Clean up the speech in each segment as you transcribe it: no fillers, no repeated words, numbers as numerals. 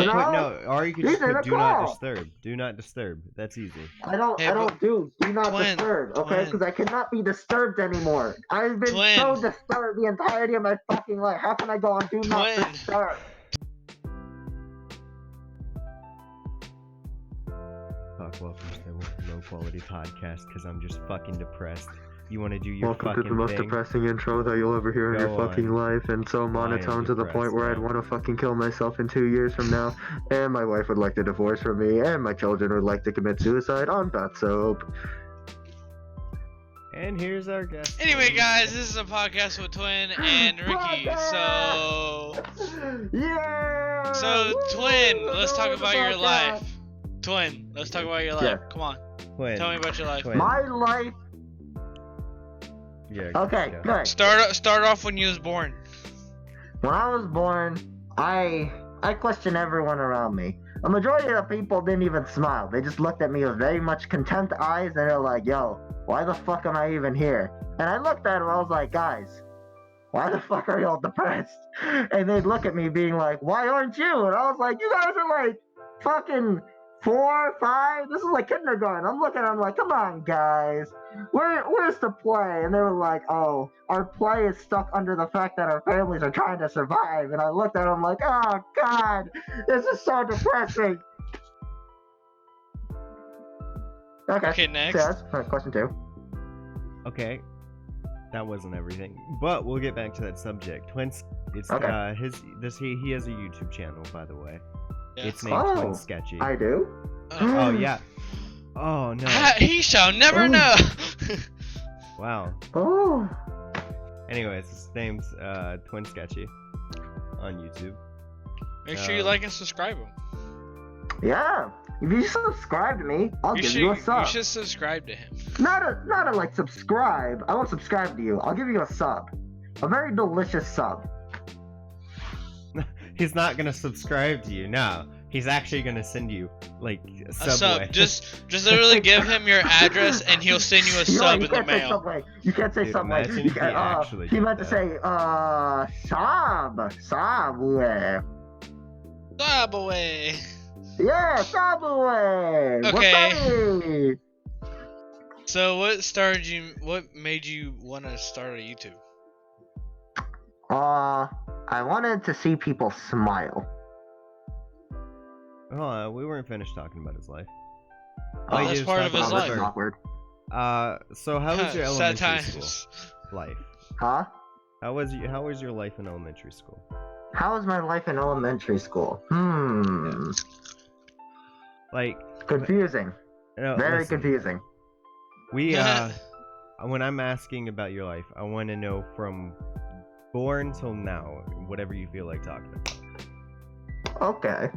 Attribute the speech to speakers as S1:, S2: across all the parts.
S1: Hey,
S2: or you could just put do not disturb. Do not disturb. That's easy.
S1: I don't do not disturb, okay? Because I cannot be disturbed anymore. I've been so disturbed the entirety of my fucking life. How can I go on do not disturb?
S2: Welcome to the low quality podcast because I'm just fucking depressed. You want to do your
S3: Welcome
S2: fucking
S3: to the most
S2: thing?
S3: depressing intro that you'll ever hear in your fucking life, and so monotone to the point where I'd want to fucking kill myself in 2 years from now, and my wife would like to divorce from me, and my children would like to commit suicide on bath soap.
S2: And here's our guest.
S4: Anyway, guys, this is a podcast with Twin and Ricky.
S1: Yeah.
S4: So Twin, let's talk about your life. Twin, let's talk about your life.
S1: Yeah.
S4: Come on.
S2: Twin.
S4: Tell me about your life.
S2: Twin.
S1: My life.
S2: Yeah.
S1: Okay, good.
S4: Start off when you was born.
S1: When I was born, I questioned everyone around me. A majority of the people didn't even smile. They just looked at me with very much contempt eyes, and they're like, "Yo, why the fuck am I even here?" And I looked at them, I was like, "Guys, why the fuck are y'all depressed?" And they'd look at me being like, "Why aren't you?" And I was like, "You guys are like fucking 4, 5. This is like kindergarten." I'm looking at them like, "Come on, guys. Where's the play?" And they were like, "Oh, our play is stuck under the fact that our families are trying to survive." And I looked at them like, "Oh, God, this is so depressing."
S4: Okay, next.
S1: Yes, question 2.
S2: Okay. That wasn't everything, but we'll get back to that subject. Twins. It's
S1: Okay.
S2: he has a YouTube channel, by the way.
S4: Yeah.
S2: It's named Twin Sketchy.
S1: I do?
S2: Oh yeah. Oh no.
S4: He shall never know.
S2: Wow.
S1: Oh.
S2: Anyways, his name's Twin Sketchy on YouTube.
S4: Make sure you like and subscribe him.
S1: Yeah. If you subscribe to me, I'll give you a sub.
S4: You should subscribe to him.
S1: Not a like subscribe. I won't subscribe to you. I'll give you a sub. A very delicious sub.
S2: He's not gonna subscribe to you. No, he's actually gonna send you like a Subway.
S4: Sub. Just literally give him your address and he'll send you a sub in the mail.
S1: Subway. You can't say
S2: Dude,
S1: Subway.
S2: imagine
S1: You
S2: if he
S1: can't,
S2: actually
S1: he
S2: did
S1: meant to
S2: that.
S1: say Subway.
S4: Subway.
S1: Yeah, Subway.
S4: Okay. So what made you want to start a YouTube?
S1: I wanted to see people smile.
S2: Oh, we weren't finished talking about his life.
S4: Oh,
S2: you
S4: that's
S2: just
S4: part
S2: talked
S4: of his
S2: about
S4: life.
S2: the
S1: That's
S2: story.
S1: awkward.
S2: So how was your
S4: Sad
S2: elementary
S4: times.
S2: school life?
S1: Huh?
S2: How was your life in elementary school?
S1: How was my life in elementary school?
S2: Like
S1: Confusing.
S2: no,
S1: Very
S2: listen,
S1: confusing.
S2: We when I'm asking about your life, I want to know from born till now, whatever you feel like talking about.
S1: Okay.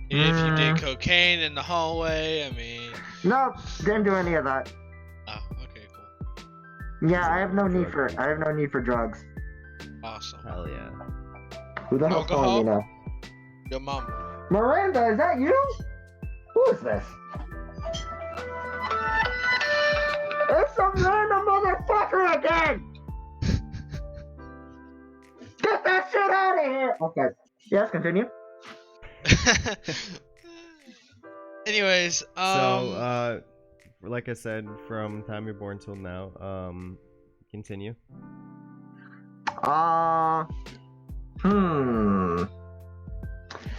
S4: If you did cocaine in the hallway, I mean.
S1: Nope, didn't do any of that.
S4: Oh, okay, cool.
S1: Yeah, I have no need for drugs.
S4: Awesome.
S2: Hell yeah.
S1: Who the hell's calling me now?
S4: Your mom.
S1: Miranda, is that you? Who is this? It's some random motherfucker again! Get that shit out of here! Okay. Yes, continue.
S4: Anyways,
S2: So, like I said, from time you're born till now, continue.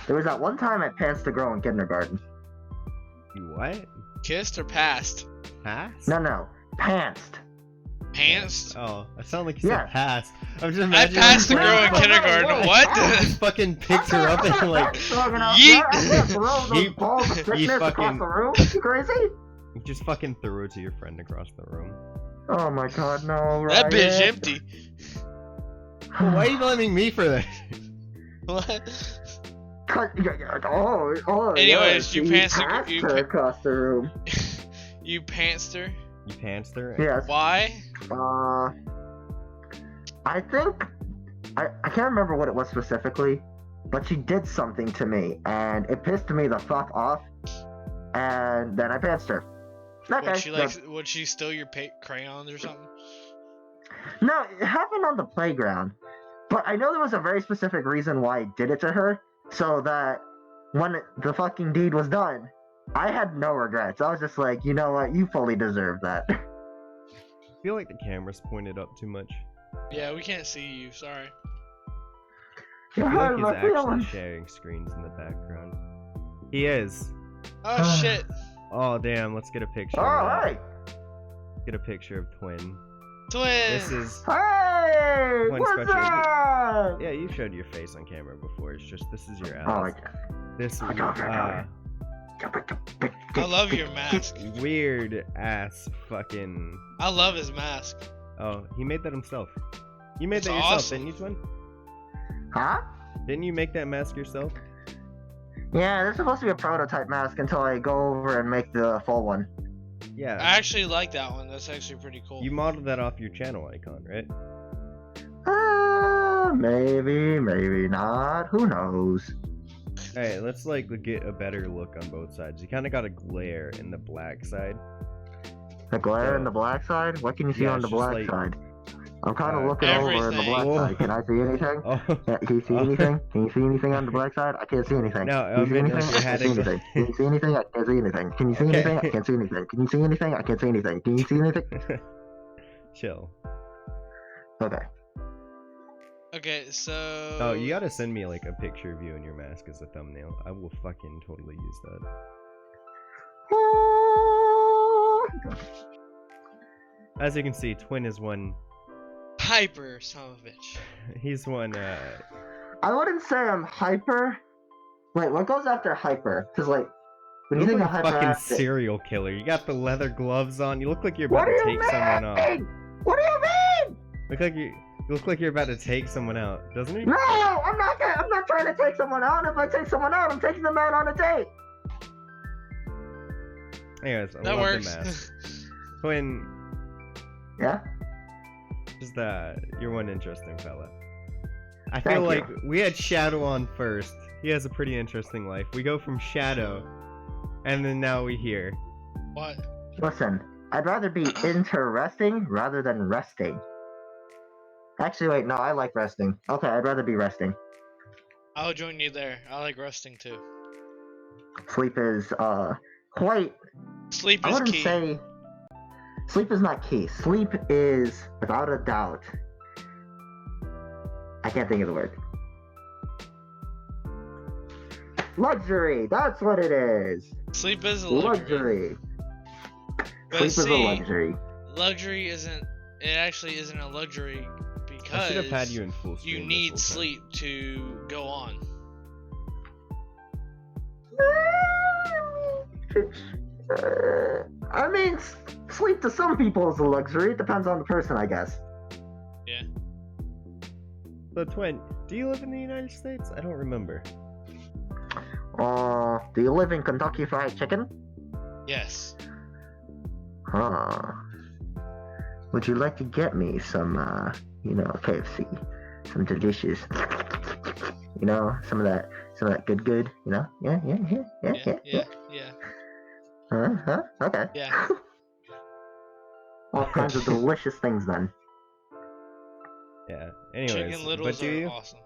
S1: There was that one time I pantsed a girl in kindergarten.
S2: You what?
S4: kissed or passed?
S2: Pass?
S1: No, pantsed.
S4: Pants?
S2: Oh, I sound like you
S1: Yeah.
S2: said pass. I'm just
S4: I
S2: imagining.
S4: passed a girl in
S1: Wait,
S4: kindergarten.
S1: wait,
S4: What?
S2: Just fucking picked her up and like
S4: Yeet.
S1: I can't throw those
S2: You-
S1: balls of
S2: you
S1: sickness across
S2: fucking-
S1: the room. You crazy?
S2: you just fucking threw it to your friend across the room.
S1: Oh my god, no,
S4: That bitch
S1: Ryan.
S4: empty.
S2: Well, why are you blaming me for that?
S4: What?
S1: yeah,
S4: Anyways, you
S1: she
S4: pantsed her-
S1: passed
S4: you
S1: her
S4: pa-
S1: across the room.
S4: You pantsed her?
S2: You pantsed her?
S1: Yes.
S4: Why?
S1: I think I can't remember what it was specifically, but she did something to me, and it pissed me the fuck off. And then I pantsed her. Okay.
S4: Would she steal your crayons or something?
S1: No, it happened on the playground. But I know there was a very specific reason why I did it to her, so that when the fucking deed was done, I had no regrets. I was just like, you know what? You fully deserve that.
S2: I feel like the camera's pointed up too much.
S4: Yeah, we can't see you. Sorry.
S1: You
S2: I feel
S1: hurt
S2: like he's
S1: my
S2: actually
S1: feelings.
S2: sharing screens in the background. He is.
S4: Oh shit.
S2: Oh damn, let's get a picture
S1: Oh,
S2: of that.
S1: hey!
S2: Get a picture of Twin.
S4: Twins.
S2: This is
S1: Hey!
S2: One
S1: What's
S2: special-
S1: up?
S2: yeah, you showed your face on camera before. It's just this is your
S1: Oh,
S2: Alice.
S1: okay.
S2: This
S4: I love your mask.
S2: weird ass fucking.
S4: I love his mask.
S2: Oh, he made that himself. You made
S4: It's
S2: that yourself,
S4: awesome.
S2: didn't you, Twin?
S1: Huh?
S2: Didn't you make that mask yourself?
S1: Yeah, there's supposed to be a prototype mask until I go over and make the full one.
S2: Yeah.
S4: I actually like that one. That's actually pretty cool.
S2: You modeled that off your channel icon, right?
S1: Maybe, maybe not. Who knows?
S2: Alright, let's like get a better look on both sides. You kind of got a glare in the black side.
S1: The glare
S2: So-
S1: on the black side? What can you see
S2: Yeah,
S1: on the
S2: it's just
S1: black
S2: like-
S1: side? I'm kind of looking over on the
S4: Everything.
S1: black
S2: Whoa.
S1: side. Can I see anything?
S2: Oh.
S1: Yeah, can you see
S2: Oh.
S1: anything? Can you see anything on the black side? I can't see anything.
S2: No,
S1: Can you see
S2: I meant
S1: anything?
S2: if you
S1: I
S2: had
S1: can't see
S2: a
S1: anything. Can you see anything? I can't see anything. Can you see
S2: Okay.
S1: anything? I can't see anything. Can you see anything? I can't see anything. Can you see anything?
S2: Chill.
S1: Okay.
S4: Okay, so.
S2: Oh, you gotta send me like a picture of you and your mask as a thumbnail. I will fucking totally use that. As you can see, Twin is one.
S4: Hyper, son of a bitch.
S2: He's one.
S1: I wouldn't say I'm hyper. Wait, what goes after hyper? Because like, when you
S2: look
S1: think of
S2: like a fucking
S1: hyperactive,
S2: serial killer. You got the leather gloves on. You look like you're
S1: what
S2: about
S1: do
S2: to
S1: you
S2: take someone out.
S1: mean? What do you mean?
S2: You look like you're about to take someone out, doesn't he?
S1: No, I'm not. I'm not trying to take someone out. If I take someone out, I'm taking them out on a date.
S2: Anyways, I
S4: That
S2: love
S4: works.
S2: the mask. Twin,
S1: Yeah.
S2: just you're one interesting fella. I
S1: Thank
S2: feel
S1: you.
S2: like we had Shadow on first. He has a pretty interesting life. We go from Shadow, and then now we here.
S4: What?
S1: Listen, I'd rather be interesting rather than resting. Actually, wait, no, I like resting. Okay, I'd rather be resting.
S4: I'll join you there. I like resting too.
S1: Sleep is, quite.
S4: Sleep
S1: I
S4: is
S1: wouldn't
S4: key.
S1: say. Sleep is not key. Sleep is, without a doubt. I can't think of the word. Luxury! That's what it is!
S4: Sleep is a luxury.
S1: Luxury!
S4: But
S1: Sleep is a
S4: see,
S1: luxury.
S4: luxury isn't. It actually isn't a luxury
S2: I should have had
S4: because
S2: you in full screen.
S4: you
S2: this
S4: need
S2: whole time.
S4: sleep to go on.
S1: I mean, sleep to some people is a luxury. It depends on the person, I guess.
S2: So, Twin, do you live in the United States? I don't remember.
S1: Do you live in Kentucky Fried Chicken?
S4: Yes.
S1: Huh. Would you like to get me some, KFC? Some delicious, some of that good, Yeah.
S4: Yeah.
S1: Huh? Okay.
S4: Yeah.
S1: All kinds of delicious things then.
S2: Yeah. Anyways,
S4: Chicken
S2: but
S4: littles
S2: do
S4: are
S2: you?
S4: awesome.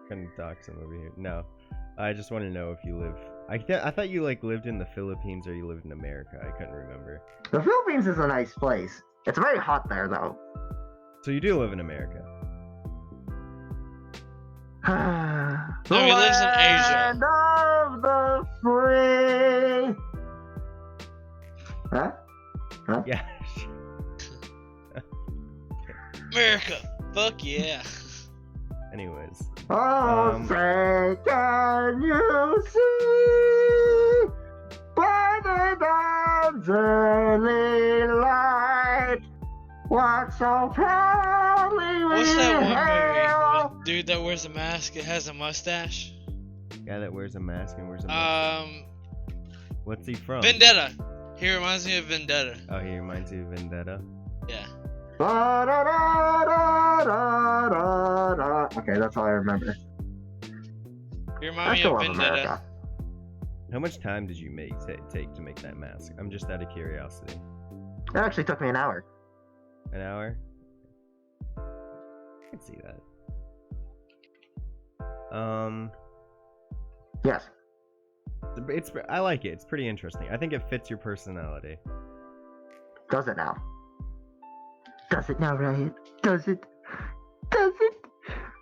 S2: Can dox him over here. No, I just want to know if you live. I thought you like lived in the Philippines or you lived in America. I couldn't remember.
S1: The Philippines is a nice place. It's very hot there, though.
S2: So you do live in America.
S1: No,
S4: he lives in Asia.
S1: Land of the free. Huh?
S2: Yeah.
S4: America. Fuck yeah.
S2: Anyways,
S1: Oh, say, can you see by the dawn's early light what so proudly we
S4: What's that one
S1: hail?
S4: movie? With dude that wears a mask. It has a mustache.
S2: guy that wears a mask and wears a mask. What's he from?
S4: Vendetta. He reminds me of Vendetta.
S2: Oh, he reminds you of Vendetta.
S4: Yeah.
S1: Okay, that's all I remember.
S4: You
S1: I
S4: remind me
S1: still
S4: of
S1: love
S4: Vendetta.
S1: America.
S2: How much time did you take to make that mask? I'm just out of curiosity.
S1: It actually took me an hour.
S2: An hour? I can see that.
S1: Yes.
S2: I like it. It's pretty interesting. I think it fits your personality.
S1: Does it now? Does it now, Ryan? Does it? Does it?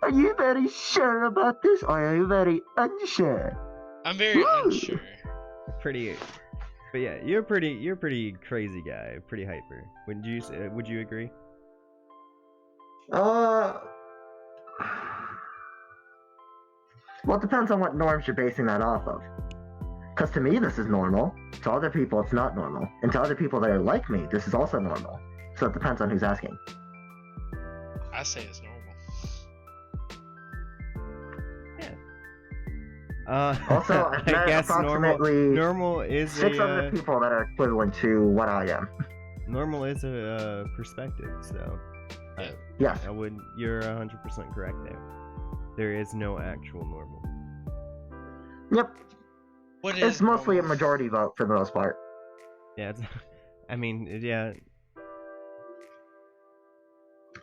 S1: Are you very sure about this, or are you very unsure?
S4: I'm very unsure.
S2: Pretty, but yeah, you're a pretty crazy guy, pretty hyper. Would you agree?
S1: Well, it depends on what norms you're basing that off of. Because to me, this is normal. To other people, it's not normal. And to other people that are like me, this is also normal. So it depends on who's asking.
S4: I say it's normal.
S1: Also,
S2: I
S1: I've met
S2: guess
S1: approximately
S2: normal is
S1: 600 people that are equivalent to what I am.
S2: Normal is a perspective, so
S1: Yes.
S2: you're 100% correct there. There is no actual normal.
S1: Yep.
S4: What is
S1: It's mostly
S4: normal?
S1: a majority vote for the most part.
S2: Yeah, I mean, yeah.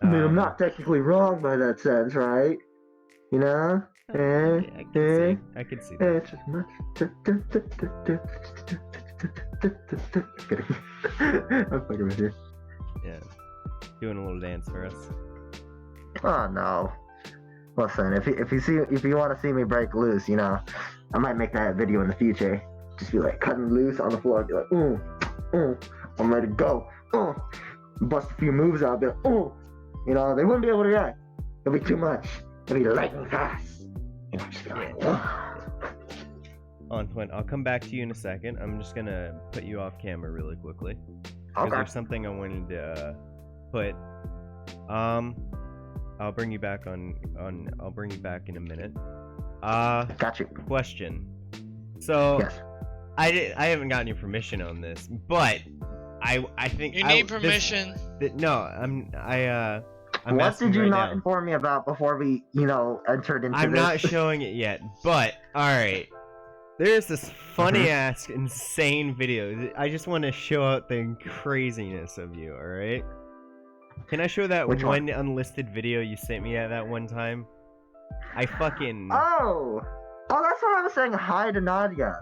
S1: I mean, I'm not technically wrong by that sense, right? You know?
S2: I could see that.
S1: It's just much. Kidding. I'm fucking with you.
S2: Yeah, doing a little dance for us.
S1: Oh no. Listen, if you want to see me break loose, you know, I might make that video in the future. Just be like cutting loose on the floor, be like, I'm ready to go. Bust a few moves out, be like, you know, they wouldn't be able to react. It'll be too much. It'll be lightning fast. You know, just be like,
S2: On point. I'll come back to you in a second. I'm just gonna put you off camera really quickly. Because
S1: Okay.
S2: there's something I wanted to put. I'll bring you back I'll bring you back in a minute.
S1: Got you.
S2: Question. So
S1: Yes.
S2: I haven't gotten your permission on this, but I think
S4: You need permission.
S2: I'm
S1: What
S2: asking
S1: did you
S2: right
S1: not
S2: now.
S1: inform me about before we, you know, entered into
S2: I'm
S1: this?
S2: not showing it yet, but alright. There's this funny ass insane video. I just want to show out the craziness of you, alright? Can I show that
S1: Which one?
S2: unlisted video you sent me at that one time? I fucking
S1: Oh, that's what I was saying. Hi to Nadia.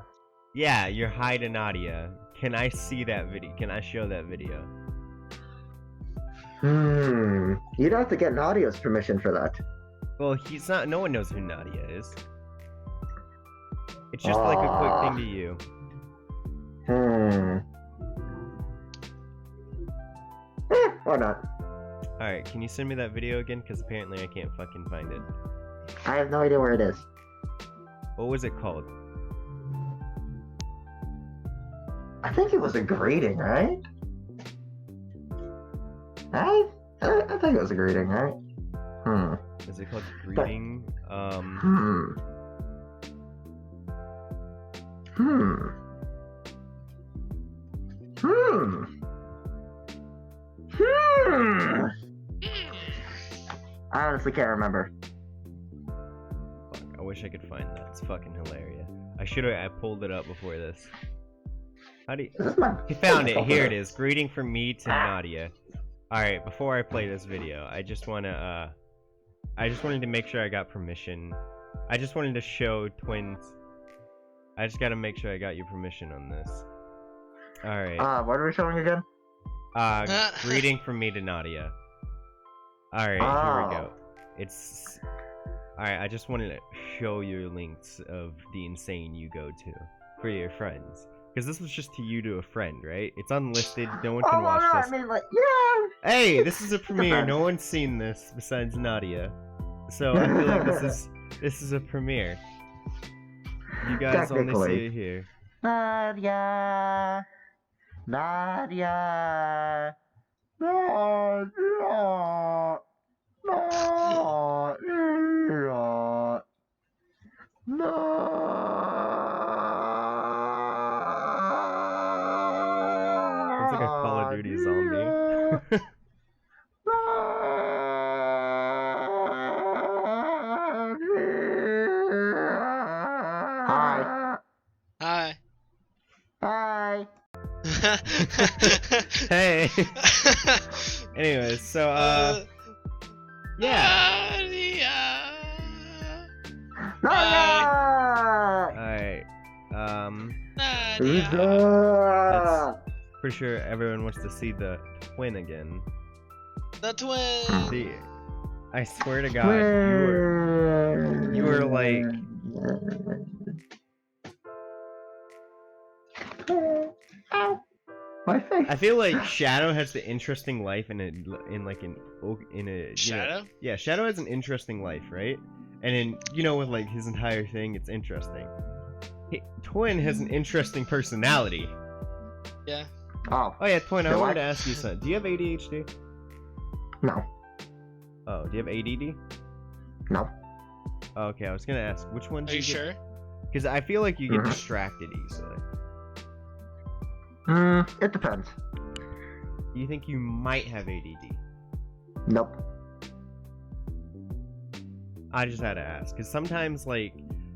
S2: yeah, you're hi to Nadia. Can I see that video? Can I show that video?
S1: You'd have to get Nadia's permission for that.
S2: Well, he's not. No one knows who Nadia is. It's just like a quick thing to you.
S1: Or not.
S2: Alright, can you send me that video again? Because apparently I can't fucking find it.
S1: I have no idea where it is.
S2: What was it called?
S1: I think it was a greeting, right? I think it was a greeting, right?
S2: Is it called Greeting?
S1: I honestly can't remember.
S2: Fuck, I wish I could find that. It's fucking hilarious. I pulled it up before this. How do you...
S1: Is this my...
S2: You found it. Here it is. Greeting from me to Nadia. Alright, before I play this video, I just wanted to make sure I got permission. I just wanted to show twins. I just gotta make sure I got your permission on this. Alright.
S1: What are we showing again?
S2: Greeting from me to Nadia. Alright, here we go. It's... Alright, I just wanted to show your links of the insane you go to for your friends. Because this was just to you to a friend, right? It's unlisted, no one can watch this.
S1: I mean, like, yeah!
S2: Hey, this is a premiere, no one's seen this besides Nadia. So I feel like this is a premiere. You guys only see it here.
S1: Nadia! Nadia! Nadia! Nadia!
S2: It's like a Call of Duty zombie.
S1: Hi.
S4: Hi.
S1: Hi.
S2: Hey. Anyways, so yeah.
S1: Nadia!
S2: Alright.
S1: Huzzah!
S2: Pretty sure everyone wants to see the twin again.
S4: The twin.
S2: See, I swear to God, you were like.
S1: My face.
S2: I feel like Shadow has the interesting life in a
S4: Shadow?
S2: Yeah, Shadow has an interesting life, right? And in with like his entire thing, it's interesting. Twin has an interesting personality.
S4: Yeah.
S1: Oh
S2: yeah, Twin. I
S1: Do
S2: wanted
S1: I?
S2: to ask you something. Do you have ADHD?
S1: no,
S2: Oh, do you have ADD?
S1: no.
S2: Oh, okay, I was gonna ask which one.
S4: Are you sure?
S2: Because I feel like you get
S1: Mhm.
S2: distracted easily.
S1: It depends.
S2: Do you think you might have ADD?
S1: Nope.
S2: I just had to ask, because sometimes like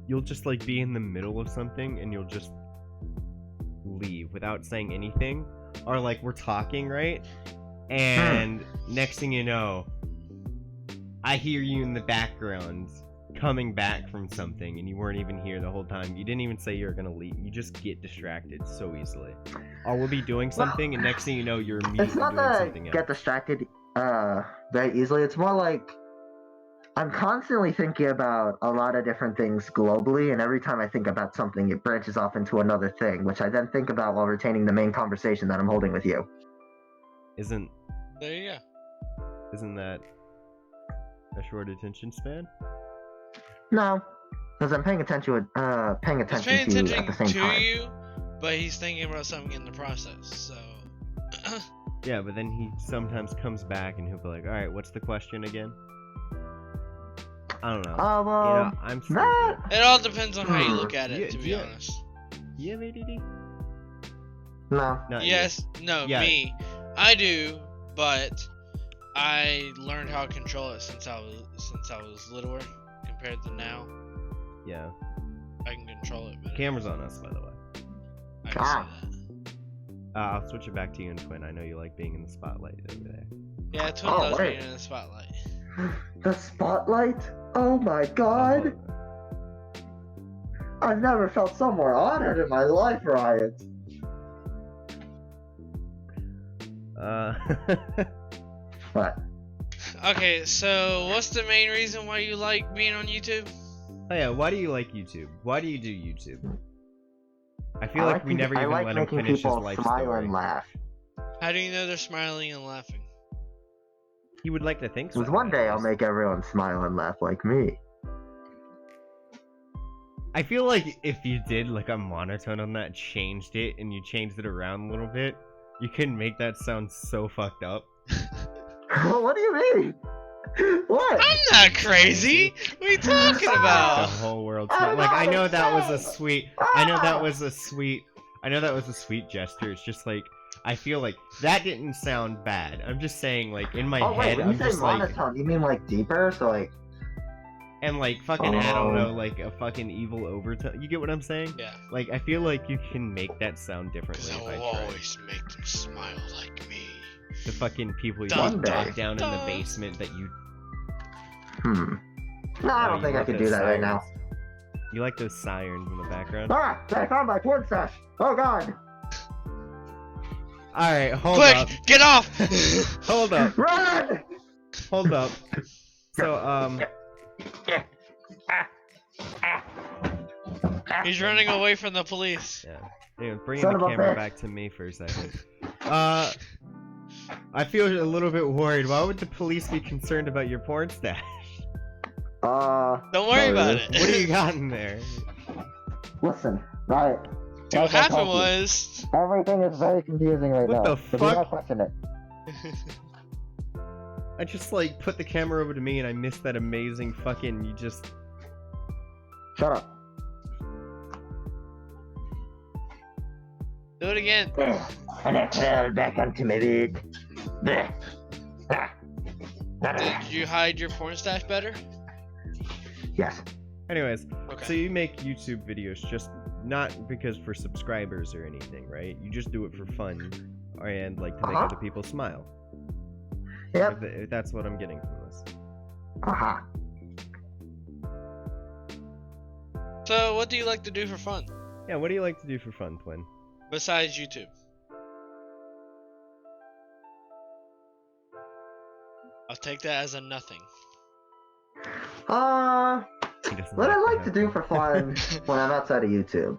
S2: you'll just like be in the middle of something and you'll just leave without saying anything, or like we're talking, right? And next thing you know, I hear you in the background coming back from something, and you weren't even here the whole time. You didn't even say you were gonna leave. You just get distracted so easily. Or we'll be doing something, and next thing you know, you're immediately
S1: It's not
S2: doing
S1: that I
S2: something else.
S1: get distracted very easily. It's more like I'm constantly thinking about a lot of different things globally, and every time I think about something, it branches off into another thing, which I then think about while retaining the main conversation that I'm holding with you.
S2: Isn't
S4: There you go.
S2: that a short attention span?
S1: No, because I'm paying attention
S4: He's paying
S1: to you
S4: attention
S1: at the same
S4: to
S1: time.
S4: you, but he's thinking about something in the process. So.
S2: Yeah, but then he sometimes comes back and he'll be like, "All right, what's the question again?" I don't know. I'm stupid.
S1: that
S4: It all depends on how you
S1: Hmm.
S4: look at it,
S2: Yeah,
S4: to be
S2: yeah.
S4: honest.
S2: Do you have ADD?
S1: no.
S2: Not
S4: Yes, no,
S2: Yeah.
S4: me. I do, but I learned how to control it since I was littler compared to now.
S2: you. Yeah.
S4: I can control it better.
S2: Camera's on us, by the way.
S4: I can
S1: Ah.
S4: say that.
S2: I'll switch it back to you and Twin. I know you like being in the spotlight over there.
S4: Yeah, Twin
S1: Oh,
S4: loves
S1: wait.
S4: being in the spotlight.
S1: The spotlight? Oh my god! I've never felt so more honored in my life, Riot. What?
S4: Okay, so what's the main reason why you like being on YouTube?
S2: Oh yeah, why do you like YouTube? Why do you do YouTube? I feel
S1: I
S2: like
S1: like
S2: we never
S1: I
S2: even
S1: like
S2: let him
S1: making
S2: finish his
S1: people
S2: life
S1: smile
S2: story.
S1: and laugh.
S4: How do you know they're smiling and laughing?
S2: He would like to think so.
S1: Because one day I'll
S2: anyways.
S1: make everyone smile and laugh like me.
S2: I feel like if you did like a monotone on that, changed it, and you changed it around a little bit, you can make that sound so fucked up.
S1: What do you mean? What?
S4: I'm not crazy! What are you talking
S2: The
S4: about?
S2: whole world.
S1: I'm
S2: Like I
S1: not
S2: know that was a
S1: insane.
S2: sweet. I know that was a sweet. I know that was a sweet gesture. It's just like I feel like that didn't sound bad. I'm just saying, like in my
S1: Oh wait,
S2: head,
S1: when you
S2: I'm
S1: say
S2: just like,
S1: monotone, you mean like deeper? So like,
S2: and like fucking I don't
S1: Oh.
S2: know, like a fucking evil overtone. You get what I'm saying?
S4: Yeah.
S2: Like I feel like you can make that sound
S4: Because
S2: differently
S4: I
S2: if
S4: will
S2: I tried.
S4: always make them smile like me.
S2: The fucking people you
S4: Dun,
S2: just lock
S1: dun,
S2: down in the
S4: dun.
S2: basement that you.
S1: No, I
S2: Oh,
S1: don't
S2: you
S1: think I
S2: like
S1: could
S2: those
S1: do that right now.
S2: sirens. You like those sirens in the background?
S1: Ah! I found my twin stash! Oh god!
S2: All right, hold
S4: Quick,
S2: up,
S4: get off!
S2: hold up,
S1: Run!
S2: hold up. So
S4: He's running away from the police.
S2: yeah. Anyway, bringing
S1: Son
S2: the
S1: of a
S2: camera
S1: bitch.
S2: back to me for a second. I feel a little bit worried. Why would the police be concerned about your porn stash?
S4: Don't worry about it.
S2: What do you got in there?
S1: Listen, right.
S4: Dude, what
S1: Like I
S4: happened
S1: told you,
S4: was.
S1: everything is very confusing right
S2: What
S1: now.
S2: the
S1: So do
S2: fuck?
S1: not question it.
S2: I just like put the camera over to me and I missed that amazing fucking. You just.
S1: Shut up.
S4: Do it again.
S1: And exhale back onto my bed.
S4: Did you hide your porn stash better?
S1: Yes.
S2: Anyways,
S4: Okay.
S2: so you make YouTube videos just not because for subscribers or anything, right? You just do it for fun and like to make
S1: Uh-huh.
S2: other people smile.
S1: Yep.
S2: If that's what I'm getting from this.
S1: Aha.
S4: So, what do you like to do for fun?
S2: Yeah, what do you like to do for fun, Twin?
S4: Besides YouTube. I'll take that as a nothing.
S2: He doesn't
S1: What I like
S2: have
S1: to do for fun when I'm outside of YouTube.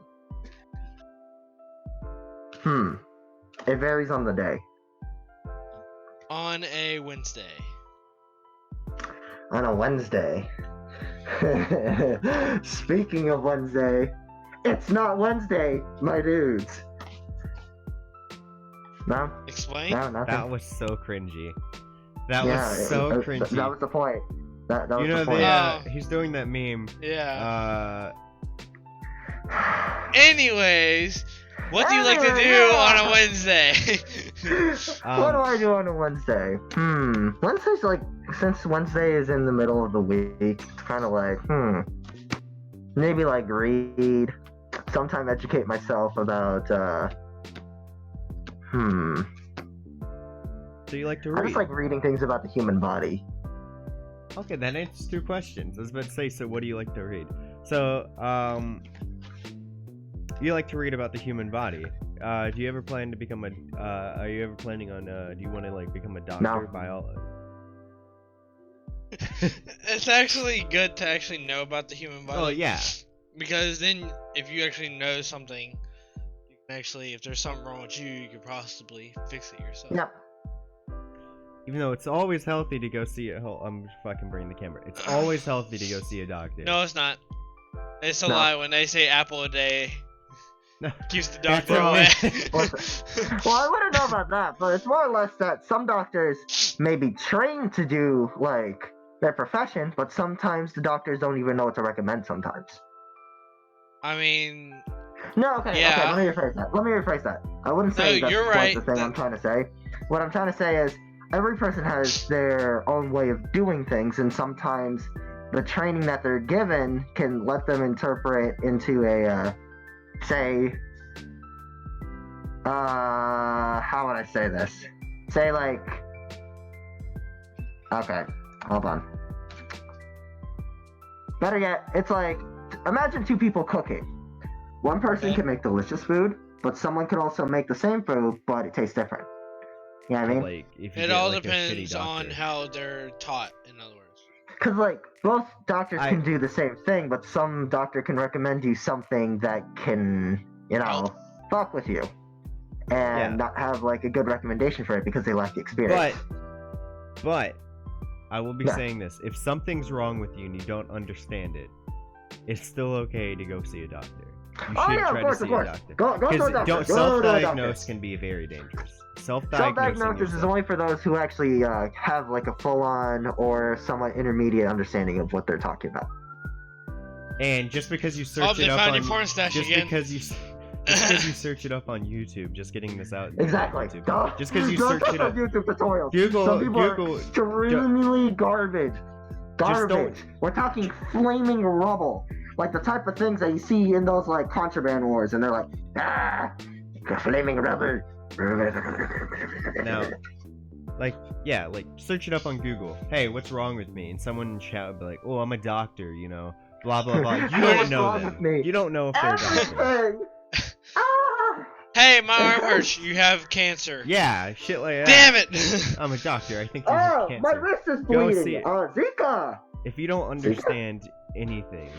S1: It varies on the day.
S4: On a Wednesday.
S1: On a Wednesday. Speaking of Wednesday, it's not Wednesday, my dudes. No?
S4: Explain?
S1: No, nothing.
S2: That was so cringy. That was so cringy.
S1: That was the point. That was
S2: you know,
S1: the point.
S2: he's doing that meme.
S4: Yeah. Anyways, what do you like to do on a Wednesday?
S1: What do I do on a Wednesday? Wednesday's like, since Wednesday is in the middle of the week, it's kind of like, maybe like read, sometime educate myself about,
S2: So you like to
S1: I
S2: read?
S1: just like reading things about the human body.
S2: Okay, that answers 2 questions. I was about to say, so what do you like to read? So, you like to read about the human body. Do you ever plan to become a, are you ever planning on, do you want to like become a doctor?
S1: No.
S4: It's actually good to actually know about the human body.
S2: Oh, yeah.
S4: Because then, if you actually know something, you can actually, if there's something wrong with you, you could possibly fix it yourself.
S1: Yep.
S2: Even though it's always healthy to go see I'm fucking bringing the camera. It's always healthy to go see a doctor.
S4: No, it's not. It's a
S1: No.
S4: lie when they say apple a day
S2: No.
S4: keeps the
S2: That's
S4: doctor
S2: a
S4: away.
S1: Well, I wouldn't know about that, but it's more or less that some doctors may be trained to do, like, their profession, but sometimes the doctors don't even know what to recommend sometimes.
S4: I mean,
S1: No, okay,
S4: Yeah.
S1: okay, let me rephrase that. I wouldn't say
S4: No,
S1: that's
S4: you're
S1: quite
S4: right.
S1: the thing I'm trying to say. What I'm trying to say is, every person has their own way of doing things, and sometimes the training that they're given can let them interpret into a, say, how would I say this? Say, like, okay, hold on. Better yet, it's like, imagine 2 people cooking. One person
S4: Okay.
S1: can make delicious food, but someone could also make the same food, but it tastes different. You know what I mean?
S2: Like, if you
S4: it
S2: get,
S4: all
S2: like, a shitty
S4: depends on
S2: doctor.
S4: how they're taught, in other words.
S1: Because, like, both doctors
S2: I-
S1: can do the same thing, but some doctor can recommend you something that can, you know,
S4: Help.
S1: fuck with you. And
S2: Yeah.
S1: not have, like, a good recommendation for it because they lack the experience.
S2: But, I will be
S1: Yeah.
S2: saying this. If something's wrong with you and you don't understand it, it's still okay to go see a doctor. You
S1: Oh,
S2: should
S1: yeah,
S2: try
S1: of course,
S2: to
S1: of
S2: see a
S1: course.
S2: doctor.
S1: Go to a doctor. Go to a doctor.
S2: Self-diagnose can be very dangerous. Self-diagnosing
S1: Self-diagnosis is
S2: yourself.
S1: only for those who actually have, like, a full-on or somewhat intermediate understanding of what they're talking about.
S2: And just because you
S4: Oh,
S2: search
S4: they
S2: it up
S4: found
S2: on
S4: your porn stash
S2: just
S4: again.
S2: because you search it up on YouTube, just getting this out.
S1: Exactly.
S2: YouTube.
S1: Don't-
S2: Just because you
S1: don't
S2: search
S1: trust
S2: it up.
S1: on YouTube tutorials.
S2: Google-
S1: Some people
S2: Google-
S1: are extremely garbage.
S2: Just don't-
S1: Garbage. We're talking flaming rubble. Like the type of things that you see in those, like, contraband wars, and they're like, flaming rubble.
S2: Now, like, yeah, like, search it up on Google. Hey, what's wrong with me? And someone in chat would be like, oh, I'm a doctor, you know, blah, blah, blah. You
S1: What's
S2: don't know
S1: wrong
S2: them.
S1: with me?
S2: You don't know if they're doctors.
S1: Everything. Ah!
S4: Hey, my arm hurts. You have cancer.
S2: Yeah, shit like that.
S4: Damn it!
S2: I'm a doctor. I think you have
S1: Oh,
S2: cancer.
S1: my wrist is
S2: Go
S1: bleeding.
S2: see it.
S1: Zika.
S2: If you don't understand anything,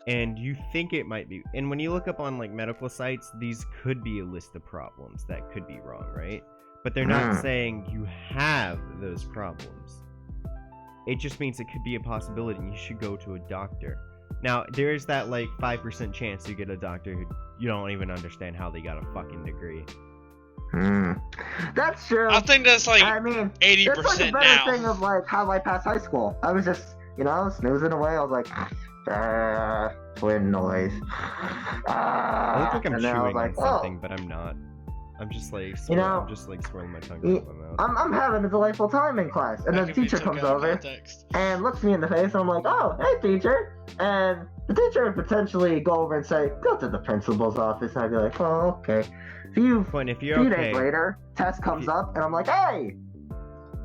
S2: and you think it might be, and when you look up on, like, medical sites, these could be a list of problems that could be wrong, right? But they're not saying you have those problems. It just means it could be a possibility and you should go to a doctor. Now, there is that, like, 5% chance you get a doctor who you don't even understand how they got a fucking degree.
S1: That's true.
S4: I think that's like
S1: I mean,
S4: 80%
S1: it's like a better
S4: now.
S1: thing of, like, how I passed high school. I was just, you know, snoozing away. I was like, twin noise.
S2: I look like I'm
S1: and then I was
S2: chewing
S1: like,
S2: on something, but I'm not. I'm just like,
S1: You know,
S2: I'm just like swirling my tongue
S1: y-
S2: out of my mouth.
S1: I'm having a delightful time in class. And then
S4: That
S1: the
S4: could be
S1: teacher
S4: took
S1: comes
S4: out of
S1: over
S4: context.
S1: and looks me in the face. And I'm like, oh, hey, teacher. And the teacher would potentially go over and say, go to the principal's office. And I'd be like, oh, okay. Few
S2: Quinn, if you're
S1: days
S2: okay,
S1: later, test comes
S2: you-
S1: up, and I'm like, hey,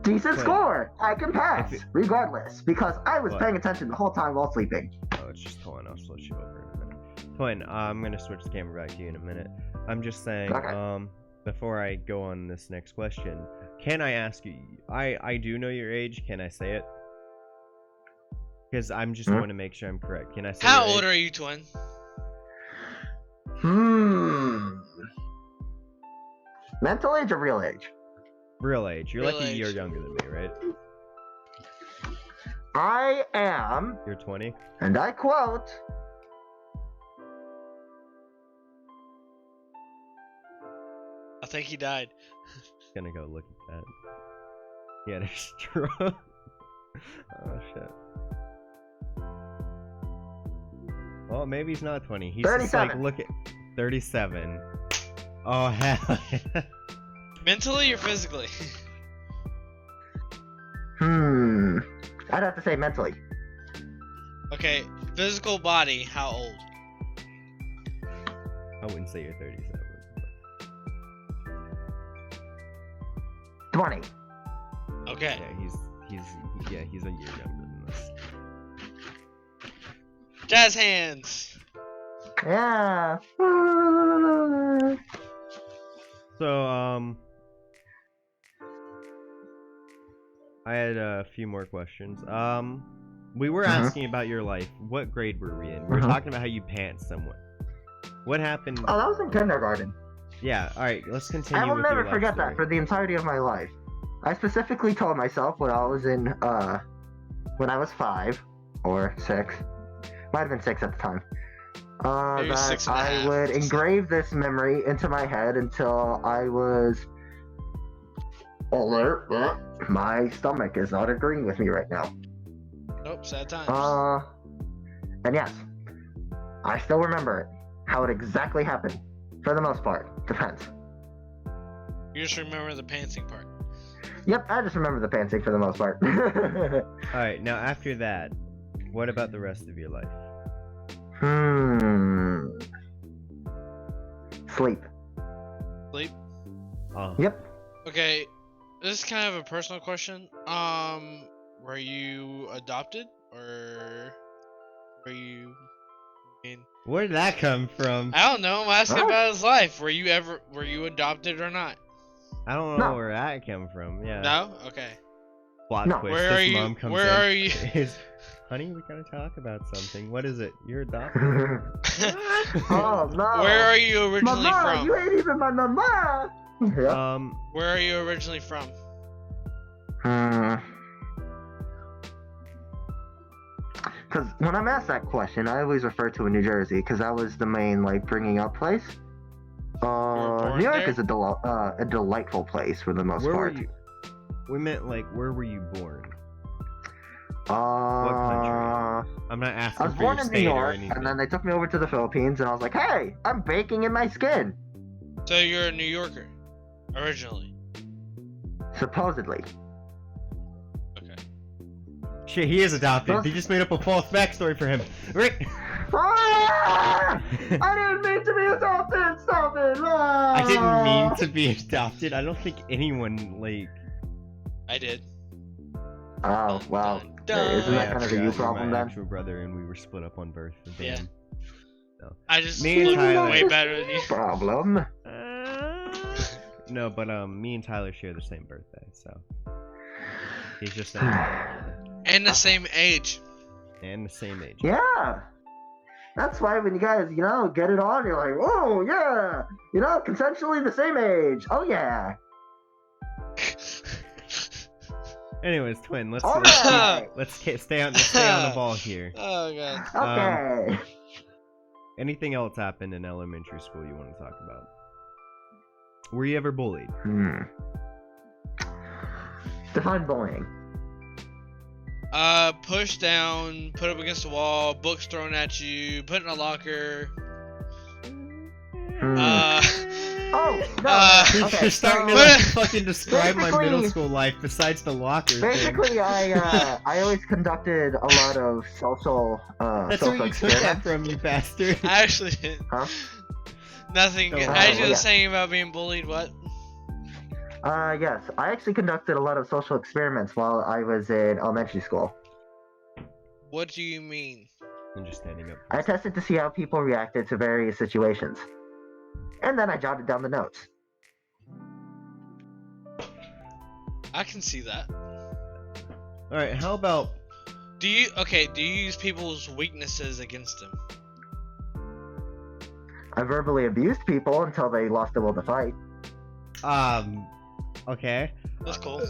S1: decent
S2: Quinn,
S1: score. I can pass,
S2: if it-
S1: regardless, because I was
S2: What?
S1: paying attention the whole time while sleeping.
S2: oh, it's just pulling. I'll switch you over in a minute. Twin, I'm gonna switch the camera back to you in a minute. I'm just saying,
S1: Okay.
S2: before I go on this next question, can I ask you? I do know your age. Can I say it? Because I'm just want to make sure I'm correct. Can I say?
S4: How
S2: your
S4: old
S2: age?
S4: are you, twin?
S1: Mental age or real age?
S2: Real age. You're
S4: Real
S2: like a year
S4: age.
S2: younger than me, right?
S1: I am,
S2: You're 20.
S1: and I quote,
S4: I think he died.
S2: Gonna go look at that. He had a stroke. Oh shit. Well, maybe he's not 20. He's just like,
S1: 37.
S2: look at 37. Oh hell. Yeah.
S4: Mentally or physically?
S1: I'd have to say mentally.
S4: Okay, physical body, how old?
S2: I wouldn't say you're 37.
S1: 20.
S4: Okay.
S2: Yeah, he's a year younger than us.
S4: Jazz hands.
S1: Yeah.
S2: So, I had a few more questions. We were asking about your life. What grade were we in? We were talking about how you pants someone. What happened?
S1: Oh, that was in kindergarten.
S2: Yeah, alright, let's continue
S1: I will
S2: with your
S1: never
S2: life
S1: forget
S2: story.
S1: that for the entirety of my life. I specifically told myself when I was in, when I was 5 or 6, might have been 6 at the time,
S4: Maybe
S1: that
S4: 6 and a
S1: I
S4: half.
S1: would engrave this memory into my head until I was alert. My stomach is not agreeing with me right now.
S4: Nope, sad times.
S1: And yes, I still remember it, how it exactly happened, for the most part. Depends.
S4: You just remember the pantsing part.
S1: Yep, I just remember the pantsing for the most part.
S2: Alright, now after that, what about the rest of your life?
S1: Sleep.
S4: Sleep?
S2: Oh.
S1: Yep.
S4: Okay, this is kind of a personal question. Were you adopted or were you? I mean,
S2: Where did that come from?
S4: I don't know. I'm asking
S1: Huh?
S4: about his life. Were you adopted or not?
S2: I don't know
S1: No.
S2: where that came from. Yeah.
S4: No. Okay.
S2: Plot
S1: No.
S2: twist.
S4: Where
S2: His
S4: are you-
S2: mom comes
S4: where
S2: in.
S4: are you-
S2: Is, honey, we gotta talk about something. What is it? You're adopted.
S1: Oh no.
S4: Where are you originally
S1: Mama,
S4: from?
S1: you ain't even my mama. Yeah.
S4: Where are you originally from?
S1: Because when I'm asked that question, I always refer to New Jersey because that was the main like bringing up place.
S4: born
S1: New York
S4: there?
S1: is a delightful place for the most
S2: Where
S1: part.
S2: were you? We meant like, where were you born?
S1: What
S2: country? I'm not
S1: I
S2: asking
S1: was
S2: for
S1: born
S2: your
S1: in New
S2: state or
S1: York,
S2: anything.
S1: and then they took me over to the Philippines, and I was like, "Hey, I'm baking in my skin."
S4: So you're a New Yorker, originally.
S1: Supposedly.
S4: Okay.
S2: Shit, he is adopted.
S1: Huh?
S2: They just made up a false backstory for him. Right?
S1: Ah! I didn't mean to be adopted. Stop it! Ah!
S2: I didn't mean to be adopted. I don't think anyone like.
S4: I did.
S1: Oh well.
S4: Dun,
S1: Hey,
S4: dun.
S1: isn't that
S2: I
S1: kind of a
S2: forgot
S1: you
S2: you're
S1: problem
S2: my
S1: then?
S2: actual brother, and we were split up on birth. Damn.
S4: Yeah.
S2: No.
S4: I just
S2: Me and
S4: look
S2: Tyler-
S4: way better than you.
S1: Problem.
S2: No, but me and Tyler share the same birthday, so he's just an
S4: And the same age.
S2: and the same age.
S1: Yeah. That's why when you guys, get it on, you're like, oh yeah, consensually the same age. Oh yeah.
S2: Anyways, twin, let's
S1: All
S2: let's,
S1: right.
S2: stay on the ball here.
S4: Oh god.
S1: Okay.
S2: Anything else happened in elementary school you want to talk about? Were you ever bullied?
S1: Define bullying.
S4: Pushed down, put up against the wall, books thrown at you, put in a locker.
S1: Oh no. Okay,
S2: You're starting to
S1: so
S2: like, fucking describe my middle
S1: basically-
S2: school life besides the locker thing.
S1: basically, I always conducted a lot of social
S2: That's where
S1: social
S2: you took that
S1: experiments.
S2: from, you bastard.
S4: I actually didn't.
S1: Huh?
S4: Nothing.
S2: Oh,
S4: I was
S1: yeah.
S4: just saying about being bullied. What?
S1: Yes, I actually conducted a lot of social experiments while I was in elementary school.
S4: What do you mean?
S2: And just standing up.
S1: I tested to see how people reacted to various situations. And then I jotted down the notes.
S4: I can see that.
S2: Alright, how about...
S4: Do you use people's weaknesses against them?
S1: I verbally abused people until they lost the will to fight.
S2: Okay.
S4: That's cool.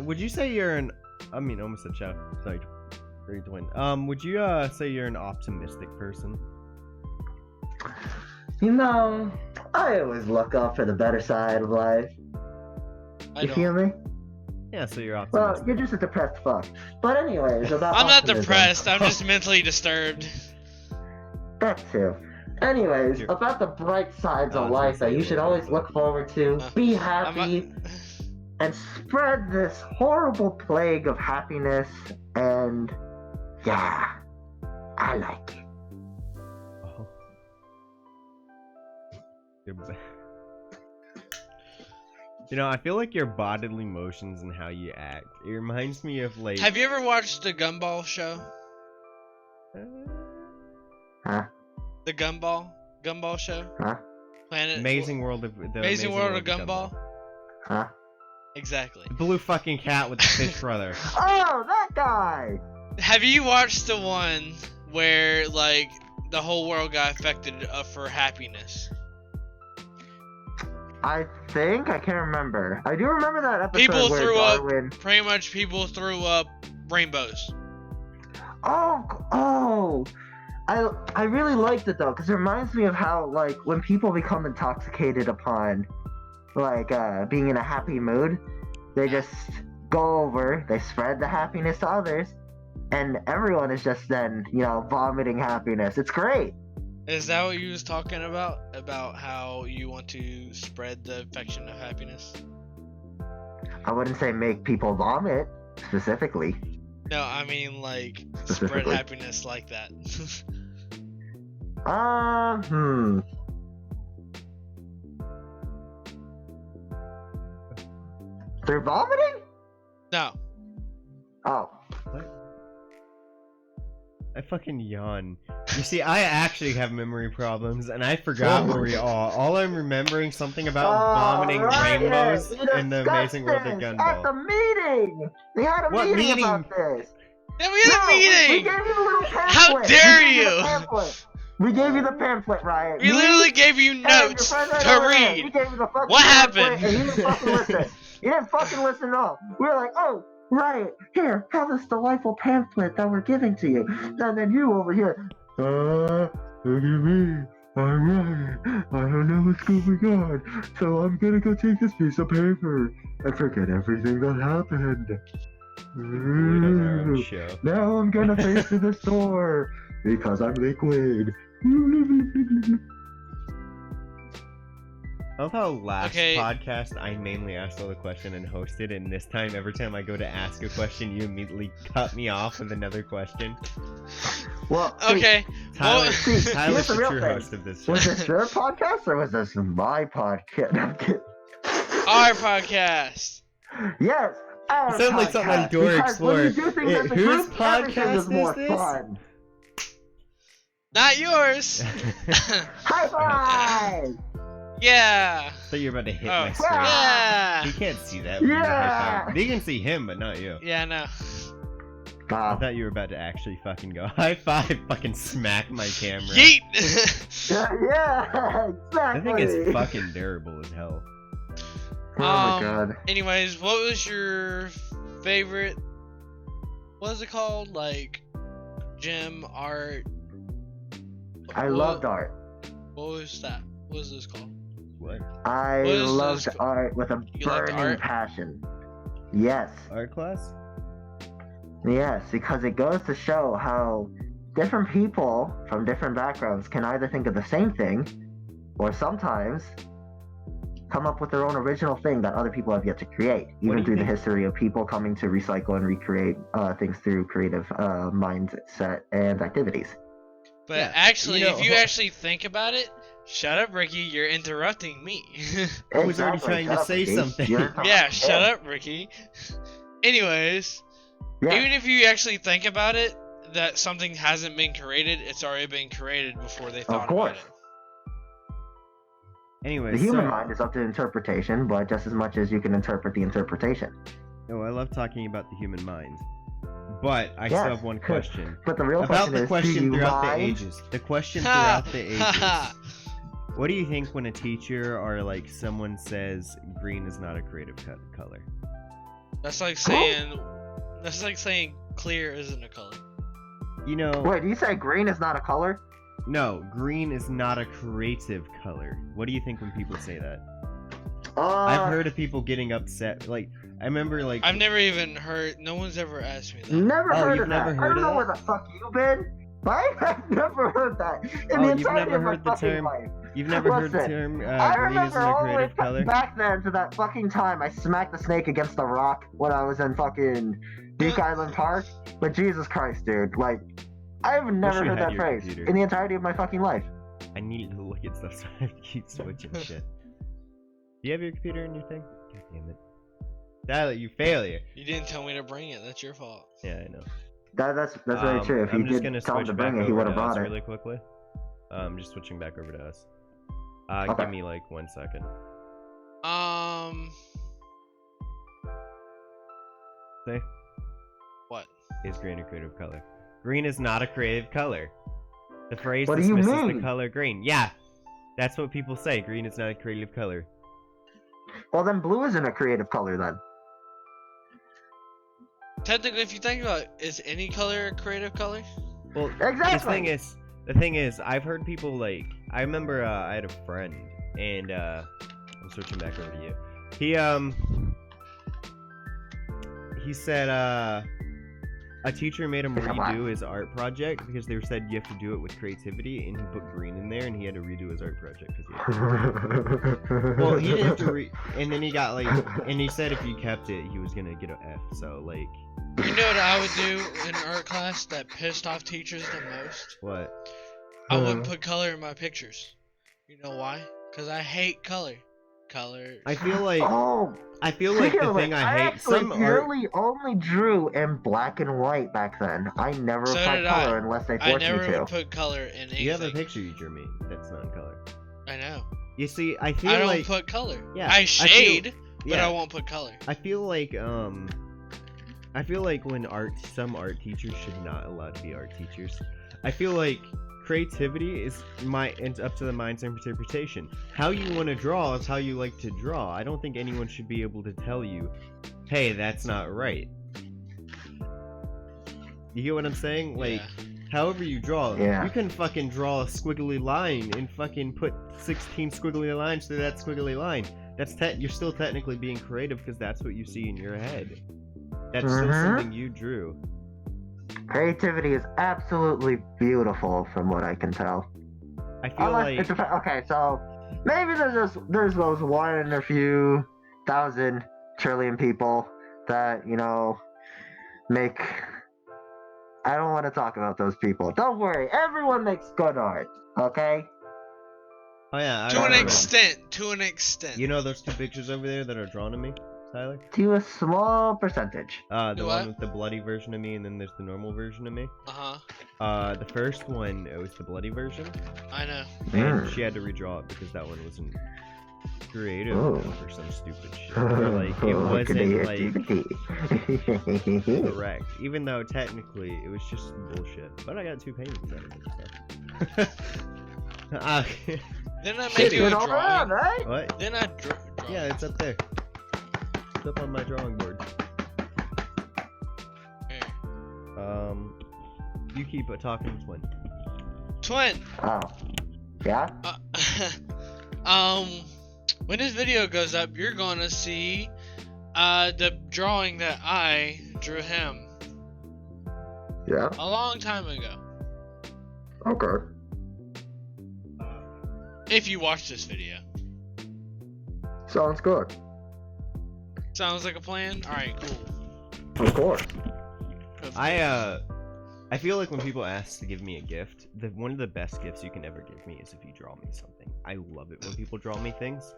S2: Would you say you're an... I mean, almost said Chef. Sorry. Very twin. Would you, say you're an optimistic person?
S1: You know, I always look up for the better side of life.
S4: I
S1: You
S4: don't.
S1: feel me?
S2: Yeah, so you're
S1: Well,
S2: optimistic.
S1: you're just a depressed fuck. But anyways, about
S4: I'm not
S1: optimism.
S4: depressed. I'm just mentally disturbed.
S1: That too. Anyways,
S2: You're-
S1: about the bright sides
S2: Oh, I
S1: of
S2: was gonna
S1: life that
S2: say
S1: you should
S2: you're
S1: always
S2: right.
S1: look forward to, be happy, and spread this horrible plague of happiness, and yeah, I like it.
S2: Oh. You know, I feel like your bodily motions and how you act. It reminds me of like.
S4: Have you ever watched the Gumball show?
S1: Huh?
S4: The Gumball show?
S1: Huh?
S4: Planet
S2: Amazing World of the
S4: Amazing World of Gumball?
S1: Huh?
S4: Exactly.
S2: The blue fucking cat with the fish brother.
S1: Oh, that guy!
S4: Have you watched the one where like the whole world got affected for happiness?
S1: I think I can't remember. I do remember that episode
S4: People
S1: where
S4: threw up.
S1: Darwin.
S4: Pretty much people threw up rainbows.
S1: Oh! I really liked it though, because it reminds me of how like when people become intoxicated upon like being in a happy mood, they just go over, they spread the happiness to others, and everyone is just then, you know, vomiting happiness. It's great.
S4: Is that what you was talking about? About how you want to spread the affection of happiness?
S1: I wouldn't say make people vomit specifically.
S4: No, I mean like spread
S1: Specifically.
S4: happiness like that.
S1: Through vomiting?
S4: No.
S1: Oh.
S2: I fucking yawn. You see, I actually have memory problems, and I forgot where we are. All I'm remembering something about vomiting rainbows in the Amazing World of
S1: At
S2: Gumball.
S1: the meeting! We had a
S2: What
S1: meeting
S2: meeting?
S1: about this!
S4: Yeah, we had a
S1: We
S4: meeting.
S1: gave you the little pamphlet!
S4: How
S1: We
S4: dare
S1: gave
S4: you!
S1: the pamphlet. We gave you the pamphlet, Ryan.
S4: We literally gave you
S1: and your
S4: notes
S1: friend right
S4: to
S1: over there,
S4: read.
S1: We gave you the fucking
S4: What
S1: pamphlet,
S4: happened?
S1: And you didn't fucking listen. You didn't fucking listen at all. We were like, oh, right, here, have this delightful pamphlet that we're giving to you. And then you over here, look at me. I'm Ryan. I don't know what's going on. So I'm gonna go take this piece of paper and forget everything that happened.
S2: We did our own show.
S1: Now I'm gonna face to the store because I'm liquid.
S2: I love how last
S4: Okay.
S2: podcast I mainly asked all the question and hosted, and this time, every time I go to ask a question, you immediately cut me off with another question.
S1: Well, see,
S4: Okay.
S2: Tyler,
S4: Well,
S2: Tyler's
S1: here's the
S2: the
S1: real
S2: true
S1: thing.
S2: host of this show.
S1: was this your podcast or was this my podcast? I'm kidding.
S4: Our podcast.
S1: Yes. Our
S2: It sounds like something on
S1: podcast,
S2: Door
S1: because when you
S2: Explorer.
S1: do things as a
S2: Whose
S1: group, everything
S2: podcast
S1: is more
S2: is this?
S1: fun.
S4: Not yours.
S1: High five!
S4: Yeah.
S2: thought you were about to hit
S4: Oh.
S2: my screen.
S4: Yeah.
S2: He can't see that. when you high
S1: Yeah.
S2: five. He can see him, but not you.
S4: Yeah, no.
S2: I
S1: Bob.
S2: thought you were about to actually fucking go high five, fucking smack my camera.
S4: Yeet.
S1: Yeah, exactly.
S2: That thing is fucking durable as hell.
S1: Oh my god.
S4: Anyways, what was your favorite? What is it called? Like, gym, art.
S1: I
S4: What-
S1: loved art.
S4: What was that? What was this called?
S2: What?
S1: I
S4: What is
S1: loved
S4: this-
S1: art with a
S4: You liked
S1: burning
S4: art?
S1: passion. Yes.
S2: Art class?
S1: Yes, because it goes to show how different people from different backgrounds can either think of the same thing or sometimes come up with their own original thing that other people have yet to create,
S2: do
S1: even
S2: you
S1: through the
S2: think-
S1: history of people coming to recycle and recreate things through creative mindset and activities.
S4: But
S2: Yeah,
S4: actually,
S2: you know-
S4: if you actually think about it, shut up, Ricky. You're interrupting me.
S2: I was already trying
S1: Shut
S2: to
S1: up,
S2: say
S1: Ricky.
S2: something.
S1: You're talking
S4: Yeah,
S1: to
S4: shut
S1: him.
S4: up, Ricky. Anyways,
S1: Yeah.
S4: even if you actually think about it, that something hasn't been created, it's already been created before they thought
S1: Of course.
S4: about it.
S2: Anyway,
S1: The human mind is up to interpretation, but just as much as you can interpret the interpretation.
S2: Oh, I love talking about the human mind. But I
S1: Yes.
S2: still have one question.
S1: But the real
S2: About
S1: question
S2: the
S1: is,
S2: question
S1: do you
S2: throughout
S1: mind?
S2: the ages. The question throughout the ages. What do you think when a teacher or like someone says green is not a creative color?
S4: That's like saying clear isn't a color.
S2: You know,
S1: Wait, do you say green is not a color?
S2: no, green is not a creative color. What do you think when people say that? I've heard of people getting upset. Like, I remember like
S4: I've never even heard. No one's ever asked me that.
S1: Never
S2: Oh,
S1: heard
S2: you've
S1: of
S2: never
S1: that.
S2: heard
S1: I don't
S2: of
S1: know
S2: that?
S1: where the fuck you've been. I've never heard that in
S2: Oh,
S1: the
S2: you've
S1: entirety
S2: never
S1: of my
S2: heard the
S1: fucking
S2: term-
S1: life.
S2: you've never heard the
S1: Listen,
S2: term
S1: I
S2: green
S1: remember
S2: isn't a
S1: all the way
S2: creative color?
S1: back then to that fucking time I smacked the snake against the rock when I was in fucking Duke Island Park. But Jesus Christ, dude, like, I've never
S2: you
S1: heard
S2: had
S1: that
S2: your
S1: phrase
S2: computer.
S1: in the entirety of my fucking life.
S2: I need to look at stuff, so I have to keep switching shit. Do you have your computer in your thing? God damn it. Tyler, you failure.
S4: You didn't tell me to bring it. That's your fault.
S2: Yeah, I know.
S1: That's very true. If
S2: I'm
S1: he
S2: just
S1: did
S2: gonna
S1: tell him
S2: switch
S1: to
S2: back
S1: bring it, he
S2: over
S1: would
S2: to
S1: have brought
S2: us
S1: it.
S2: really quickly. Just switching back over to us.
S1: Okay.
S2: Give me like 1 second. Say,
S4: What?
S2: is green a creative color? Green is not a creative color. The phrase
S1: What do you
S2: dismisses the
S1: mean?
S2: color green. Yeah, that's what people say. Green is not a creative color.
S1: Well, then blue isn't a creative color then.
S4: Technically, if you think about it, is any color a creative color?
S2: Well,
S1: Exactly.
S2: the thing is, I've heard people like. I remember I had a friend, and I'm switching back over to you. He said a teacher made him redo his art project because they said you have to do it with creativity, and he put green in there, and he had to redo his art project because well, he didn't have to and then he got like, and he said if you kept it, he was gonna get an F. So like,
S4: You know what I would do in art class that pissed off teachers the most?
S2: what?
S4: I wouldn't put color in my pictures. You know why? Because I hate color. Color.
S2: I feel like
S1: Oh,
S2: I feel like the thing I hate
S1: actually
S2: some art.
S1: purely only drew in black and white back then. I never
S4: So
S1: applied
S4: did
S1: color
S4: I.
S1: unless they
S4: I
S1: forced
S4: never
S1: me to.
S4: would put color in anything.
S2: You have a picture you drew me that's not in color.
S4: I know.
S2: You see, I feel
S4: I don't
S2: like
S4: put color.
S2: Yeah,
S4: I shade, but
S2: yeah.
S4: I won't put color.
S2: I feel like when some art teachers should not allowed to be art teachers. I feel like creativity is it's up to the mind's interpretation. How you want to draw is how you like to draw. I don't think anyone should be able to tell you, hey, that's not right. You get what I'm saying? Like,
S4: Yeah.
S2: however you draw,
S1: Yeah.
S2: you can fucking draw a squiggly line and fucking put 16 squiggly lines through that squiggly line. You're still technically being creative because that's what you see in your head. That's still
S1: Mhm.
S2: something you drew.
S1: Creativity is absolutely beautiful, from what I can tell.
S2: I feel
S1: Unless
S2: like
S1: okay, so maybe there's those 1 in a few thousand trillion people that make. I don't want to talk about those people. Don't worry, everyone makes good art. Okay.
S2: oh yeah,
S4: To an
S2: remember.
S4: extent. To an extent.
S2: You know those two pictures over there that are drawn of me, Tyler?
S1: To a small percentage.
S2: The
S4: Do
S2: one
S4: what?
S2: with the bloody version of me, and then there's the normal version of me.
S4: Uh-huh.
S2: The first one, it was the bloody version,
S4: I know.
S2: and
S1: Mm.
S2: she had to redraw it because that one wasn't creative
S1: Oh.
S2: enough or some stupid shit. Or like it wasn't like
S1: Creativity.
S2: correct, even though technically it was just bullshit. But I got 2 paintings out of it. So.
S4: Then I
S2: Shit,
S4: made you a
S1: Good all around,
S4: drawing.
S1: right?
S2: What?
S4: Then I draw.
S2: Yeah, it's up there. It's up on my drawing board.
S4: Here.
S2: You keep talking, twin.
S4: Twin.
S1: Oh. Yeah?
S4: When this video goes up, you're gonna see the drawing that I drew him
S1: Yeah.
S4: a long time ago.
S1: Okay.
S4: If you watch this video.
S1: Sounds good.
S4: Sounds like a plan? Alright, cool.
S1: Of course.
S2: I feel like when people ask to give me a gift, one of the best gifts you can ever give me is if you draw me something. I love it when people draw me things.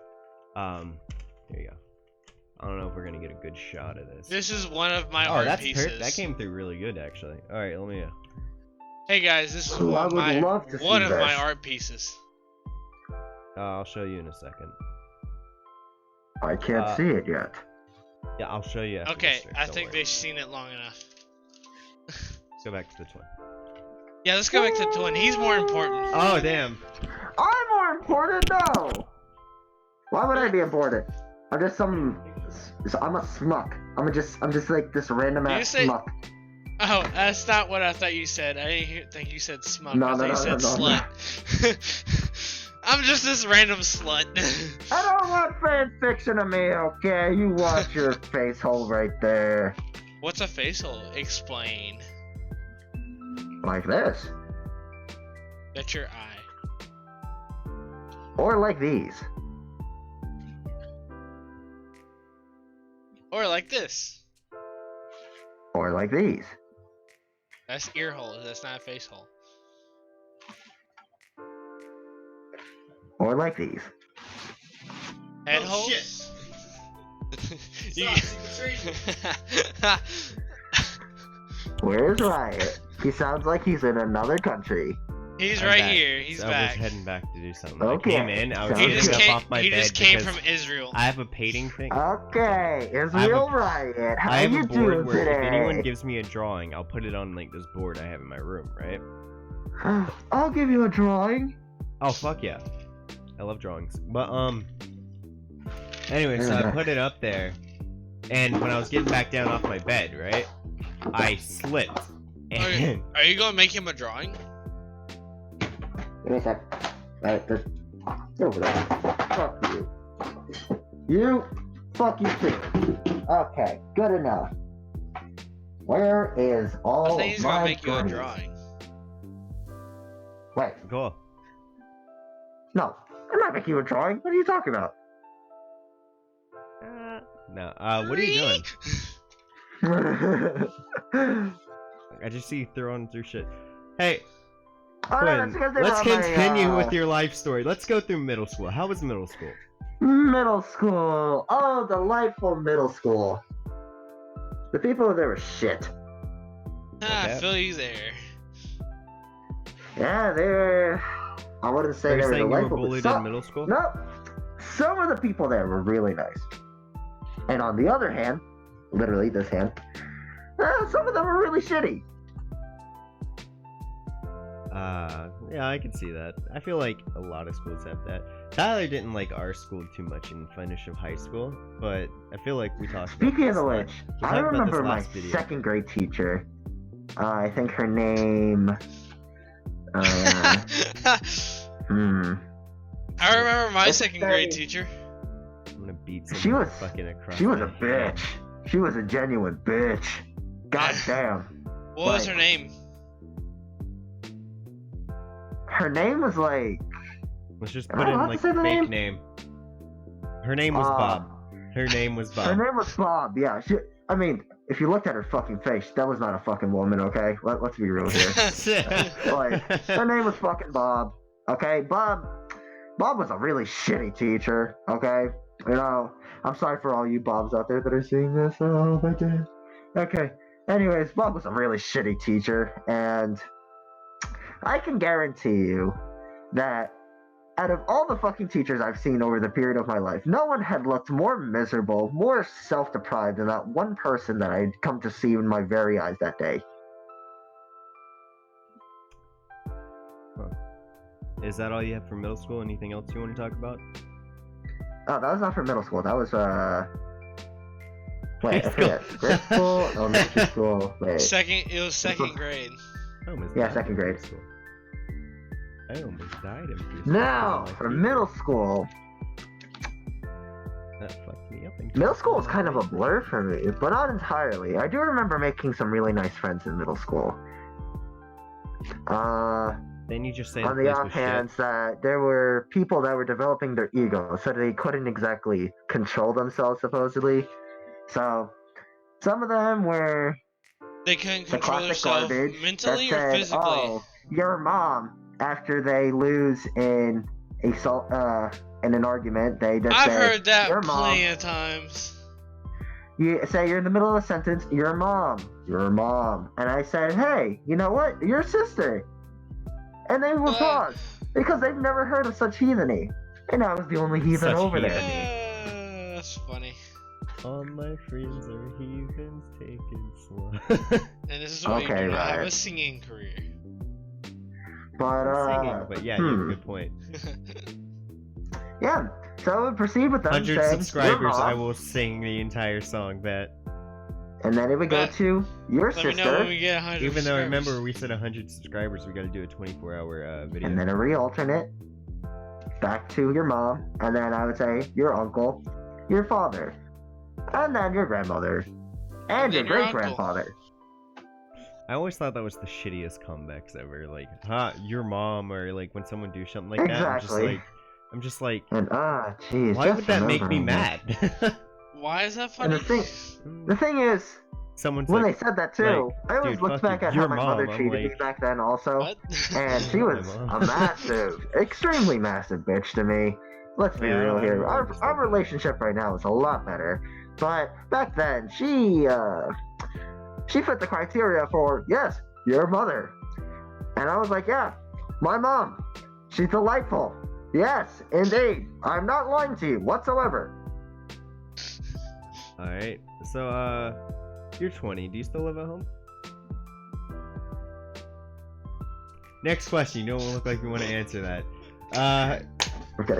S2: There you I don't know if we're gonna get a good shot of this.
S4: This is one of my
S2: Oh,
S4: art
S2: that's
S4: pieces.
S2: that came through really good, actually. All right, let me.
S4: Hey guys, this is
S1: Ooh, I
S4: one,
S1: would
S4: of
S1: love to see
S4: my
S1: this.
S4: art pieces.
S2: I'll show you in a second.
S1: I can't see it yet.
S2: Yeah, I'll show you. After
S4: Okay,
S2: this, Rick,
S4: I
S2: don't
S4: think
S2: worry.
S4: they've seen it long enough.
S2: Let's go back to the twin.
S4: Yeah, let's go back to the twin. He's more important.
S2: Oh damn!
S1: I'm more important, no! Why would I be important? I'm just I'm a smuck. I'm just like this random
S4: Did you
S1: ass
S4: say-
S1: smuck.
S4: Oh, that's not what I thought you said. I didn't think you said smug.
S1: No,
S4: I thought
S1: no,
S4: you
S1: no,
S4: said
S1: no, no,
S4: slut. I'm just this random slut.
S1: I don't want fan fiction of me, okay? You watch your face hole right there.
S4: What's a face hole? Explain.
S1: Like this.
S4: That's your eye.
S1: Or like these.
S4: Or like this.
S1: Or like these.
S4: That's ear holes. That's not a face hole.
S1: Or like these.
S4: Head
S5: Oh,
S4: holes. You-
S1: Where's Riot? He sounds like he's in another country.
S4: He's
S2: I'm
S4: right
S2: back.
S4: here. He's
S2: I
S4: back.
S2: was heading back to do something.
S1: Okay.
S2: I came in. I was
S1: Sounds
S4: He just
S1: good.
S2: getting
S4: came.
S2: up off my
S4: He
S2: bed
S4: just came
S2: because
S4: from Israel.
S2: I have a painting thing.
S1: Okay, Israel Riot. How
S2: I have
S1: you
S2: a
S1: doing
S2: board where
S1: today?
S2: if anyone gives me a drawing, I'll put it on like this board I have in my room, right?
S1: I'll give you a drawing.
S2: Oh fuck yeah, I love drawings. But anyway, so I put it up there, and when I was getting back down off my bed, right, I slipped, and
S4: Are you gonna make him a drawing?
S1: Give me a sec. Right, just get over there. Fuck you. You, fuck you too. Okay, good enough. Where is
S4: I
S1: all
S4: think he's
S1: of
S4: gonna
S1: my
S4: make you a
S1: goodies?
S4: drawing.
S1: Wait,
S2: cool.
S1: no, I'm not making you a drawing. What are you talking about?
S2: No, what are you doing? I just see you throwing through shit. Hey,
S1: Oh, no,
S2: Quinn,
S1: that's because they were
S2: let's
S1: on my,
S2: continue with your life story. Let's go through middle school. How was middle school?
S1: Middle school. Oh, delightful middle school. The people there were shit.
S4: Ah,
S2: Okay.
S4: I feel you there.
S1: Yeah, they were. I wouldn't say
S2: Are you
S1: they were
S2: saying you were
S1: delightful. but
S2: bullied
S1: some-
S2: in middle school?
S1: No, some of the people there were really nice. And on the other hand, literally this hand, some of them were really shitty.
S2: Yeah, I can see that. I feel like a lot of schools have that. Tyler didn't like our school too much in Finish of high school, but I feel like we talked about
S1: Speaking of
S2: this
S1: the
S2: last-
S1: which,
S2: we
S1: I
S2: talked about
S1: remember
S2: this
S1: my
S2: last video.
S1: second grade teacher. I think her name.
S4: I remember my
S1: Let's
S4: second grade
S1: say-
S4: teacher.
S2: I'm gonna beat
S1: She
S2: someone
S1: was-
S2: fucking across
S1: She was
S2: my
S1: a
S2: head.
S1: bitch. She was a genuine bitch. God damn.
S4: What was her name?
S1: Her name was like.
S2: Let's just
S1: Am
S2: put
S1: I
S2: in
S1: allowed to
S2: like
S1: say the
S2: fake
S1: name?
S2: name. Her name was Bob. Her name was
S1: Her
S2: Bob.
S1: name was Bob. Yeah. I mean, if you looked at her fucking face, that was not a fucking woman. Okay. Let's be real here. Like, her name was fucking Bob. Okay, Bob was a really shitty teacher. Okay, you know, I'm sorry for all you Bobs out there that are seeing this. Oh my god. Okay. Anyways, Bob was a really shitty teacher, and I can guarantee you that out of all the fucking teachers I've seen over the period of my life, no one had looked more miserable, more self-deprived than that one person that I'd come to see in my very eyes that day.
S2: Is that all you have for middle school? Anything else you want to talk about?
S1: Oh, that was not for middle school. That was wait, I
S2: High school.
S1: forget. Grade school, elementary school. Wait.
S4: It was second grade.
S2: I almost
S1: Yeah,
S2: died
S1: second
S2: in
S1: grade.
S2: middle school. I almost died in middle school.
S1: Now,
S2: because of
S1: for
S2: my
S1: middle
S2: teacher.
S1: school,
S2: That fucked me up.
S1: middle school was kind of a blur for me, but not entirely. I do remember making some really nice friends in middle school.
S2: Then you just say
S1: On
S2: the
S1: the
S2: place
S1: off
S2: was shit.
S1: hands that there were people that were developing their ego, so they couldn't exactly control themselves, supposedly. So, some of them were
S4: They couldn't
S1: the
S4: control
S1: classic
S4: themselves
S1: garbage
S4: mentally
S1: that
S4: or
S1: said,
S4: physically.
S1: "Oh, your mom." After they lose in in an argument, they just
S4: I've
S1: say,
S4: heard that
S1: "Your mom."
S4: plenty of times.
S1: You say you're in the middle of a sentence, your mom, and I said, hey, you know what, your sister, and they would pause because they've never heard of such heatheny, and I was the only heathen
S2: Such
S1: over
S2: heatheny.
S1: there.
S4: That's funny.
S2: All my friends are heathens, taking slow.
S4: And this is why you do
S1: Okay,
S4: not have
S1: right.
S4: a singing career.
S1: But
S2: Singing, but yeah, you have a good point.
S1: yeah. So I would proceed with them
S2: 100
S1: saying,
S2: subscribers,
S1: your mom,
S2: I will sing the entire song. Bet.
S1: and then it would go
S4: Bet.
S1: to your
S4: Let me know
S1: sister,
S4: when we get 100
S2: Even though
S4: subscribers.
S2: remember we said 100 subscribers, we got to do a 24-hour video.
S1: and then a re-alternate back to your mom, and then I would say your uncle, your father, and then your grandmother, and your
S4: then your
S1: great-grandfather.
S2: I always thought that was the shittiest comebacks ever. Like, your mom, or like when someone do something like that.
S1: Exactly.
S2: I'm just like,
S1: And jeez,
S2: why
S1: just
S2: would that make me
S1: remembering it.
S2: mad?
S4: Why is that
S1: And
S4: funny?
S1: the thing is,
S2: Someone's
S1: when
S2: like,
S1: they said that too, I always
S2: dude,
S1: looked
S2: fuck
S1: back
S2: you,
S1: at
S2: your
S1: how my mother
S2: mom, I'm
S1: treated me
S2: like-
S1: back then also,
S4: What?
S1: and she
S2: My
S1: was
S2: mom.
S1: a massive, extremely massive bitch to me. Let's be
S2: Yeah, I
S1: real
S2: don't
S1: here.
S2: really
S1: Our
S2: understand that.
S1: relationship right now is a lot better, but back then she fit the criteria for yes, your mother, and I was like, yeah, my mom. She's delightful. Yes, indeed. I'm not lying to you whatsoever.
S2: Alright, so, you're 20. Do you still live at home? Next question. You don't look like you want to answer that.
S1: Okay.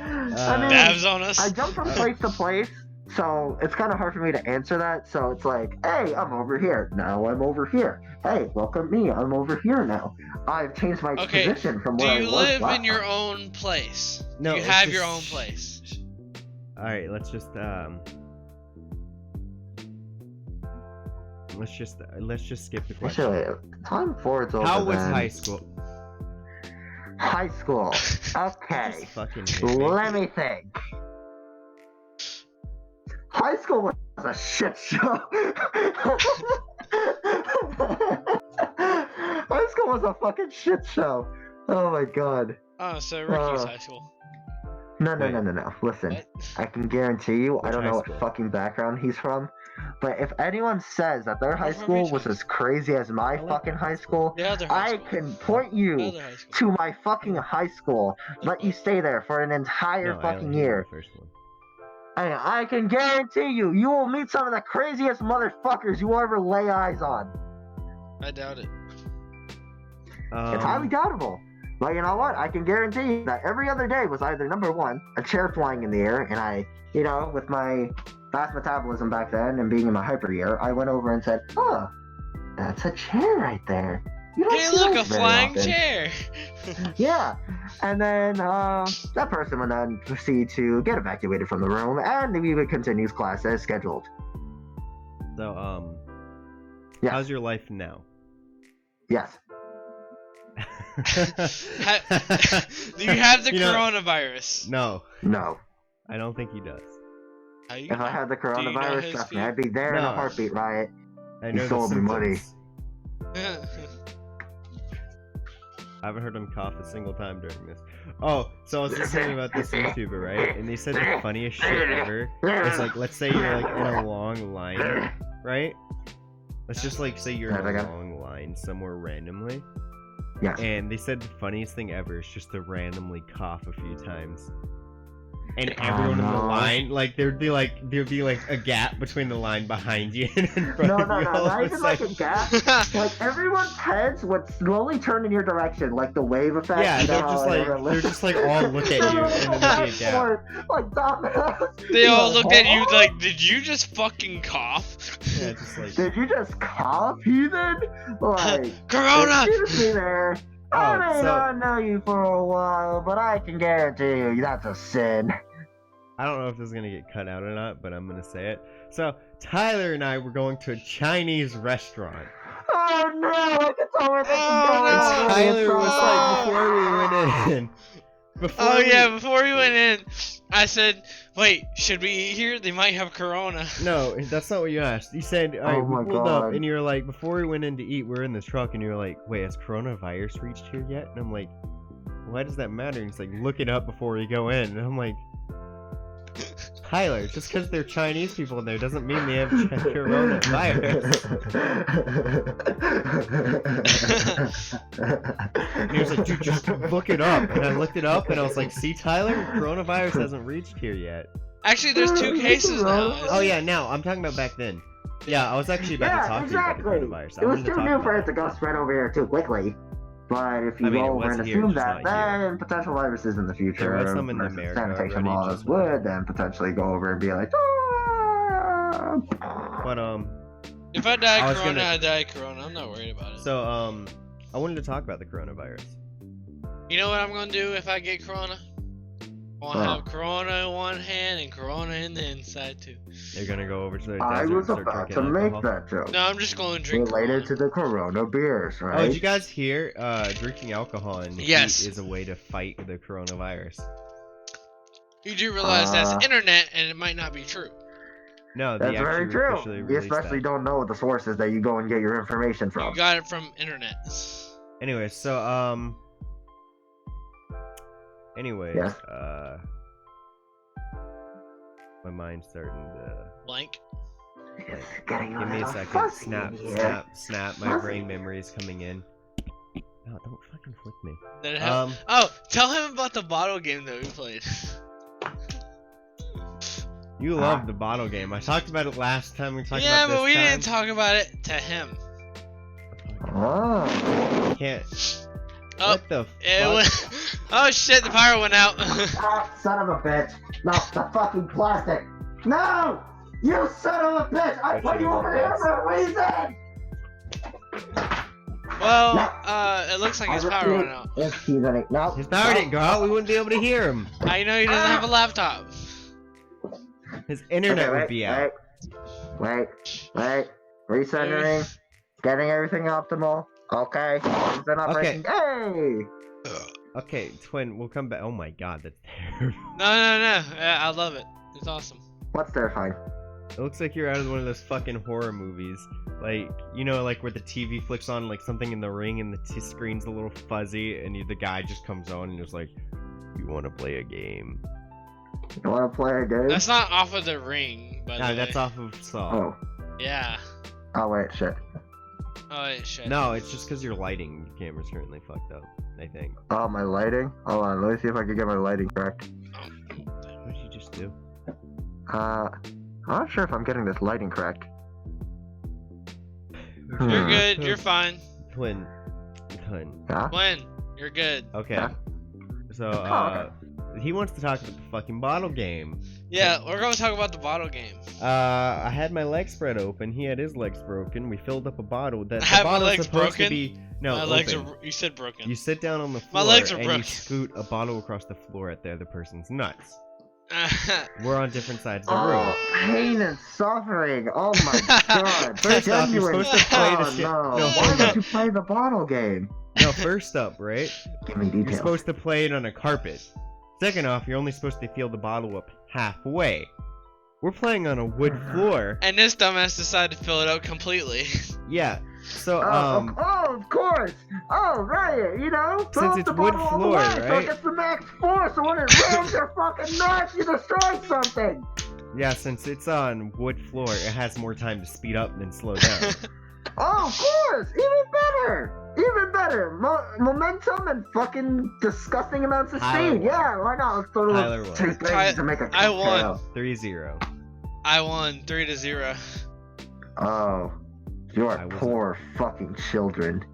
S1: I mean,
S4: Dabs on us.
S1: I jump from place to place, so it's kind of hard for me to answer that. So it's like, hey, I'm over here. Now I'm over here. Hey, welcome me. I'm over here now. I've changed my
S4: Okay,
S1: position from
S4: Do
S1: where I
S4: you
S1: was
S4: live
S1: last
S4: in your
S1: time.
S4: own place?
S2: No,
S4: Do you
S2: it's
S4: have
S2: just-
S4: your own place?
S2: Alright, let's just skip the question.
S1: Actually, time forwards over
S2: How was
S1: then.
S2: high school?
S1: High school.
S2: Just
S1: Okay.
S2: fucking hit me.
S1: Let me think. High school was a shit show. High school was a fucking shit show. Oh my god.
S4: Oh, so Ricky's
S1: Uh,
S4: high school.
S1: No. Listen,
S4: What?
S1: I can guarantee you, I
S2: Which
S1: don't
S2: high
S1: know
S2: school?
S1: what fucking background he's from, but if anyone says that their high
S4: from
S1: school
S4: each
S1: was
S4: high
S1: as crazy as my
S2: I like
S1: fucking
S2: that
S1: high
S2: high school.
S1: school,
S4: The other high
S1: I
S4: school.
S1: can point
S4: The
S1: you
S4: other high school.
S1: to my fucking high school, let you stay there for an entire
S2: No, I
S1: fucking
S2: only hated
S1: year.
S2: the first one.
S1: I can guarantee you, you will meet some of the craziest motherfuckers you will ever lay eyes on.
S4: I doubt it.
S1: It's highly doubtable. But you know what? I can guarantee you that every other day was either number one, a chair flying in the air, and I, with my fast metabolism back then and being in my hyper year, I went over and said, oh, that's a chair right there. You don't
S4: Hey,
S1: see
S4: look, a
S1: those very
S4: flying
S1: often."
S4: chair!
S1: Yeah, and then that person would then proceed to get evacuated from the room, and we would continue class as scheduled.
S2: So,
S1: Yes.
S2: how's your life now?
S1: Yes.
S4: Do you have the
S2: You know-
S4: coronavirus?
S2: No,
S1: No.
S2: I don't think he does.
S4: How you
S1: If I had the
S4: you know
S1: coronavirus,
S4: his
S1: trust me,
S4: feet?
S1: I'd be there in
S2: No.
S1: a heartbeat, Riot.
S2: I
S1: He
S2: know the
S1: sold me money.
S2: symptoms. I haven't heard him cough a single time during this. Oh, so I was just thinking about this YouTuber, right? And they said the funniest shit ever is like, let's say you're like in a long line, right? Let's just like say you're in
S1: Right, I
S2: a
S1: got it.
S2: long line somewhere randomly.
S1: Yes.
S2: And they said the funniest thing ever is just to randomly cough a few times. And everyone in the
S1: no.
S2: line, like there'd be like a gap between the line behind you and in front
S1: No,
S2: of
S1: no,
S2: you.
S1: no,
S2: all
S1: not
S2: of
S1: even like a
S2: sudden.
S1: gap. Like everyone's heads would slowly turn in your direction, like the wave effect.
S2: Yeah,
S1: you know
S2: they're
S1: how
S2: just
S1: I
S2: like
S1: never
S2: they're just like all look at you and then there'd be a gap.
S1: Like dumbass.
S4: They all looked at you
S1: "Huh?
S4: like, did you just fucking cough?
S2: Yeah, just like
S1: Did you just cough, heathen? Like,
S4: Corona!
S1: excuse me there. I
S2: Oh,
S1: may
S2: so-
S1: not know you for a while, but I can guarantee you that's a sin.
S2: I don't know if this is gonna get cut out or not, but I'm gonna say it. So Tyler and I were going to a Chinese restaurant.
S1: Oh no, I can tell where this is
S4: Oh,
S1: going.
S4: no.
S1: already.
S2: Tyler was like
S4: Oh.
S2: before we went in. Before
S4: Oh
S2: we-
S4: yeah, before we went in, I said, wait, should we eat here? They might have corona.
S2: No, that's not what you asked. You said, alright,
S1: Oh
S2: we
S1: my
S2: pulled up,
S1: God.
S2: and you were like, before we went in to eat, we're in this truck, and you were like, wait, has coronavirus reached here yet? And I'm like, why does that matter? And it's like, look it up before we go in. And I'm like, Tyler, just because they're Chinese people in there doesn't mean they have coronavirus. And he was like, dude, just look it up. And I looked it up and I was like, see, Tyler, coronavirus hasn't reached here yet.
S4: Actually, there's 2 cases now.
S2: Oh yeah, now I'm talking about back then. Yeah, I was actually about to talk to you about the coronavirus.
S1: It was too new for it to go spread over here too quickly. But if you go over and assume that, then potential viruses in the future,
S2: there was some in America
S1: sanitation
S2: already,
S1: laws would then potentially go over and be like, ah!
S2: But
S4: if I die corona, I die corona. I'm not worried about it.
S2: So I wanted to talk about the coronavirus.
S4: You know what I'm gonna do if I get corona? I'm gonna have corona in one hand and corona in the inside too.
S2: You're gonna go over to the desert
S1: I was
S2: and start
S1: about to
S2: drinking
S1: make
S2: alcohol?
S1: that joke.
S4: No, I'm just going to drink
S1: related
S4: corona.
S1: to the corona beers, right?
S2: Oh, did you guys hear drinking alcohol and
S4: Yes.
S2: heat is a way to fight the coronavirus?
S4: You do realize that's internet and it might not be true.
S2: No,
S1: That's very true.
S2: officially
S1: You
S2: released
S1: especially
S2: that.
S1: don't know the sources that you go and get your information from.
S4: You got it from internet.
S2: Anyway, so anyways,
S1: Yes.
S2: my mind's starting to
S4: Blank.
S1: It's getting
S2: give me a
S1: little
S2: second.
S1: fuzzy
S2: Snap,
S1: in here.
S2: snap. My brain memory is coming in. No, don't fucking flick me.
S4: Did it help? Oh, tell him about the bottle game that we played.
S2: You love the bottle game. I talked about it last time. We talked
S4: Yeah,
S2: about this
S4: but we
S2: time.
S4: didn't talk about it to him.
S1: Oh.
S2: Can't.
S4: Oh,
S2: What the
S4: it
S2: fuck?
S4: went. Oh shit! The power went out.
S1: Ah, son of a bitch. No, the fucking plastic. No! You son of a bitch! I put you over here for a reason!
S4: Well,
S1: No.
S4: it looks like his power went out.
S1: No.
S2: His power didn't go out. We wouldn't be able to hear him.
S4: I know he doesn't have a laptop.
S2: His internet
S1: Okay,
S2: would be out.
S1: Wait. Recentering. Getting everything optimal. Okay. Things are not
S2: Okay.
S1: breaking. Hey!
S2: Okay, twin, we'll come back. Oh my god, that's terrible.
S4: No. Yeah, I love it. It's awesome.
S1: What's terrifying?
S2: It looks like you're out of one of those fucking horror movies. Like, you know, like where the TV flicks on like something in the ring and the screen's a little fuzzy and the guy just comes on and is like, you want to play a game?
S1: You wanna play a game?
S4: That's not off of the ring, but
S2: No, that's off of Saw.
S1: Oh.
S4: Yeah.
S1: Oh, wait, shit.
S4: Oh wait, shit.
S2: No, it's just because your lighting camera's currently fucked up, I think.
S1: Oh, my lighting? Hold on, let me see if I can get my lighting correct.
S2: What did you just do?
S1: I'm not sure if I'm getting this lighting correct.
S4: You're good. You're fine.
S2: Twin.
S1: Yeah?
S4: Glenn, you're good.
S2: Okay.
S1: Yeah.
S2: So,
S1: Oh,
S2: he wants to talk about the fucking bottle game.
S4: Yeah, we're gonna talk about the bottle game.
S2: I had my legs spread open. He had his legs broken. We filled up a bottle. That
S4: I
S2: the
S4: have my
S2: bottle's
S4: legs
S2: supposed to
S4: broken?
S2: be no.
S4: My legs
S2: open.
S4: are. You said broken.
S2: You sit down on the
S4: My
S2: floor
S4: legs are
S2: and
S4: broken.
S2: you scoot a bottle across the floor at the other person's nuts. We're on different sides of the room.
S1: Oh, pain and suffering. Oh my god.
S2: First off, you're
S1: Genuine-
S2: supposed to play the
S1: oh,
S2: shit.
S1: No.
S2: No,
S1: Why
S2: hold
S1: did
S2: on.
S1: you play the bottle game?
S2: No, first up, right?
S1: Give me
S2: You're
S1: details.
S2: supposed to play it on a carpet. Second off, you're only supposed to fill the bottle up halfway. We're playing on a wood floor.
S4: And this dumbass decided to fill it up completely.
S2: Yeah. So
S1: of course. Oh, right. You know, fill
S2: Since
S1: up
S2: it's
S1: the
S2: wood
S1: bottle all the
S2: floor,
S1: way So
S2: right?
S1: it gets the max force. So when it rams your fucking nuts, you destroyed something.
S2: yeah, since it's on wood floor, it has more time to speed up than slow down.
S1: Oh, of course. Even better. Even better. Momentum and fucking disgusting amounts of
S2: Tyler
S1: speed. Yeah, why not? Let's throw
S2: Tyler
S1: those
S2: won.
S1: two things to make a
S4: I won.
S1: cocktail.
S2: 3-0.
S4: I won 3-0.
S1: Oh, you
S2: I
S1: are
S2: wasn't-
S1: poor fucking children.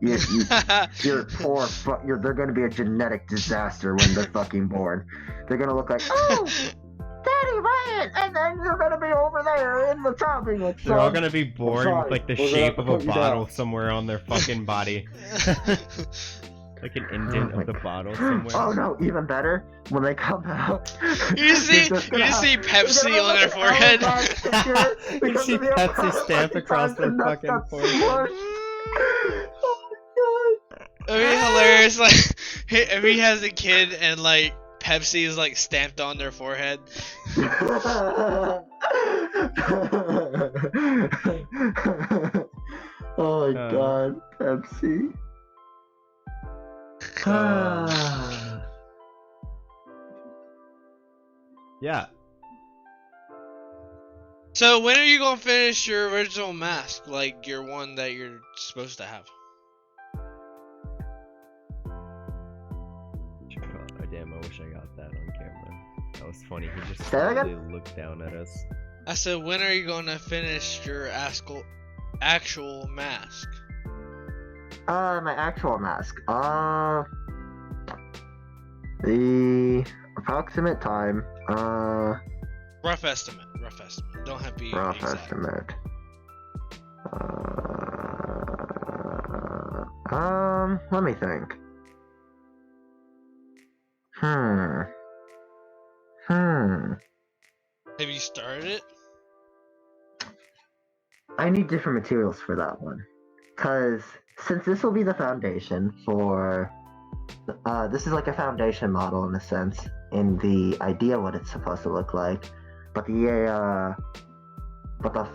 S1: You're poor. They're gonna be a genetic disaster when they're fucking born. They're gonna look like, oh, Daddy Ryan, and then you're gonna be over there in the top being like,
S2: They're all
S1: son,
S2: gonna be born
S1: sorry,
S2: with like the
S1: we're gonna
S2: shape
S1: have
S2: of
S1: to
S2: a
S1: put you
S2: bottle
S1: down.
S2: somewhere on their fucking body. Like an indent
S1: Oh my
S2: of the
S1: God.
S2: bottle somewhere.
S1: Oh no, even better when they come out.
S4: You see Pepsi on their forehead?
S2: You see Pepsi stamped across their fucking forehead.
S4: It'd be hilarious, like, if he has a kid and, like, Pepsi is, like, stamped on their forehead.
S1: Oh my god, Pepsi.
S2: Yeah.
S4: So when are you gonna finish your original mask, like your one that you're supposed to have?
S2: Oh, damn, I wish I got that on camera. That was funny. He just
S1: Say that again?
S2: slowly looked down at us.
S4: I said, when are you gonna finish your actual mask?
S1: My actual mask. The approximate time.
S4: Rough estimate. Don't have to be
S1: Rough
S4: exact.
S1: estimate. Let me think.
S4: Have you started it?
S1: I need different materials for that one. Because since this will be the foundation for. This is like a foundation model in a sense, in the idea what it's supposed to look like. But the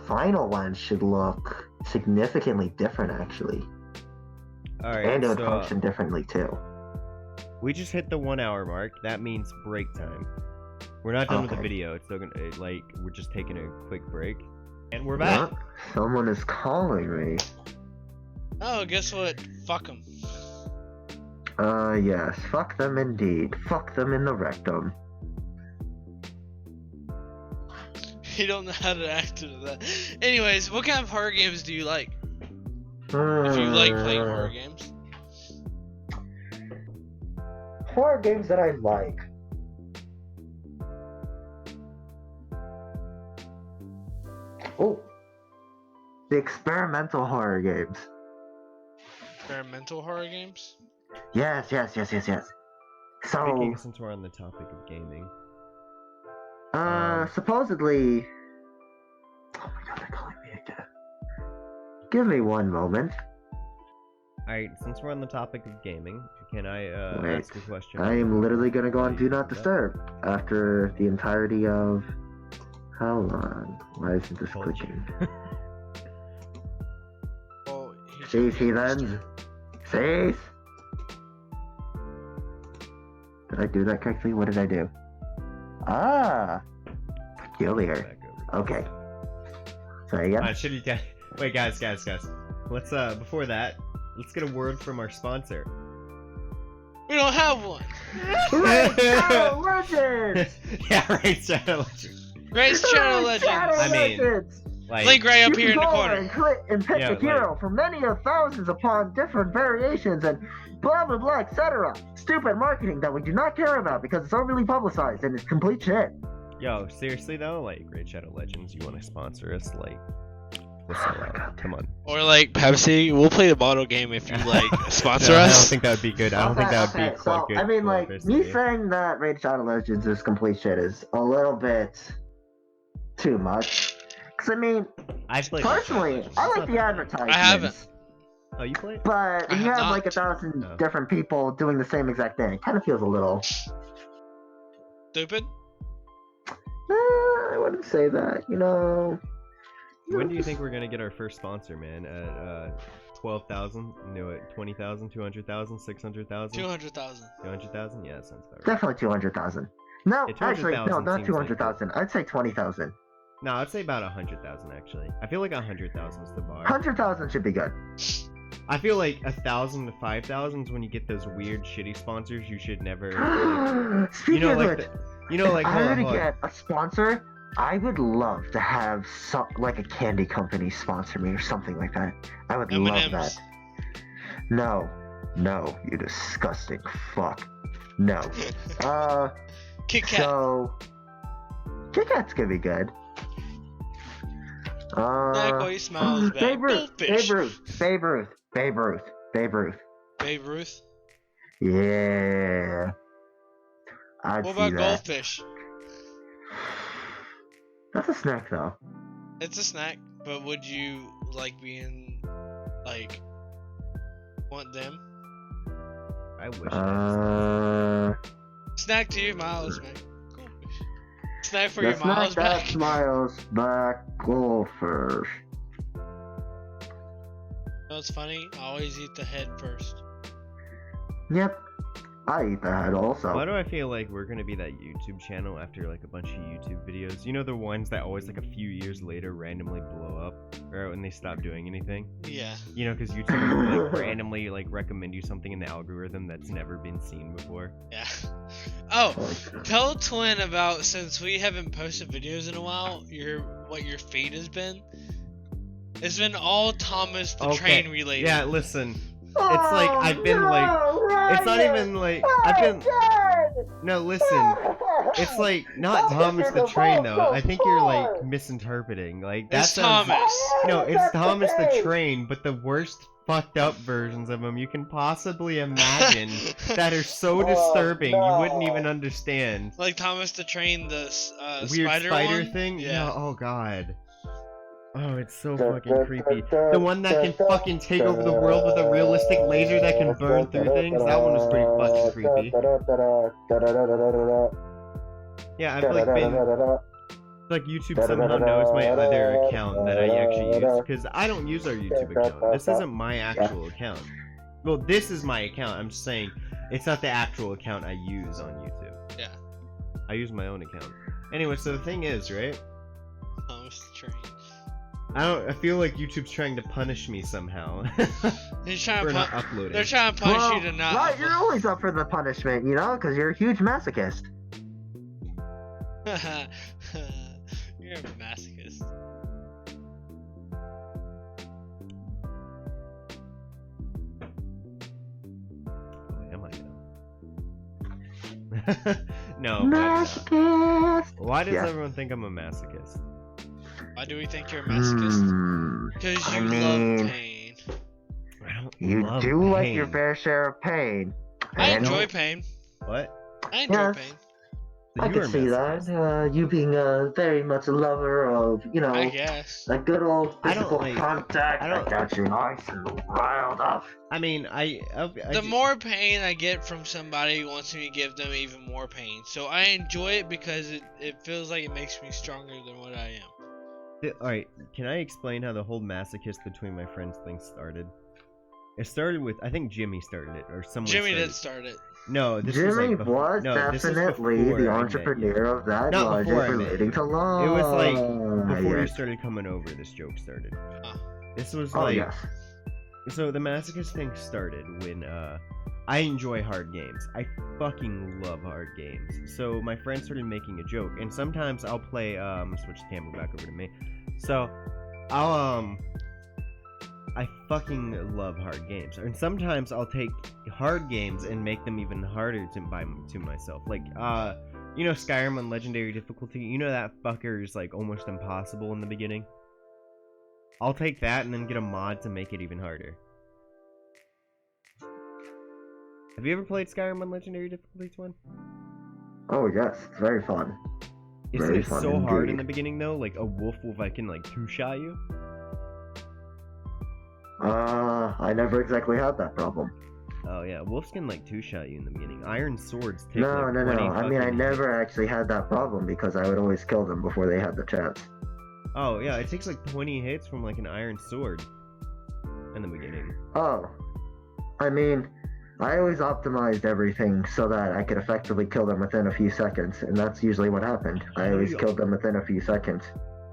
S1: final one should look significantly different, actually.
S2: Alright,
S1: And it would
S2: so
S1: function differently, too.
S2: we just hit the 1 hour mark. That means break time. We're not done with the
S1: Okay.
S2: video. It's still gonna, we're just taking a quick break. And we're back.
S1: What? Someone is calling me.
S4: Oh, guess what? Fuck them.
S1: Yes. Fuck them indeed. Fuck them in the rectum.
S4: You don't know how to act to that. Anyways, what kind of horror games do you like? If you like playing horror games.
S1: Horror games that I like. Oh. The experimental horror games.
S4: Experimental horror games?
S1: Yes. So,
S2: Speaking, since we're on the topic of gaming.
S1: supposedly. Oh my god, they're calling me again. Give me one moment.
S2: Alright, since we're on the topic of gaming, can I
S1: Wait,
S2: ask a question?
S1: I am literally gonna go on
S2: Before you
S1: Do Not
S2: do that?
S1: Disturb after the entirety of. Hold on. Why isn't this
S2: Told you.
S1: clicking?
S4: Well,
S1: Cease, heathens. Cease! Did I do that correctly? What did I do? Ah! Peculiar.
S2: Back over.
S1: Okay. Sorry again?
S2: Should you guys? Wait, guys. Let's before that, let's get a word from our sponsor.
S4: We don't have one.
S1: Right, Shadow Legends!
S2: Yeah, right, Shadow Legends.
S4: Great Shadow
S1: Right, Shadow
S4: Legends.
S2: I mean,
S1: Legends!
S4: Link right up
S1: You
S4: here in
S1: can
S4: the
S1: go over
S4: corner.
S1: and click and pick
S2: Yeah,
S1: a hero from many of thousands upon different variations and blah blah blah, etc. Stupid marketing that we do not care about because it's overly publicized and it's complete shit.
S2: Yo, seriously though, like Great Shadow Legends, you want to sponsor us? Like, we'll sell out. Come on.
S4: Or like Pepsi, we'll play the bottle game if you like sponsor
S2: No, I don't
S4: us.
S2: think that would be good. I don't think that would be quite
S1: so,
S2: good.
S1: I mean,
S2: for
S1: like,
S2: business.
S1: me saying that Raid Shadow Legends is complete shit is a little bit too much. Because, I mean,
S2: I've played
S1: personally,
S2: Shadow Legends.
S1: I
S2: It's
S1: like
S2: not
S1: the
S2: that bad.
S1: advertisements.
S4: I haven't.
S2: Oh, you played?
S1: But when
S4: I
S1: you
S4: have
S1: have like
S4: not.
S1: 1,000
S2: Oh.
S1: different people doing the same exact thing, it kind of feels a little.
S4: Stupid.
S1: I wouldn't say that, you know.
S2: When do you think we're gonna get our first sponsor, man? At 12,000? No, at 20,000, 200,000, 600,000,
S4: 200,000.
S2: 200,000? Yeah, that sounds about right.
S1: Definitely 200,000. No,
S2: Yeah,
S1: actually, no,
S2: 200,000
S1: not
S2: seems like
S1: 200,000. I'd say 20,000.
S2: No, I'd say about 100,000 actually. I feel like 100,000 is the bar.
S1: 100,000 should be good.
S2: I feel like 1,000 to 5,000 is when you get those weird, shitty sponsors you should never.
S1: Speaking
S2: you know,
S1: of
S2: like,
S1: which,
S2: like,
S1: if I
S2: hold
S1: were
S2: on,
S1: to
S2: hold on.
S1: get a sponsor, I would love to have like a candy company sponsor me or something like that. I would love
S4: M&Ms.
S1: that. No, you disgusting fuck. No.
S4: Kit Kat.
S1: So Kit Kat's gonna be good.
S4: That boy smiles back.
S1: Babe Ruth,
S4: Goldfish.
S1: Babe Ruth.
S4: Babe Ruth.
S1: Yeah. I'd
S4: What
S1: see
S4: about
S1: that.
S4: goldfish?
S1: That's a snack though.
S4: It's a snack, but would you like being like want them?
S2: I wish. I
S4: Snack to your miles, man. Goldfish. Snack for
S1: the
S4: your miles
S1: snack that
S4: back.
S1: smiles back goldfish.
S4: You know what's funny? I always eat the head first.
S1: Yep. I eat that also.
S2: Why do I feel like we're gonna be that YouTube channel after like a bunch of YouTube videos? You know, the ones that always like a few years later randomly blow up, or when they stop doing anything?
S4: Yeah.
S2: You know, because YouTube will like randomly like recommend you something in the algorithm that's never been seen before.
S4: Yeah. Oh, tell Twin about, since we haven't posted videos in a while, what your fate has been. It's been all Thomas the Train related.
S2: Yeah, listen. It's like I've been it's not even like I've been. No, listen. It's like not Thomas the Train though. I think you're like misinterpreting. Like that's
S4: Thomas.
S2: No, it's Thomas the Train, but the worst fucked up versions of him you can possibly imagine that are so disturbing you wouldn't even understand.
S4: Like Thomas the Train, the
S2: weird spider
S4: one?
S2: thing.
S4: Yeah.
S2: No, oh god. Oh, it's so fucking creepy. The one that can fucking take over the world with a realistic laser that can burn through things, that one was pretty fucking creepy. Yeah, I've like been... Like YouTube somehow knows my other account that I actually use, because I don't use our YouTube account. This isn't my actual account. Well, this is my account, I'm just saying, it's not the actual account I use on YouTube.
S4: Yeah.
S2: I use my own account. Anyway, so the thing is, right?
S4: Thomas the Train.
S2: I feel like YouTube's trying to punish me somehow.
S4: He's trying
S2: for
S4: to
S2: not uploading.
S4: They're trying to punish you to not.
S1: Right, you're always up for the punishment, you know, because you're a huge masochist.
S4: You're a masochist.
S2: Oh, am I now? No.
S1: Masochist.
S2: Why does everyone think I'm a masochist?
S4: Why do we think you're a masochist? Because you love pain.
S1: You do like your fair share of pain.
S4: I enjoy pain.
S2: What?
S4: I enjoy pain.
S2: So
S1: I can see that. You being very much a lover of, you know,
S4: I guess.
S1: a good old physical
S2: like,
S1: contact that got you nice and riled up.
S2: I mean,
S4: the more pain I get from somebody wants me to give them even more pain. So I enjoy it because it feels like it makes me stronger than what I am.
S2: Alright, can I explain how the whole masochist between my friends thing started? It started with, I think Jimmy started it, or someone
S4: Jimmy did start it.
S2: No, this
S1: Jimmy
S2: was like
S1: definitely the entrepreneur of that logic relating to law.
S2: It was like before you started coming over, this joke started. This was like, so the masochist thing started when I enjoy hard games. I fucking love hard games. So my friend started making a joke, and sometimes I'll play. I'm gonna switch the camera back over to me. So I'll I fucking love hard games, and sometimes I'll take hard games and make them even harder to myself. Like you know, Skyrim on legendary difficulty. You know that fucker is like almost impossible in the beginning. I'll take that and then get a mod to make it even harder. Have you ever played Skyrim on legendary difficulty, Twin?
S1: Oh yes, it's very fun.
S2: Isn't it so hard in the beginning though? Like a wolf will fucking like two-shot you?
S1: I never exactly had that problem.
S2: Oh yeah, wolves can like two-shot you in the beginning. Iron swords take
S1: No. I mean, I never
S2: hits.
S1: actually had that problem because I would always kill them before they had the chance.
S2: Oh yeah, it takes like 20 hits from like an iron sword in the beginning.
S1: Oh, I mean, I always optimized everything so that I could effectively kill them within a few seconds, and that's usually what happened. I always killed them within a few seconds.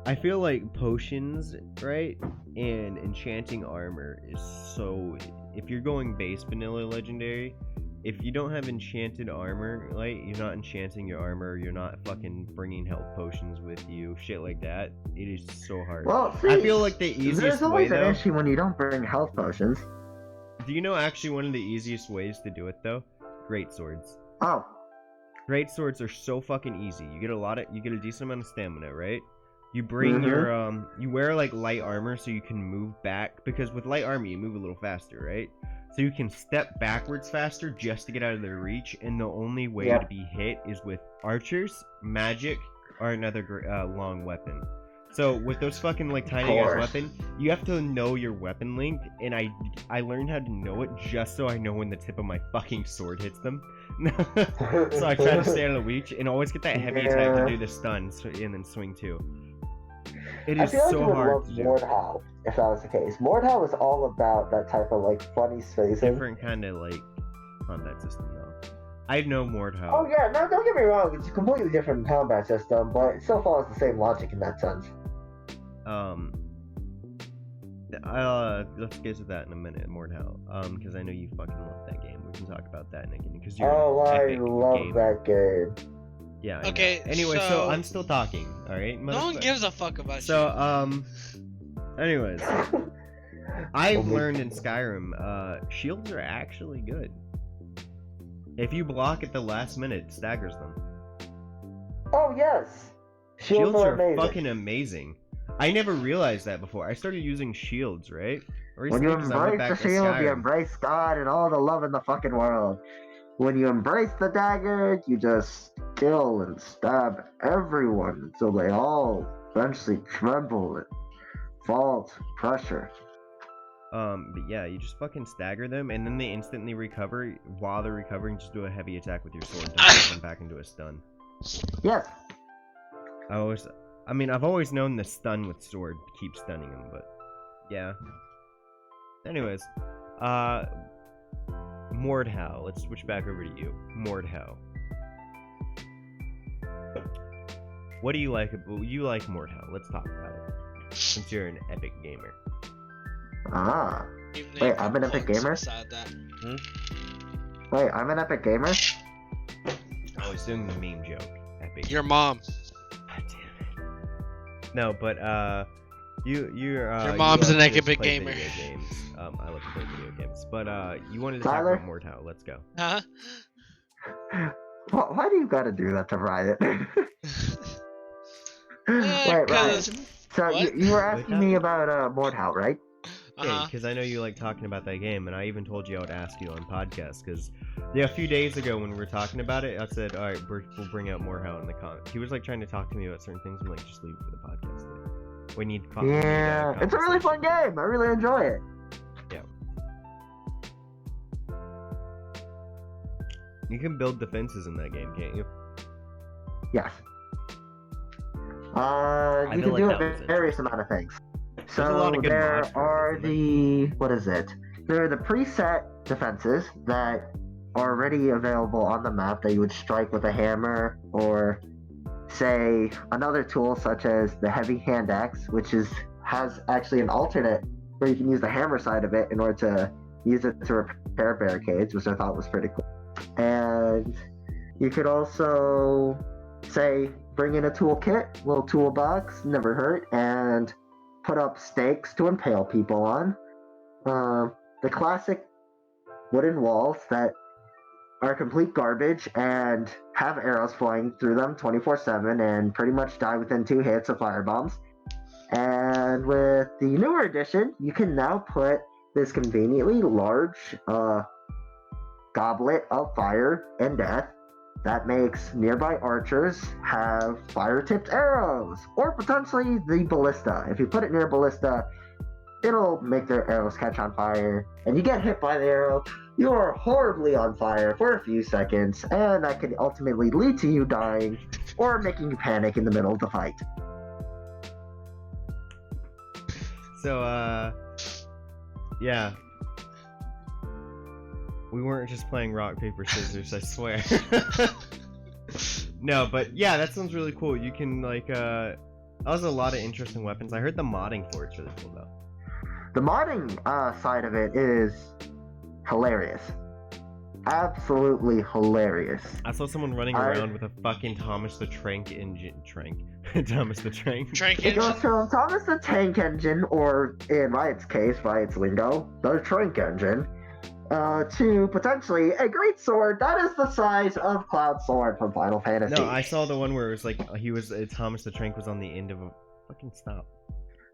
S2: I feel like potions, right, and enchanting armor is so... If you're going base vanilla legendary, if you don't have enchanted armor, like, you're not enchanting your armor, you're not fucking bringing health potions with you, shit like that, it is so hard.
S1: Well, see,
S2: I feel like the easiest
S1: there's always
S2: way, though...
S1: an issue when you don't bring health potions.
S2: Do you know actually one of the easiest ways to do it, though? Great swords.
S1: Oh.
S2: Great swords are so fucking easy. You get a decent amount of stamina, right? You bring your, you wear, like, light armor so you can move back, because with light armor, you move a little faster, right? So you can step backwards faster just to get out of their reach, and the only way to be hit is with archers, magic, or another long weapon. So with those fucking, like, tiny-ass weapon, you have to know your weapon link, and I learned how to know it just so I know when the tip of my fucking sword hits them. So I try to stay out of the reach, and always get that heavy attack to do the stun, and then swing too. It is so hard to do.
S1: Mordhau, if that was the case. Mordhau is all about that type of like funny spacing.
S2: Different kind of like combat system though. I know Mordhau.
S1: Oh yeah, no, don't get me wrong. It's a completely different combat system, but it still follows the same logic in that sense.
S2: Let's get to that in a minute, Mordhau. Because I know you fucking love that game. We can talk about that in a minute. Because you're
S1: I love that game.
S2: Yeah. I
S4: Okay.
S2: know. Anyway, so I'm still talking. All right.
S4: No one gives a fuck about you.
S2: So anyways, I've learned in Skyrim, shields are actually good. If you block at the last minute, it staggers them.
S1: Oh yes.
S2: Shields are fucking amazing. I never realized that before. I started using shields, right?
S1: When you embrace the shield, you embrace God and all the love in the fucking world. When you embrace the dagger, you just kill and stab everyone until they all eventually tremble and fall to pressure.
S2: But yeah, you just fucking stagger them, and then they instantly recover. While they're recovering, just do a heavy attack with your sword to put them back into a stun.
S1: Yes.
S2: I've always known the stun with sword keeps stunning them, but yeah. Anyways, Mordhau. Let's switch back over to you, Mordhau. What do you like? You like Mordhau? Let's talk about it. Since you're an epic gamer.
S1: Ah. Wait, I'm an epic gamer? Wait, I'm an epic gamer?
S2: I was doing the meme joke. Epic.
S4: Your mom.
S2: God damn it. No, but you're
S4: your mom's an epic gamer.
S2: Video games. I love to play video games, but you wanted to
S1: Tyler?
S2: talk about Mordhau. Let's go.
S4: Huh?
S1: Why do you gotta do that to Riot? Wait, Riot. So you were asking me about Mordhau, right?
S2: Yeah, because I know you like talking about that game, and I even told you I would ask you on podcast. Because a few days ago when we were talking about it, I said, "All right, we'll bring out Mordhau in the con." He was like trying to talk to me about certain things. I'm like, just leave it for the podcast. Like, we need.
S1: Yeah, it's a really fun game. I really enjoy it.
S2: Yeah. You can build defenses in that game, can't you?
S1: Yes. You can do a various amount of things. So there are There are the preset defenses that are already available on the map that you would strike with a hammer, or say another tool such as the heavy hand axe, which has actually an alternate where you can use the hammer side of it in order to use it to repair barricades, which I thought was pretty cool. And you could also say bring in a toolkit, little toolbox, never hurt, and put up stakes to impale people on. The classic wooden walls that are complete garbage and have arrows flying through them 24/7 and pretty much die within 2 hits of firebombs. And with the newer edition, you can now put this conveniently large goblet of fire and death that makes nearby archers have fire-tipped arrows, or potentially the ballista. If you put it near a ballista, it'll make their arrows catch on fire, and you get hit by the arrow, you are horribly on fire for a few seconds, and that can ultimately lead to you dying, or making you panic in the middle of the fight.
S2: So, yeah. We weren't just playing rock, paper, scissors, I swear. No, but yeah, that sounds really cool. You can, like, that was a lot of interesting weapons. I heard the modding for it's really cool, though.
S1: The modding side of it is hilarious. Absolutely hilarious.
S2: I saw someone running around with a fucking Thomas the Tank engine. Thomas the Tank.
S1: It goes from Thomas the Tank engine, or in Riot's case, Riot's lingo, the Trank engine, to potentially a great sword that is the size of Cloud's sword from Final Fantasy.
S2: No, I saw the one where it was like Thomas the Trank was on the end of a fucking stop.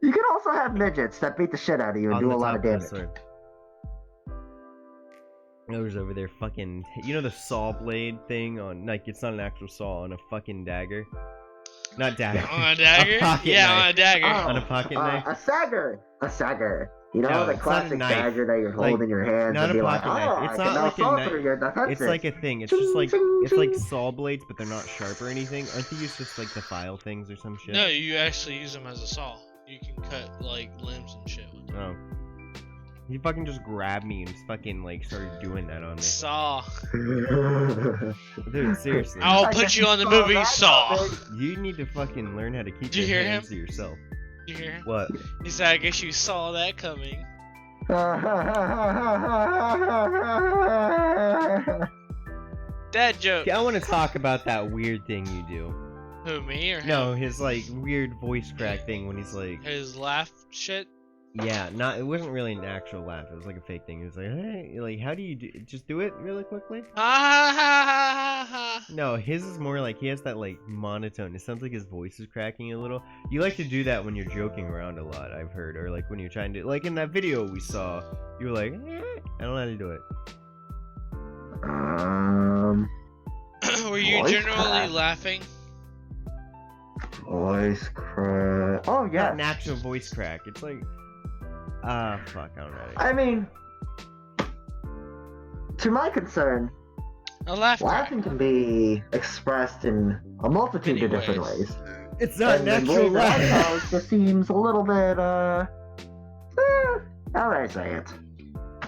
S1: You can also have midgets that beat the shit out of you and do a lot of damage.
S2: I was over there fucking, the saw blade thing on, like, it's not an actual saw, on a fucking dagger. Not dagger.
S4: On a dagger?
S2: On
S4: a dagger.
S2: On a pocket knife.
S1: A sagger. You know, the classic dagger that you're holding in your hands and be like,
S2: it's not like a knife. It's like a thing. It's just like, it's like saw blades, but they're not sharp or anything. Aren't they used just like to file things or some shit?
S4: No, you actually use them as a saw. You can cut, like, limbs and shit with them.
S2: Oh. He fucking just grabbed me and just fucking like started doing that on me.
S4: Saw.
S2: Dude, seriously.
S4: I'll put you on the movie Saw.
S2: You need to fucking learn how to keep
S4: Did you
S2: your
S4: hear
S2: hands
S4: him?
S2: to yourself.
S4: You hear him?
S2: What?
S4: He said, I guess you saw that coming. Dad joke.
S2: I want to talk about that weird thing you do.
S4: Who, me or him?
S2: No, his like weird voice crack thing when he's like,
S4: His laugh shit?
S2: yeah, it wasn't really an actual laugh. It was like a fake thing. He was like, hey, like, how do you just do it really quickly?
S4: Ha ha ha ha ha.
S2: No, his is more like he has that like monotone. It sounds like his voice is cracking a little. You like to do that when you're joking around a lot, I've heard, or like when you're trying to, like in that video we saw, you were like, I don't know how to do it.
S4: Were you
S1: Voice
S4: generally
S1: crack.
S4: laughing?
S1: Voice crack. Oh
S2: Not
S1: yeah.
S2: an actual voice crack. It's like, fuck, I don't know.
S1: I mean, to my concern,
S4: A laugh crack.
S1: laughing can be expressed in a multitude
S4: Many
S1: of different
S4: ways.
S1: ways.
S2: It's not
S1: And
S2: an
S1: the
S2: actual
S1: way that I
S2: laugh.
S1: know, it just seems a little bit, how do I say it?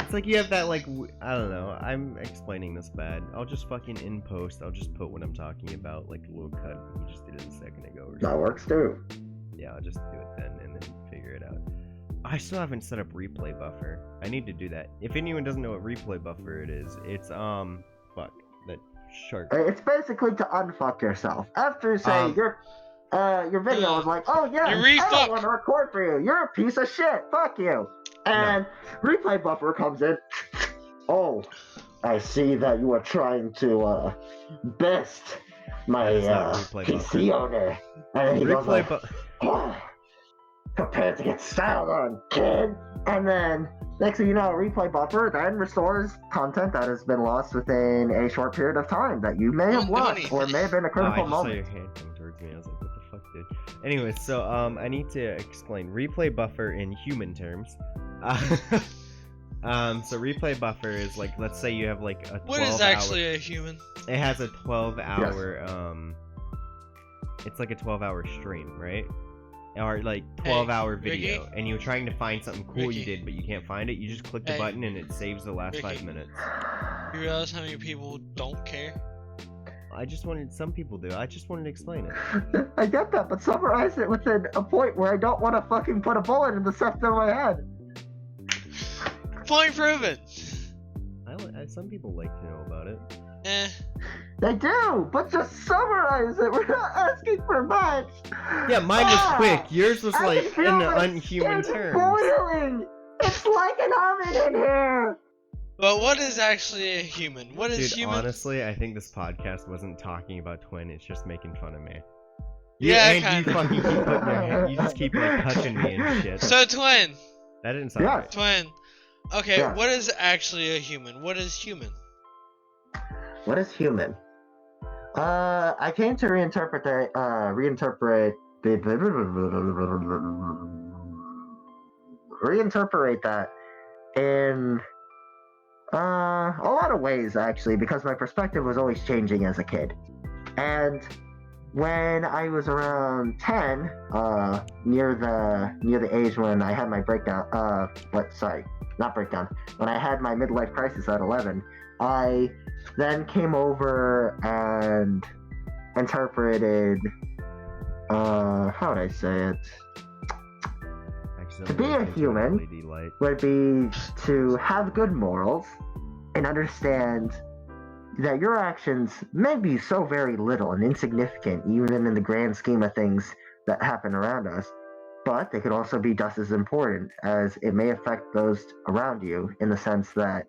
S2: It's like you have that like I don't know. I'm explaining this bad. I'll just fucking in post. I'll just put what I'm talking about, like a little cut. You just did it a second ago or
S1: That
S2: something.
S1: works too.
S2: Yeah, I'll just do it then and then figure it out. I still haven't set up replay buffer. I need to do that. If anyone doesn't know what replay buffer it is, it's fuck that shark.
S1: It's basically to unfuck yourself. After say your video was like, oh yeah,
S4: You
S1: I
S4: refuck.
S1: don't want to record for you. You're a piece of shit. Fuck you. And replay buffer comes in. Oh, I see that you are trying to best my
S2: That is not replay
S1: PC
S2: buffer.
S1: owner. And he goes
S2: Replay
S1: like, oh, prepare to get styled on, kid. And then next thing you know, replay buffer then restores content that has been lost within a short period of time that you may have lost or may have been a
S2: I
S1: critical
S2: just saw
S1: moment.
S2: your hand come towards me. I was like, what the fuck, dude? Anyways, so I need to explain replay buffer in human terms. So replay buffer is like, let's say you have like a 12
S4: What is actually a human?
S2: It has a 12-hour it's like a 12-hour stream, right? Or like 12-hour video,
S4: Ricky?
S2: and you're trying to find something cool you
S4: Ricky?
S2: did, but you can't find it. You just click the
S4: Hey.
S2: button and it saves the last 5
S4: Ricky?
S2: minutes.
S4: You realize how many people don't care?
S2: Some people do. I just wanted to explain it.
S1: I get that, but summarize it within a point where I don't want to fucking put a bullet in the center of my head.
S4: Point proven.
S2: Some people like to know about it.
S4: Eh.
S1: They do, but just summarize it. We're not asking for much.
S2: Yeah, mine was
S1: Ah,
S2: quick. Yours was
S1: I
S2: like
S1: can feel
S2: in
S1: my
S2: unhuman
S1: skin
S2: terms.
S1: boiling. It's like an oven in here.
S4: But what is actually a human? What is
S2: Dude,
S4: human?
S2: honestly, I think this podcast wasn't talking about Twin. It's just making fun of me.
S4: Yeah,
S2: and
S4: kinda.
S2: you fucking keep putting your hand. You just keep like touching me and shit.
S4: So twin,
S2: That didn't sound
S1: Yeah.
S2: right.
S4: twin. Okay,
S1: Yeah.
S4: what is actually a human? What is human?
S1: What is human? I came to reinterpret that in a lot of ways actually, because my perspective was always changing as a kid. And when I was around 10, near the age when I had my breakdown, when I had my midlife crisis at 11, I then came over and interpreted, how would I say it? To be a human
S2: LED light.
S1: would be to have good morals and understand that your actions may be so very little and insignificant, even in the grand scheme of things that happen around us, but they could also be just as important, as it may affect those around you in the sense that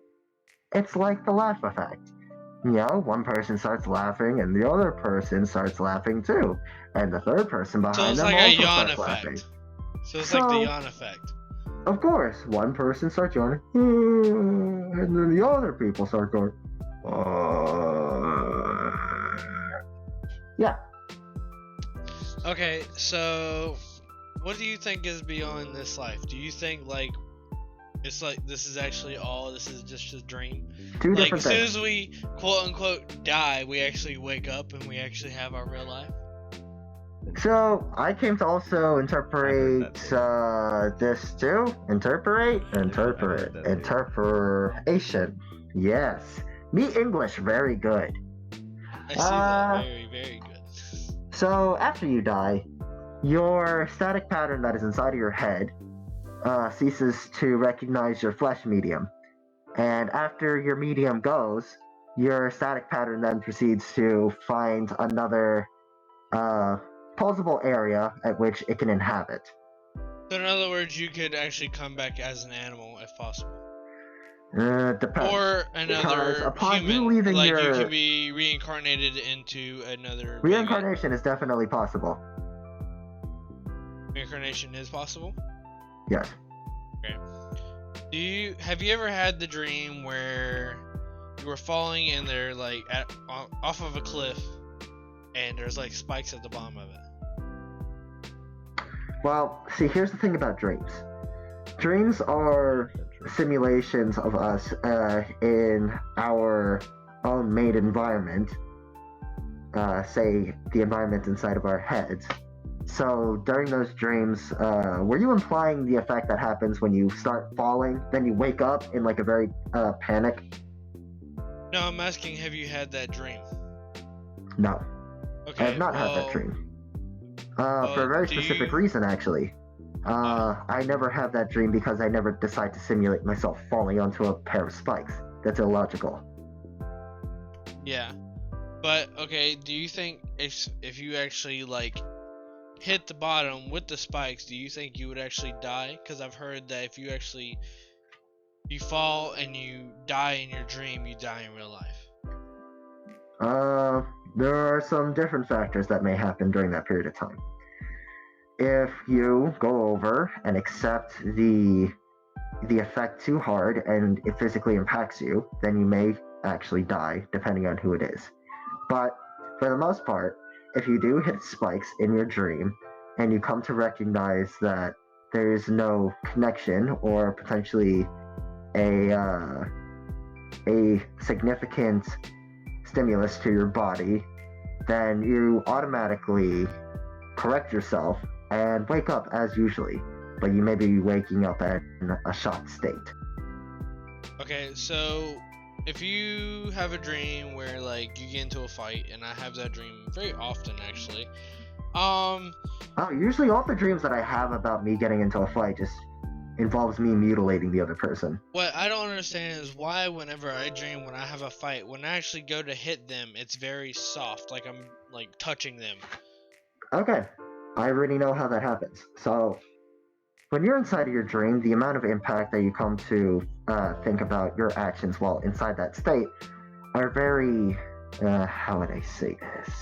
S1: it's like the laugh effect. You know, one person starts laughing and the other person starts laughing too, and the third person
S4: So
S1: behind
S4: it's
S1: them
S4: like a
S1: also
S4: yawn
S1: starts laughing.
S4: effect. So it's like the
S1: So-
S4: yawn effect.
S1: Of course, one person starts yawning, and then the other people start going, yeah.
S4: Okay, so what do you think is beyond this life? Do you think like it's like this is actually all? This is just a dream?
S1: Two
S4: Like
S1: different
S4: as soon
S1: things.
S4: as we quote unquote die, we actually wake up and we actually have our real life.
S1: So I came to also interpret this too. Interpret. Interpretation. Yes. Me English very good.
S4: I see that. Very, very good.
S1: So after you die, your static pattern that is inside of your head ceases to recognize your flesh medium. And after your medium goes, your static pattern then proceeds to find another plausible area at which it can inhabit.
S4: So in other words, you could actually come back as an animal if possible.
S1: Depends.
S4: Or another
S1: upon
S4: human,
S1: you leaving
S4: like
S1: your...
S4: you can be reincarnated into another.
S1: Reincarnation is definitely possible.
S4: Reincarnation is possible?
S1: Yes.
S4: Okay. Have you ever had the dream where you were falling and they're like off of a cliff and there's like spikes at the bottom of it?
S1: Well, see, here's the thing about dreams. Dreams are simulations of us in our own made environment, say the environment inside of our heads. So during those dreams, were you implying the effect that happens when you start falling, then you wake up in like a very panic?
S4: No, I'm asking, have you had that dream?
S1: No.
S4: Okay,
S1: I have not had that dream. For a very specific reason, actually. I never had that dream because I never decide to simulate myself falling onto a pair of spikes. That's illogical.
S4: Yeah. But, okay, do you think if you actually, like, hit the bottom with the spikes, do you think you would actually die? Because I've heard that if you fall and you die in your dream, you die in real life.
S1: There are some different factors that may happen during that period of time. If you go over and accept the effect too hard and it physically impacts you, then you may actually die, depending on who it is. But for the most part, if you do hit spikes in your dream and you come to recognize that there is no connection or potentially a significant stimulus to your body, then you automatically correct yourself and wake up as usually, but you may be waking up in a shocked state.
S4: Okay, so if you have a dream where like you get into a fight, and I have that dream very often actually.
S1: Usually all the dreams that I have about me getting into a fight just involves me mutilating the other person.
S4: What I don't understand is why whenever I dream when I have a fight, when I actually go to hit them, it's very soft, like I'm like touching them.
S1: Okay, I already know how that happens. So when you're inside of your dream, the amount of impact that you come to think about your actions while inside that state are very, how would I say this?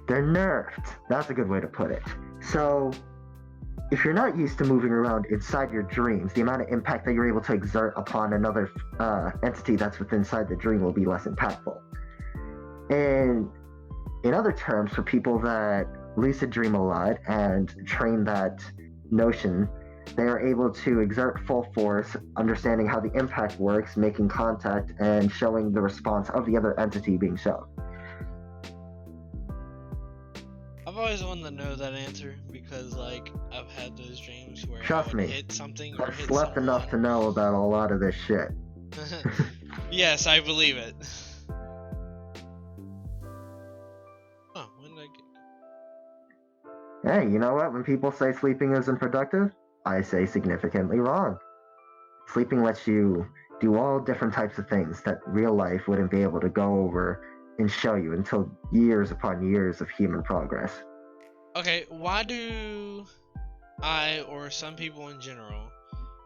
S1: They're nerfed. That's a good way to put it. So if you're not used to moving around inside your dreams, the amount of impact that you're able to exert upon another entity that's within inside the dream will be less impactful. And in other terms, for people that lucid dream a lot and train that notion, they are able to exert full force, understanding how the impact works, making contact, and showing the response of the other entity being shown.
S4: I've always wanted to know that answer because, like, I've had those dreams where
S1: Trust me,
S4: hit something or
S1: I've
S4: hit
S1: slept
S4: someone.
S1: enough to know about a lot of this shit.
S4: Yes, I believe it. Oh, when did I get?
S1: Hey, you know what? When people say sleeping isn't productive, I say significantly wrong. Sleeping lets you do all different types of things that real life wouldn't be able to go over and show you until years upon years of human progress.
S4: Okay, why do I, or some people in general,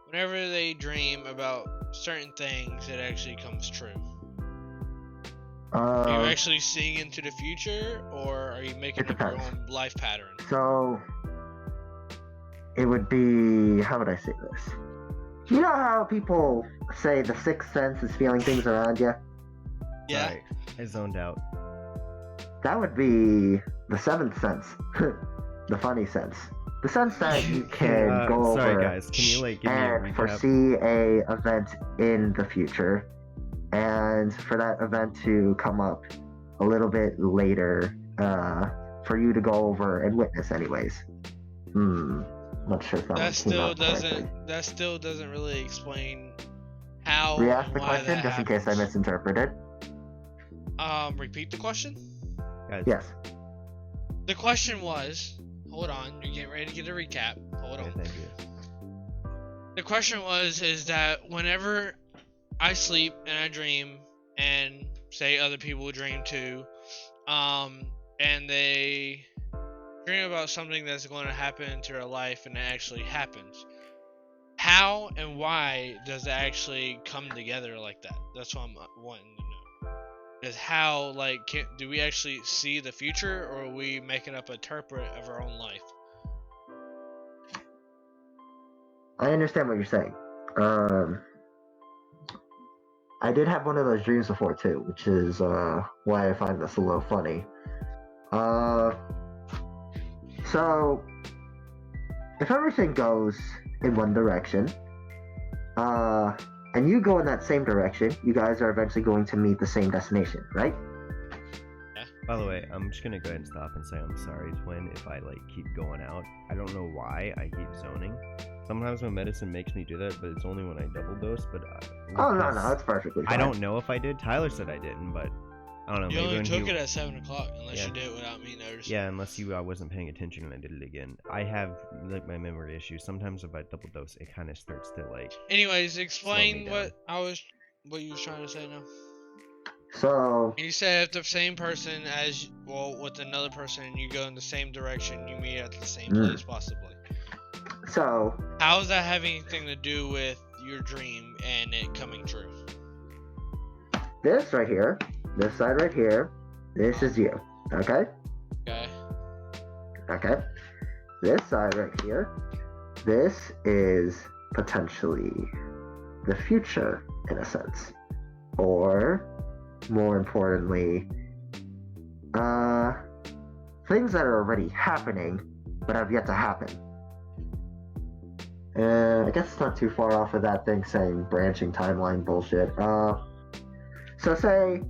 S4: whenever they dream about certain things, it actually comes true? Are you actually seeing into the future, or are you making up your own life pattern?
S1: So, it would be, how would I say this? You know how people say the sixth sense is feeling things around you?
S4: Yeah.
S2: Sorry, I zoned out.
S1: That would be the seventh sense. The funny sense. The sense that you can go
S2: sorry
S1: over
S2: guys, can you like give me a
S1: and
S2: recap?
S1: foresee a event in the future, and for that event to come up a little bit later, for you to go over and witness anyways. Not sure if that one came out correctly.
S4: That still doesn't really explain how.
S1: Re-ask the
S4: why
S1: question
S4: that
S1: just in case I
S4: happens.
S1: misinterpreted.
S4: Repeat the question.
S2: Guys,
S1: Yes.
S4: The question was, hold on, you're getting ready to get a recap. Hold
S2: okay,
S4: on.
S2: thank you.
S4: The question is that whenever I sleep and I dream, and say other people dream too, and they dream about something that's going to happen into their life and it actually happens, how and why does it actually come together like that? That's what I'm wanting to know. Is how, like, do we actually see the future, or are we making up a interpret of our own life?
S1: I understand what you're saying. I did have one of those dreams before too, which is why I find this a little funny. So if everything goes in one direction, and you go in that same direction, you guys are eventually going to meet the same destination, right?
S2: By the way, I'm just gonna go ahead and stop and say I'm sorry, Twin, if I like keep going out. I don't know why I keep zoning. Sometimes my medicine makes me do that, but it's only when I double dose. But
S1: oh no, that's perfectly fine.
S2: I don't know if I did. Tyler said I didn't, but I don't know.
S4: You
S2: maybe
S4: only
S2: when
S4: took it at 7 o'clock, unless
S2: Yeah.
S4: you did it without me noticing.
S2: Yeah, unless I wasn't paying attention and I did it again. I have like my memory issues. Sometimes if I double dose, it kind of starts to like.
S4: Anyways, explain
S2: down.
S4: what you was trying to say now.
S1: So
S4: You said if the same person with another person, and you go in the same direction, you meet at the same place possibly.
S1: So
S4: How does that have anything to do with your dream and it coming true?
S1: this right here, this side right here, this is you. Okay?
S4: Okay.
S1: Okay. This side right here, this is potentially the future in a sense. Or more importantly, things that are already happening but have yet to happen. I guess it's not too far off of that thing saying branching timeline bullshit. So say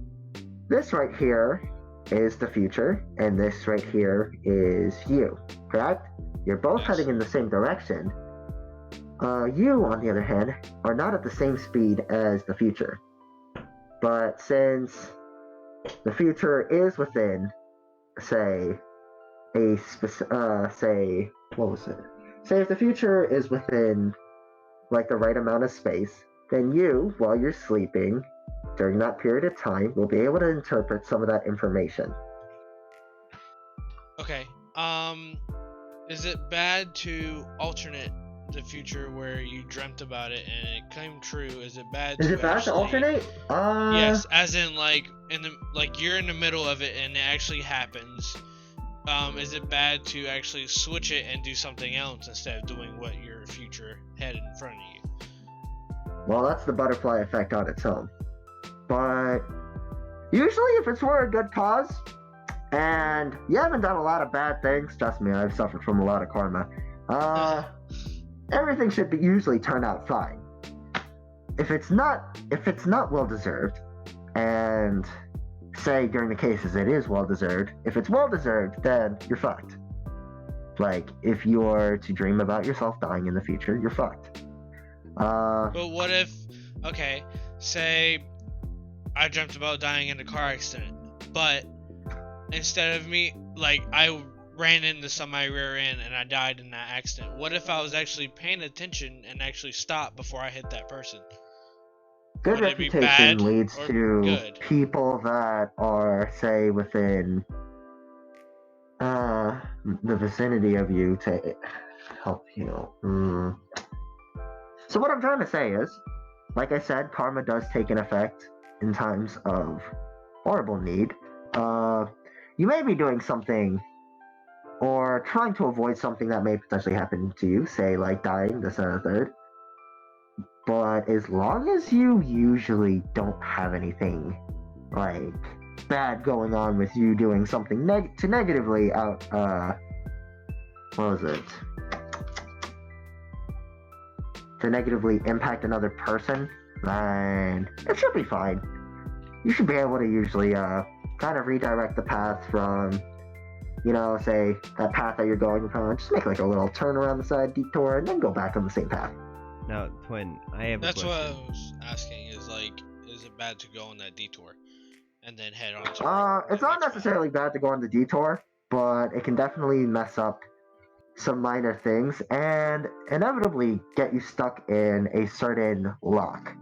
S1: this right here is the future, and this right here is you, correct? You're both
S4: Yes.
S1: heading in the same direction. You, on the other hand, are not at the same speed as the future. But since the future is within, say, what was it? Say if the future is within, like, the right amount of space, then you, while you're sleeping, during that period of time, will be able to interpret some of that information.
S4: Okay. Is it bad to alternate the future where you dreamt about it and it came true? Is it bad?
S1: Is it bad to alternate?
S4: Yes, as in you're in the middle of it and it actually happens. Is it bad to actually switch it and do something else instead of doing what your future had in front of you?
S1: Well, that's the butterfly effect on its own. But usually if it's for a good cause, and you haven't done a lot of bad things, trust me, I've suffered from a lot of karma, everything should usually turn out fine. If it's not well deserved, and say during the cases it is well deserved, if it's well deserved, then you're fucked. Like, if you are to dream about yourself dying in the future, you're fucked.
S4: But what if, okay, say I dreamt about dying in a car accident, but instead of me, like, I ran into somebody rear end and I died in that accident. What if I was actually paying attention and actually stopped before I hit that person?
S1: Good
S4: Would it be
S1: reputation
S4: bad
S1: leads
S4: or
S1: to
S4: good?
S1: people that are, say, within the vicinity of you to help you. So what I'm trying to say is, like I said, karma does take an effect in times of horrible need. You may be doing something or trying to avoid something that may potentially happen to you, say like dying, this and a third. But as long as you usually don't have anything like bad going on with you doing something to negatively to negatively impact another person, then it should be fine. You should be able to usually kind of redirect the path from say that path that you're going upon, just make like a little turn around the side, detour, and then go back on the same path.
S2: Now, Twin, I have a
S4: That's what
S2: question.
S4: I was asking. Is it bad to go on that detour and then head on to?
S1: It's not necessarily bad to go on the detour, but it can definitely mess up some minor things and inevitably get you stuck in a certain lock.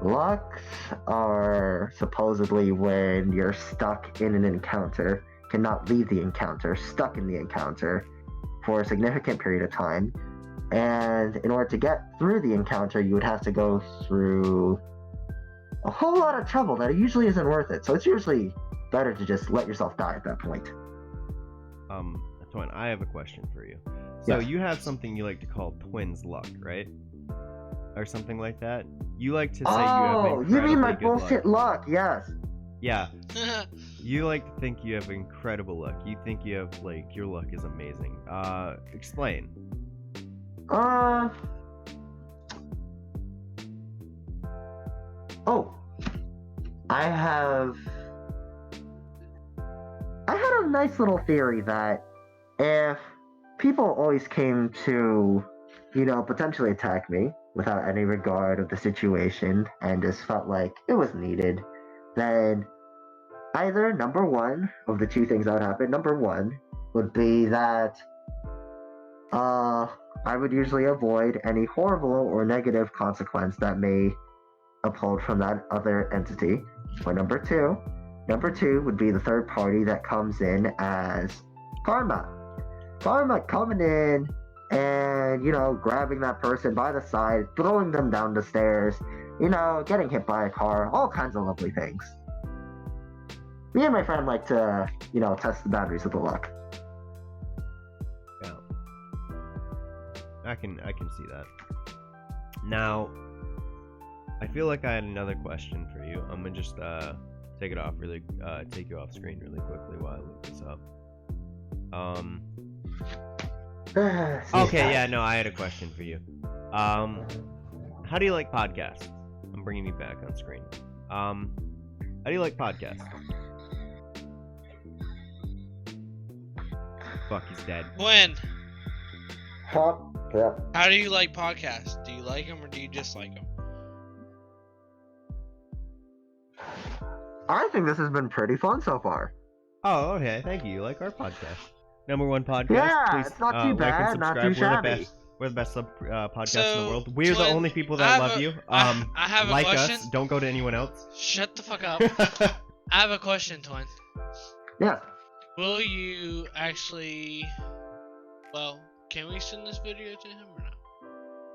S1: Locks are supposedly when you're stuck in an encounter, cannot leave the encounter, stuck in the encounter for a significant period of time. And in order to get through the encounter, you would have to go through a whole lot of trouble that usually isn't worth it. So it's usually better to just let yourself die at that point.
S2: Twin, I have a question for you. So
S1: Yes.
S2: you have something you like to call Twin's luck, right? Or something like that? You like to say you have incredibly
S1: you mean my
S2: good
S1: bullshit luck? Yes.
S2: Yeah. You like to think you have incredible luck. You think you have, your luck is amazing. Explain.
S1: I had a nice little theory that if people always came to, potentially attack me without any regard of the situation and just felt like it was needed, then either number one of the two things that would happen, number one would be that I would usually avoid any horrible or negative consequence that may uphold from that other entity. Or number two would be the third party that comes in as karma. Karma coming in and, grabbing that person by the side, throwing them down the stairs, getting hit by a car, all kinds of lovely things. Me and my friend like to, test the boundaries of the luck.
S2: Yeah. I can see that. Now, I feel like I had another question for you. I'm gonna just take you off screen really quickly while I look this up. Okay, yeah, no, I had a question for you. How do you like podcasts? I'm bringing you back on screen. How do you like podcasts? Fuck, he's dead.
S4: When?
S1: Yeah.
S4: How do you like podcasts? Do you like them or do you dislike them?
S1: I think this has been pretty fun so far.
S2: Oh, okay, thank you. You like our podcast? Number one podcast.
S1: Yeah,
S2: Please,
S1: it's not too
S2: like
S1: bad,
S2: and
S1: not
S2: subscribe.
S1: too shabby.
S2: We're the best podcast in
S4: So,
S2: the world. We're the
S4: Twin,
S2: only people
S4: I
S2: that
S4: have
S2: love
S4: a-
S2: you.
S4: I have a
S2: like
S4: question.
S2: us. Don't go to anyone else.
S4: Shut the fuck up. I have a question, Twin.
S1: Yeah.
S4: Will you actually... Well, can we send this video to him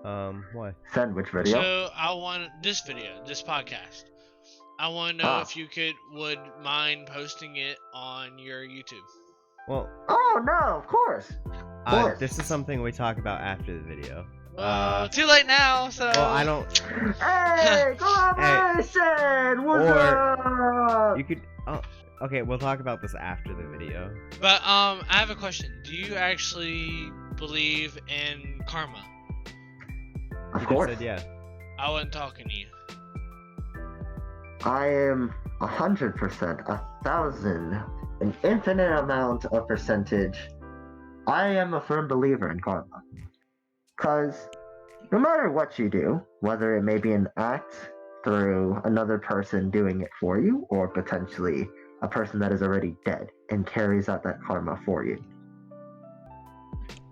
S4: or not?
S2: Why?
S1: Send which video?
S4: So, I want this video, this podcast. I want to know if you would mind posting it on your YouTube.
S2: Well,
S1: Oh no, of course. course.
S2: this is something we talk about after the video.
S4: Too late now, so...
S2: Well, I don't.
S1: Hey, collaboration! What's up?
S2: You could. Oh, okay, we'll talk about this after the video.
S4: But, I have a question. Do you actually believe in karma?
S1: Of
S2: You
S1: course.
S2: just said yeah.
S4: I wasn't talking to you.
S1: I am 100%, 1,000, an infinite amount of percentage. I am a firm believer in karma. Because no matter what you do, whether it may be an act through another person doing it for you, or potentially a person that is already dead and carries out that karma for you.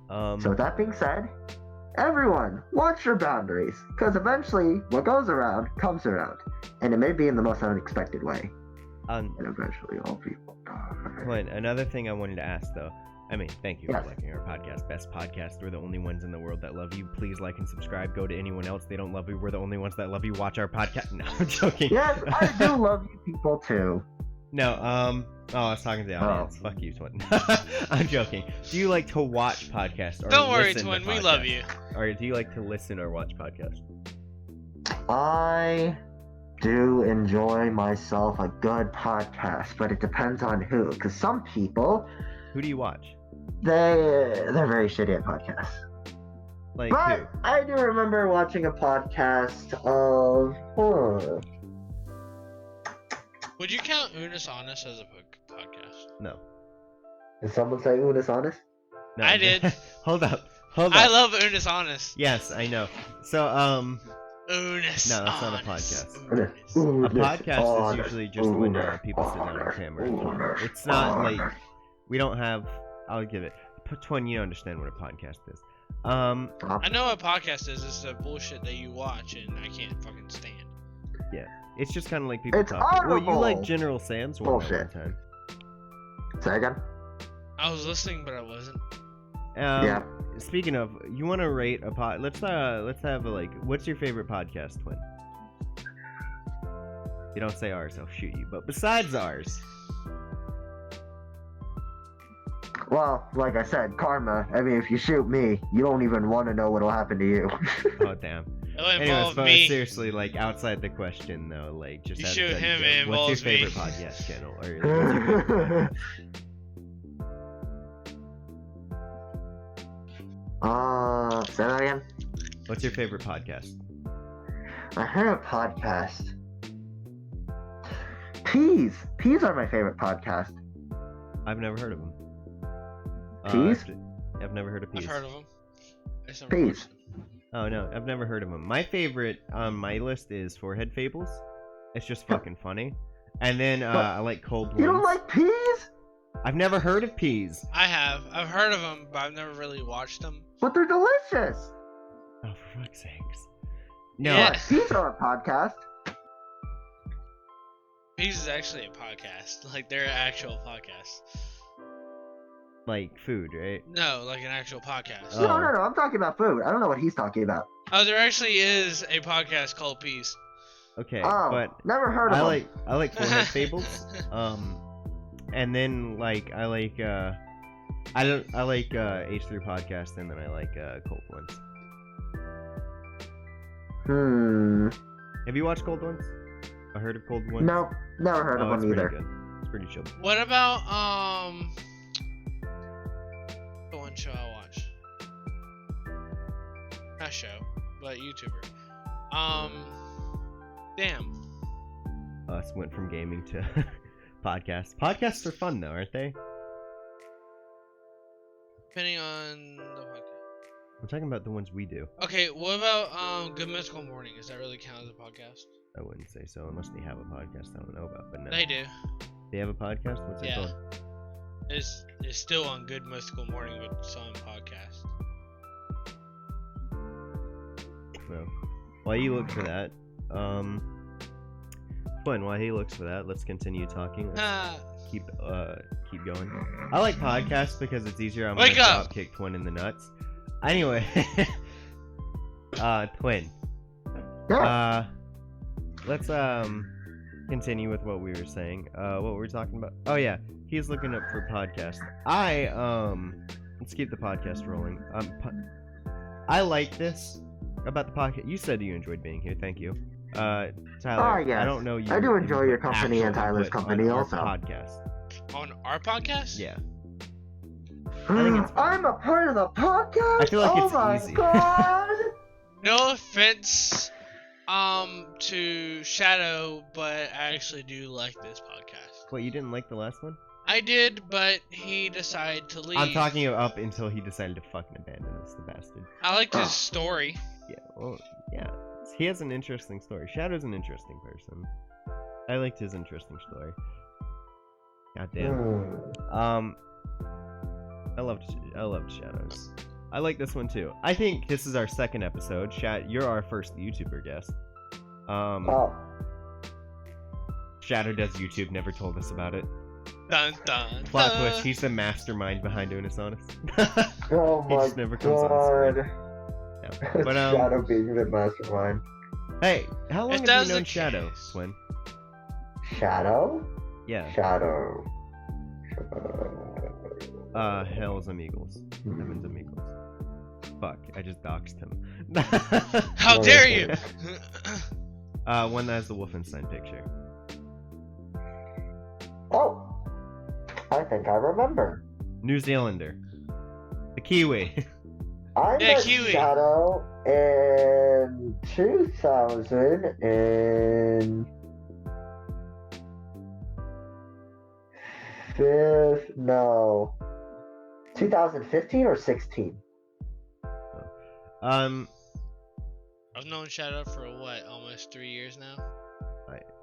S1: So with that being said, everyone, watch your boundaries, because eventually what goes around comes around, and it may be in the most unexpected way. And eventually all people die.
S2: Clint, another thing I wanted to ask though. I mean, thank you
S1: Yes.
S2: for liking our podcast. Best podcast. We're the only ones in the world that love you. Please like and subscribe. Go to anyone else. They don't love you. We're the only ones that love you. Watch our podcast. No, I'm joking.
S1: Yes, I do love you people too.
S2: No, oh, I was talking to the audience. Fuck you, Twin. I'm joking. Do you like to watch podcasts or
S4: Don't worry,
S2: listen to
S4: Twin. We love
S2: podcasts?
S4: you.
S2: Or do you like to listen or watch podcasts?
S1: I do enjoy myself a good podcast, but it depends on who. Because some people,
S2: Who do you watch?
S1: they're very shitty at podcasts.
S2: Like
S1: But
S2: who?
S1: I do remember watching a podcast of
S4: Would you count Unis Honest as a podcast?
S2: No.
S3: Did someone say Unis Honest?
S2: No.
S4: I did.
S2: Hold up.
S4: I love Unis Honest.
S2: Yes, I know. So,
S4: Unis
S2: no, that's not a
S4: Honest.
S2: podcast.
S4: Unis.
S2: A podcast is usually just when people sit down on camera and talk. It's not like we don't have. I'll give it. Twin, you understand what a podcast is.
S4: I know what a podcast is. It's the bullshit that you watch and I can't fucking stand.
S2: Yeah, it's just kind of like people
S1: It's
S2: talking. Well, you
S1: audible.
S2: like General Sam's one
S1: Bullshit.
S2: time.
S1: Say again?
S4: I was listening, but I wasn't.
S1: Yeah.
S2: Speaking of, you want to rate a pod? Let's have a what's your favorite podcast, Twin? You don't say ours, I'll shoot you. But besides ours,
S1: Well, like I said, karma. I mean, if you shoot me, you don't even want to know what'll happen to you.
S2: oh damn.
S4: It'll
S2: Anyways,
S4: involve
S2: but
S4: me.
S2: seriously, like outside the question though, like just
S4: You
S2: have
S4: shoot
S2: a
S4: him,
S2: joke.
S4: it
S2: What's your
S4: involves
S2: favorite
S4: me.
S2: podcast channel? Or like, what's your favorite podcast?
S1: Say that again?
S2: What's your favorite podcast?
S1: I heard a podcast. Peas. Peas are my favorite podcast.
S2: I've never heard of them.
S1: Peas?
S2: I've never heard of Peas.
S4: I've heard of them. I just never
S1: Peas.
S4: watched them.
S2: Oh no, I've never heard of them. My favorite on my list is Forehead Fables. It's just fucking funny. And then I like Cold Ones.
S1: You don't like peas?
S2: I've never heard of Peas.
S4: I have. I've heard of them, but I've never really watched them.
S1: But they're delicious.
S2: Oh, for fuck's sakes. No,
S4: Yeah.
S1: Peas are a podcast.
S4: Peas is actually a podcast. Like, they're an actual podcast.
S2: like food, right?
S4: No, like an actual podcast.
S2: Oh.
S1: No, I'm talking about food. I don't know what he's talking about.
S4: Oh, there actually is a podcast called Peas.
S2: Okay,
S1: Oh,
S2: but
S1: never heard of
S2: I
S1: him.
S2: like Forehead Fables. And then like I like H3 podcast, and then I like Cold Ones. Have you watched Cold Ones? I heard of Cold Ones.
S1: No, never heard
S2: Oh,
S1: of
S2: it's
S1: him
S2: pretty
S1: either.
S2: good. It's pretty chill.
S4: What about the one show I watch? Not show, but YouTuber. Damn.
S2: Us went from gaming to podcasts. Podcasts are fun though, aren't they?
S4: Depending on the podcast.
S2: I'm talking about the ones we do.
S4: Okay, what about Good Mythical Morning? Does that really count as a podcast?
S2: I wouldn't say so unless they have a podcast I don't know about. But no,
S4: They do.
S2: They have a podcast. What's it
S4: Yeah.
S2: called?
S4: It's still on Good Mythical Morning, but it's on podcast.
S2: So, while you look for that, fun. While he looks for that, let's continue talking. Let's
S4: Ah,
S2: keep going. I like podcasts because it's easier. I'm
S4: Wake
S2: gonna
S4: up!
S2: drop kick Twin in the nuts. Anyway, Twin.
S1: Yeah.
S2: Let's continue with what we were saying. What were we talking about? Oh yeah, he's looking up for podcasts. Let's keep the podcast rolling. I like this about the podcast. You said you enjoyed being here. Thank you. Tyler.
S1: Oh, yes.
S2: I don't know you.
S1: I do enjoy your
S2: input,
S1: company and
S2: actual
S1: Tyler's
S2: input
S1: company
S2: on our
S1: also.
S2: Podcast.
S4: on our podcast?
S2: Yeah. I think it's fun.
S1: I'm a part of the podcast.
S2: I feel like
S1: oh
S2: it's
S1: my
S2: easy.
S1: god!
S4: No offense, to Shadow, but I actually do like this podcast.
S2: What, you didn't like the last one?
S4: I did, but he decided to leave.
S2: I'm talking up until he decided to fucking abandon us, the bastard.
S4: I liked
S1: Oh.
S4: his story.
S2: Yeah, well, yeah. He has an interesting story. Shadow's an interesting person. I liked his interesting story. God damn. I loved Shadows. I like this one too. I think this is our second episode. You're our first YouTuber guest.
S1: Oh.
S2: Shadow does YouTube, never told us about it.
S4: Dun dun.
S2: Plot
S4: dun.
S2: twist, he's the mastermind behind Unis Honest.
S1: Oh
S2: He
S1: my
S2: just never comes on the
S1: god.
S2: Yeah. But,
S1: Shadow being the mastermind.
S2: Hey, how long
S4: If
S2: have
S4: that's
S2: you known
S4: the
S2: Shadow,
S4: case-
S2: Twin?
S1: Shadow?
S2: Yeah.
S1: Shadow.
S2: Hell's Amigos. Heaven's Amigos. Fuck, I just doxed him.
S4: How dare you?
S2: One that has the Wolfenstein picture.
S1: Oh. I think I remember.
S2: New Zealander. The Kiwi.
S1: I
S4: Yeah,
S1: met
S4: Kiwi.
S1: Shadow in 2000 and No. 2015 or 16?
S4: I've known Shadow for what, almost 3 years now?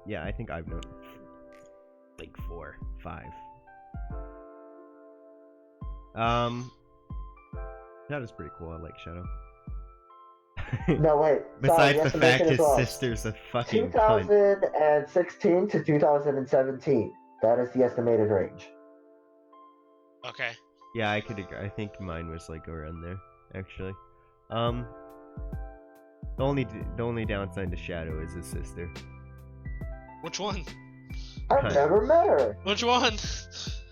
S2: Yeah, I think I've known like 4, 5. Shadow's pretty cool. I like Shadow.
S1: No, wait.
S2: Besides
S1: sorry,
S2: the fact his
S1: well.
S2: sister's a fucking cunt.
S1: 2016 to 2017. That is the estimated range.
S4: Okay.
S2: Yeah, I could agree. I think mine was like around there, actually. The only downside to Shadow is his sister.
S4: Which one?
S1: I've
S2: Cunt.
S1: never met her.
S4: Which one?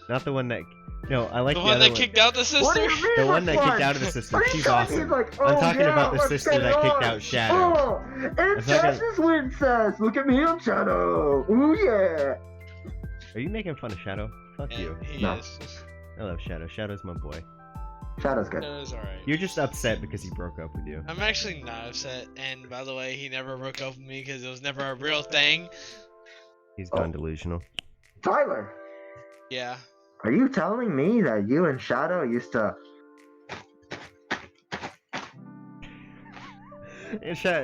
S2: Not the one that. No, I like
S4: The
S2: the
S4: one
S2: other
S4: that kicked out the
S1: What do
S4: sister?
S1: you mean,
S2: The one
S1: which
S2: that kicked out of the sister.
S1: Are you
S2: She's
S1: telling me
S2: awesome.
S1: he's like,
S2: I'm
S1: oh,
S2: talking
S1: yeah,
S2: about the
S1: let's
S2: sister
S1: get
S2: that kicked
S1: on.
S2: out Shadow.
S1: Oh, it's
S2: talking-
S1: Ash's Wincest. Look at me, I'm Shadow. Ooh, yeah.
S2: Are you making fun of Shadow? Fuck
S4: Yeah,
S2: you.
S4: he
S1: No.
S4: is.
S2: I love Shadow. Shadow's my boy.
S1: Shadow's good.
S4: Shadow's alright.
S2: You're just upset because he broke up with you.
S4: I'm actually not upset, and by the way, he never broke up with me because it was never a real thing.
S2: He's gone delusional.
S1: Tyler,
S4: Yeah.
S1: are you telling me that you and Shadow used to...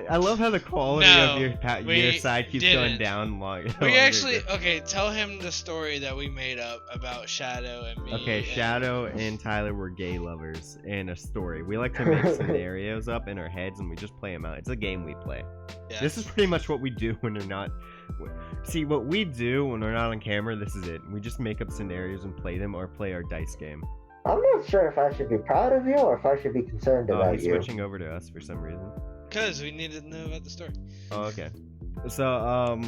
S2: I love how the quality
S4: No,
S2: of your
S4: we
S2: side keeps
S4: didn't.
S2: going down long.
S4: We actually, okay, tell him the story that we made up about Shadow and me.
S2: Okay,
S4: and-
S2: Shadow and Tyler were gay lovers in a story. We like to make scenarios up in our heads and we just play them out. It's a game we play.
S4: Yeah.
S2: This is pretty much what we do when we're not. See, what we do when we're not on camera, this is it. We just make up scenarios and play them or play our dice game.
S1: I'm not sure if I should be proud of you or if I should be concerned
S2: Oh,
S1: about
S2: he's
S1: you.
S2: switching over to us for some reason.
S4: Because we needed to know about the story.
S2: Oh, okay. So,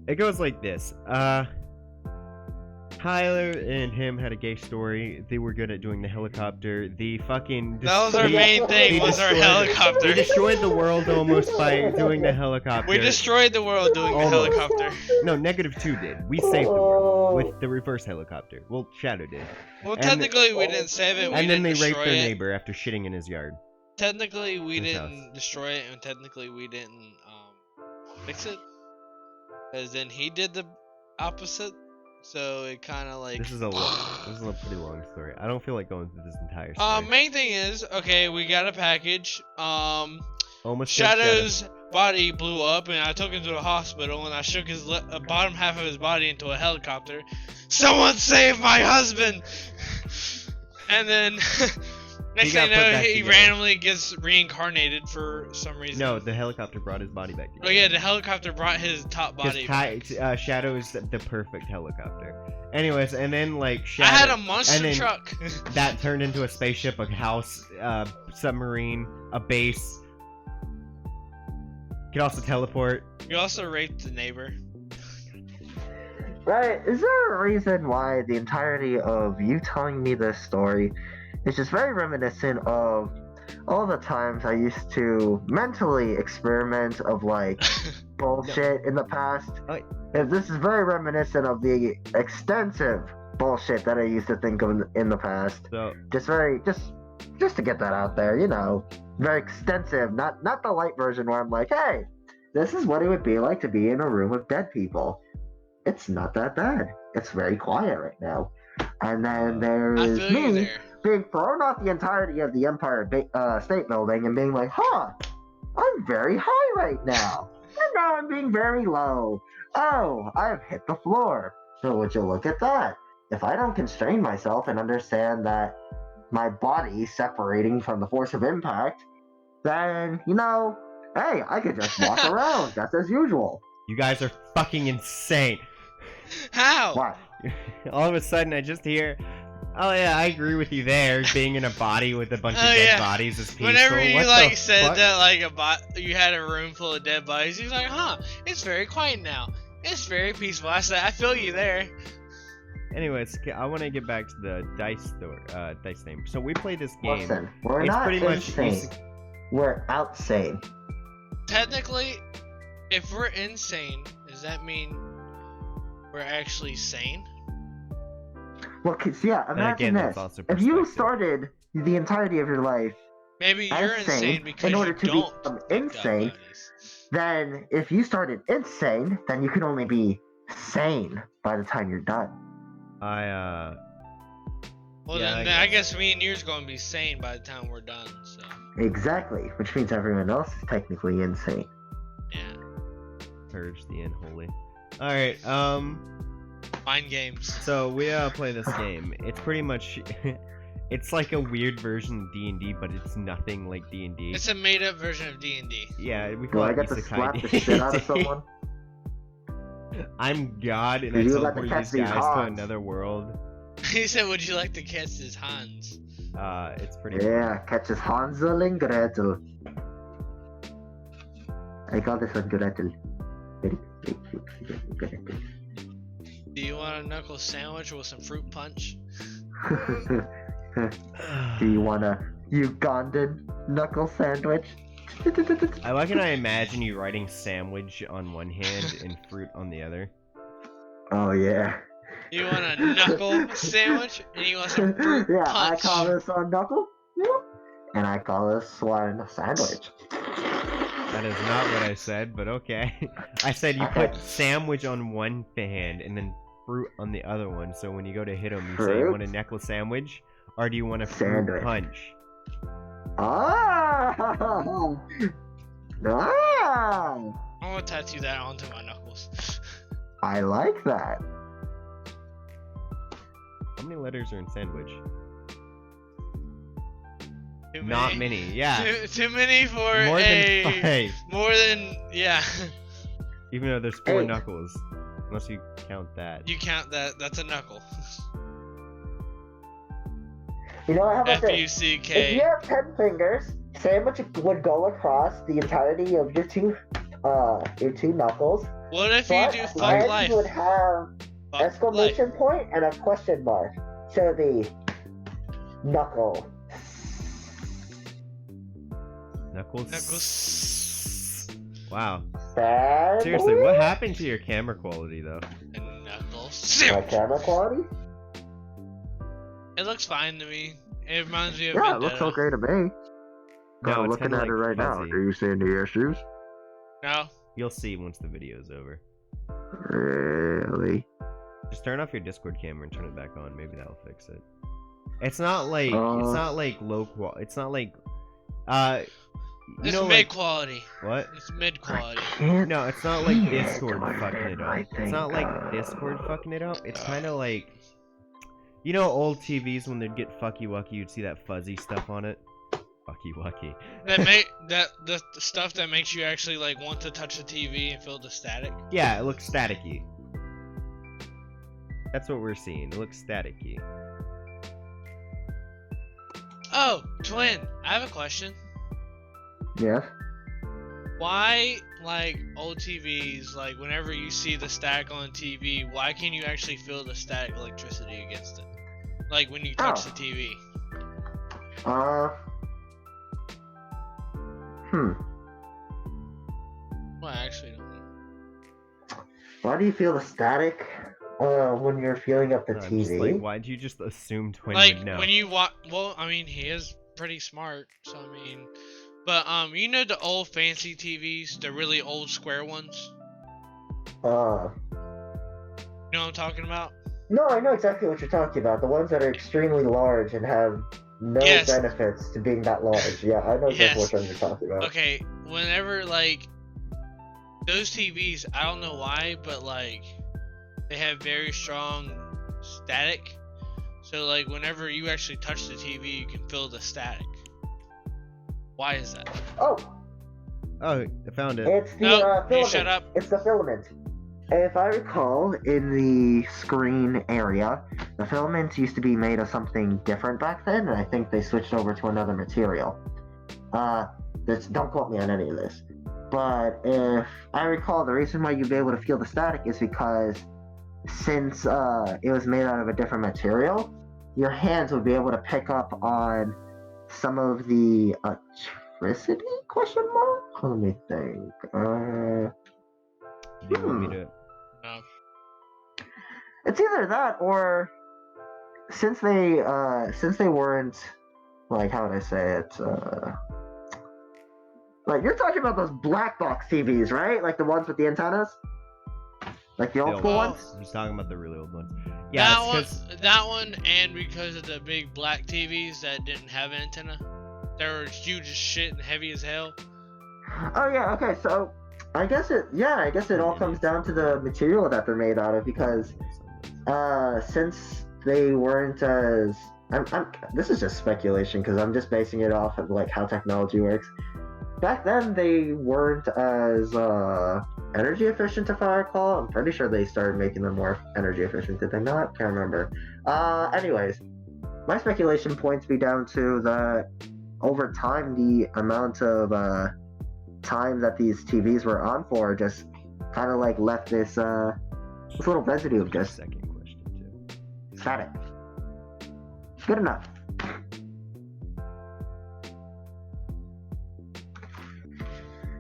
S2: it goes like this. Tyler and him had a gay story. They were good at doing the helicopter. The fucking...
S4: That was our
S1: they-
S4: main thing,
S2: they
S4: was our
S2: destroyed-
S4: helicopter.
S2: They destroyed the world almost by doing the helicopter.
S4: We destroyed the world doing the
S2: Almost.
S4: helicopter.
S2: No, -2 did. We saved the world with the reverse helicopter. Well, Shadow did.
S4: Well,
S2: And-
S4: technically we didn't save it. We
S2: And then
S4: didn't
S2: they raped
S4: destroy
S2: their
S4: it.
S2: neighbor after shitting in his yard.
S4: Technically we
S2: His
S4: didn't
S2: house.
S4: destroy it, and technically we didn't fix it. Because then he did the opposite. So it kind of like.
S2: This is a pretty long story. I don't feel like going through this entire story.
S4: Main thing is, okay, we got a package.
S2: Almost killed Shadow.
S4: Shadow's body blew up, and I took him to the hospital, and I shook his bottom half of his body into a helicopter. Someone save my husband! And then next
S2: got
S4: thing you
S2: put
S4: know,
S2: back
S4: he
S2: together.
S4: randomly gets reincarnated for some reason.
S2: No, the helicopter brought his body back
S4: Oh
S2: together.
S4: yeah, the helicopter brought his top body.
S2: Shadow is the perfect helicopter. Anyways, and then like
S4: I
S2: Shadow,
S4: had a monster
S2: and then
S4: truck.
S2: that turned into a spaceship, a house, submarine, a base. Could also teleport.
S4: You also raped the neighbor.
S1: Right, is there a reason why the entirety of you telling me this story is just very reminiscent of all the times I used to mentally experiment of like bullshit in the past?
S2: Oh.
S1: And this is very reminiscent of the extensive bullshit that I used to think of in the past.
S2: So
S1: Just to get that out there, you know, very extensive, not the light version where I'm like, hey, this is what it would be like to be in a room of dead people. It's not that bad. It's very quiet right now. And then there
S4: I
S1: is
S4: feel you
S1: me
S4: there.
S1: being thrown off the entirety of the Empire State Building and being like, huh, I'm very high right now. And now I'm being very low. Oh, I have hit the floor. So would you look at that? If I don't constrain myself and understand that my body separating from the force of impact, then, you know, hey, I could just walk around just as usual.
S2: you guys are fucking insane.
S4: How?
S1: What?
S2: All of a sudden, I just hear, "Oh yeah, I agree with you there." Being in a body with a bunch of
S4: Oh,
S2: dead
S4: yeah.
S2: bodies is peaceful.
S4: Whenever you
S2: What
S4: like
S2: the
S4: said
S2: fuck?
S4: that like you had a room full of dead bodies, he's like, huh, it's very quiet now. It's very peaceful. I said, I feel you there.
S2: Anyways, I want to get back to the dice thing. So we play this game.
S1: Listen, we're
S2: It's
S1: not
S2: pretty much
S1: insane. We're outsane.
S4: Technically, if we're insane, does that mean we're actually sane?
S1: Well, 'cause, yeah,
S2: Then
S1: imagine
S2: again, that's
S1: this.
S2: also
S1: If you
S2: perspective.
S1: started the entirety of your life
S4: Maybe you're
S1: as
S4: insane
S1: sane
S4: because
S1: in order
S4: you
S1: to
S4: don't
S1: become
S4: dead
S1: insane,
S4: bodies.
S1: then if you started insane, then you can only be sane by the time you're done.
S2: I
S4: Well,
S2: Yeah,
S4: then
S2: I
S4: I guess me and you's gonna be sane by the time we're done. So
S1: Exactly, which means everyone else is technically insane.
S4: yeah,
S2: purge the unholy. All right.
S4: mind games.
S2: So we play this game. It's pretty much, it's like a weird version of D&D, but it's nothing like D&D.
S4: It's a made-up version of D&D.
S2: Yeah, we
S1: Do
S2: call
S1: I
S2: it
S1: get to
S2: Isekai
S1: slap the
S2: D&D.
S1: shit out of someone?
S2: I'm God, and I
S1: Would you like to
S2: teleport
S1: catch
S2: these
S1: these
S2: guys to
S1: Hans?
S2: another world.
S4: He said, "Would you like to catch his Hans?"
S2: It's pretty.
S1: Yeah, catches Hansel and Gretel. I call this one Gretel.
S4: Do you want a knuckle sandwich with some fruit punch?
S1: Do you want a Ugandan knuckle sandwich?
S2: I like and I imagine you writing sandwich on one hand and fruit on the other.
S1: Oh yeah.
S4: You want a knuckle sandwich, and you want some fruit
S1: Yeah,
S4: punch.
S1: I call this one knuckle, and I call this one sandwich.
S2: That is not what I said, but okay. I said you put sandwich on one hand and then fruit on the other one. So when you go to hit them, you say you
S1: Fruit?
S2: want a necklace sandwich, or do you want a fruit
S1: Sandwich.
S2: punch?
S1: Ah! Ah!
S4: I want to tattoo that onto my knuckles.
S1: I like that.
S2: How many letters are in sandwich?
S4: Too
S2: Not many. Yeah.
S4: Too many for
S2: More
S4: a.
S2: than 5.
S4: More than yeah.
S2: Even though there's 4
S1: Hey.
S2: knuckles. Unless you count that.
S4: You count that. That's a knuckle.
S1: You know, how about this? If
S4: FUCK.
S1: you have 10 fingers, sandwich would go across the entirety of your two knuckles.
S4: What if
S1: But
S4: you do fuck
S1: then
S4: life?
S1: you would have
S4: Fuck
S1: exclamation point and a question mark. So the knuckle.
S2: Knuckles.
S4: Knuckles.
S2: Wow.
S1: Sandwich?
S2: Seriously, what happened to your camera quality though?
S4: And knuckles.
S1: My camera quality?
S4: It looks fine to me. It reminds me of
S3: Yeah, it looks
S4: Vendetta.
S3: okay to me.
S2: No, it's
S3: Looking
S2: kinda
S3: at
S2: like
S3: it right now.
S2: fuzzy.
S3: Do you see any issues?
S4: No.
S2: You'll see once the video's over.
S3: Really?
S2: Just turn off your Discord camera and turn it back on. Maybe that'll fix it. It's not like low qual. It's not like you
S4: It's
S2: know
S4: mid
S2: like
S4: quality.
S2: what?
S4: It's mid quality.
S2: No, it's not like
S1: see it,
S2: Discord
S1: my
S2: fucking
S1: friend,
S2: it
S1: I
S2: up. It's not like
S1: think,
S2: Discord fucking it up. It's kind of like, you know, old TVs when they'd get fucky wucky, you'd see that fuzzy stuff on it. Fucky wucky.
S4: That make the stuff that makes you actually like want to touch the TV and feel the static.
S2: Yeah, it looks staticky. That's what we're seeing. It looks staticky.
S4: Oh, twin. I have a question.
S1: Yes.
S4: Why, like old TVs, like whenever you see the static on TV, why can you actually feel the static electricity against it? Like when you touch
S1: Oh.
S4: the TV. Well, I actually don't know.
S1: Why do you feel the static when you're feeling up the
S2: I'm
S1: TV?
S2: just like, why'd you just assume Twin
S4: Like
S2: would know?
S4: when you watch, well, I mean, he is pretty smart, so I mean, but you know the old fancy TVs, the really old square ones.
S1: Uh,
S4: You know what I'm talking about?
S1: no, I know exactly what you're talking about. The ones that are extremely large and have no
S4: Yes.
S1: benefits to being that large. Yeah, I know exactly
S4: Yes.
S1: which one you're talking about.
S4: Okay, whenever like those TVs, I don't know why, but like they have very strong static. So like whenever you actually touch the TV, you can feel the static. Why is that?
S1: Oh,
S2: Oh, I found it.
S1: it's the
S4: No, you
S1: filament.
S4: shut up.
S1: It's the filament. If I recall, in the screen area, the filaments used to be made of something different back then, and I think they switched over to another material. Don't quote me on any of this. But if I recall, the reason why you'd be able to feel the static is because since it was made out of a different material, your hands would be able to pick up on some of the electricity? Question mark? Let me think.
S2: Do you want me to?
S4: No.
S1: It's either that or since they weren't, like, how would I say it? Like, you're talking about those black box TVs, right? Like the ones with the antennas? Like the old
S2: The
S1: school
S2: old-
S1: ones?
S2: He's talking about the really old ones. Yeah,
S4: That one, and because of the big black TVs that didn't have an antenna, they were huge as shit and heavy as hell.
S1: Oh yeah, okay, so I guess it all comes down to the material that they're made out of, because since they weren't as this is just speculation because I'm just basing it off of like how technology works. Back then they weren't as energy efficient, if I recall. I'm pretty sure they started making them more energy efficient, did they not? Can't remember. Anyways, my speculation points me down to that over time the amount of time that these TVs were on for just kind of like left this little residue of just
S2: second question too.
S1: static. Good enough.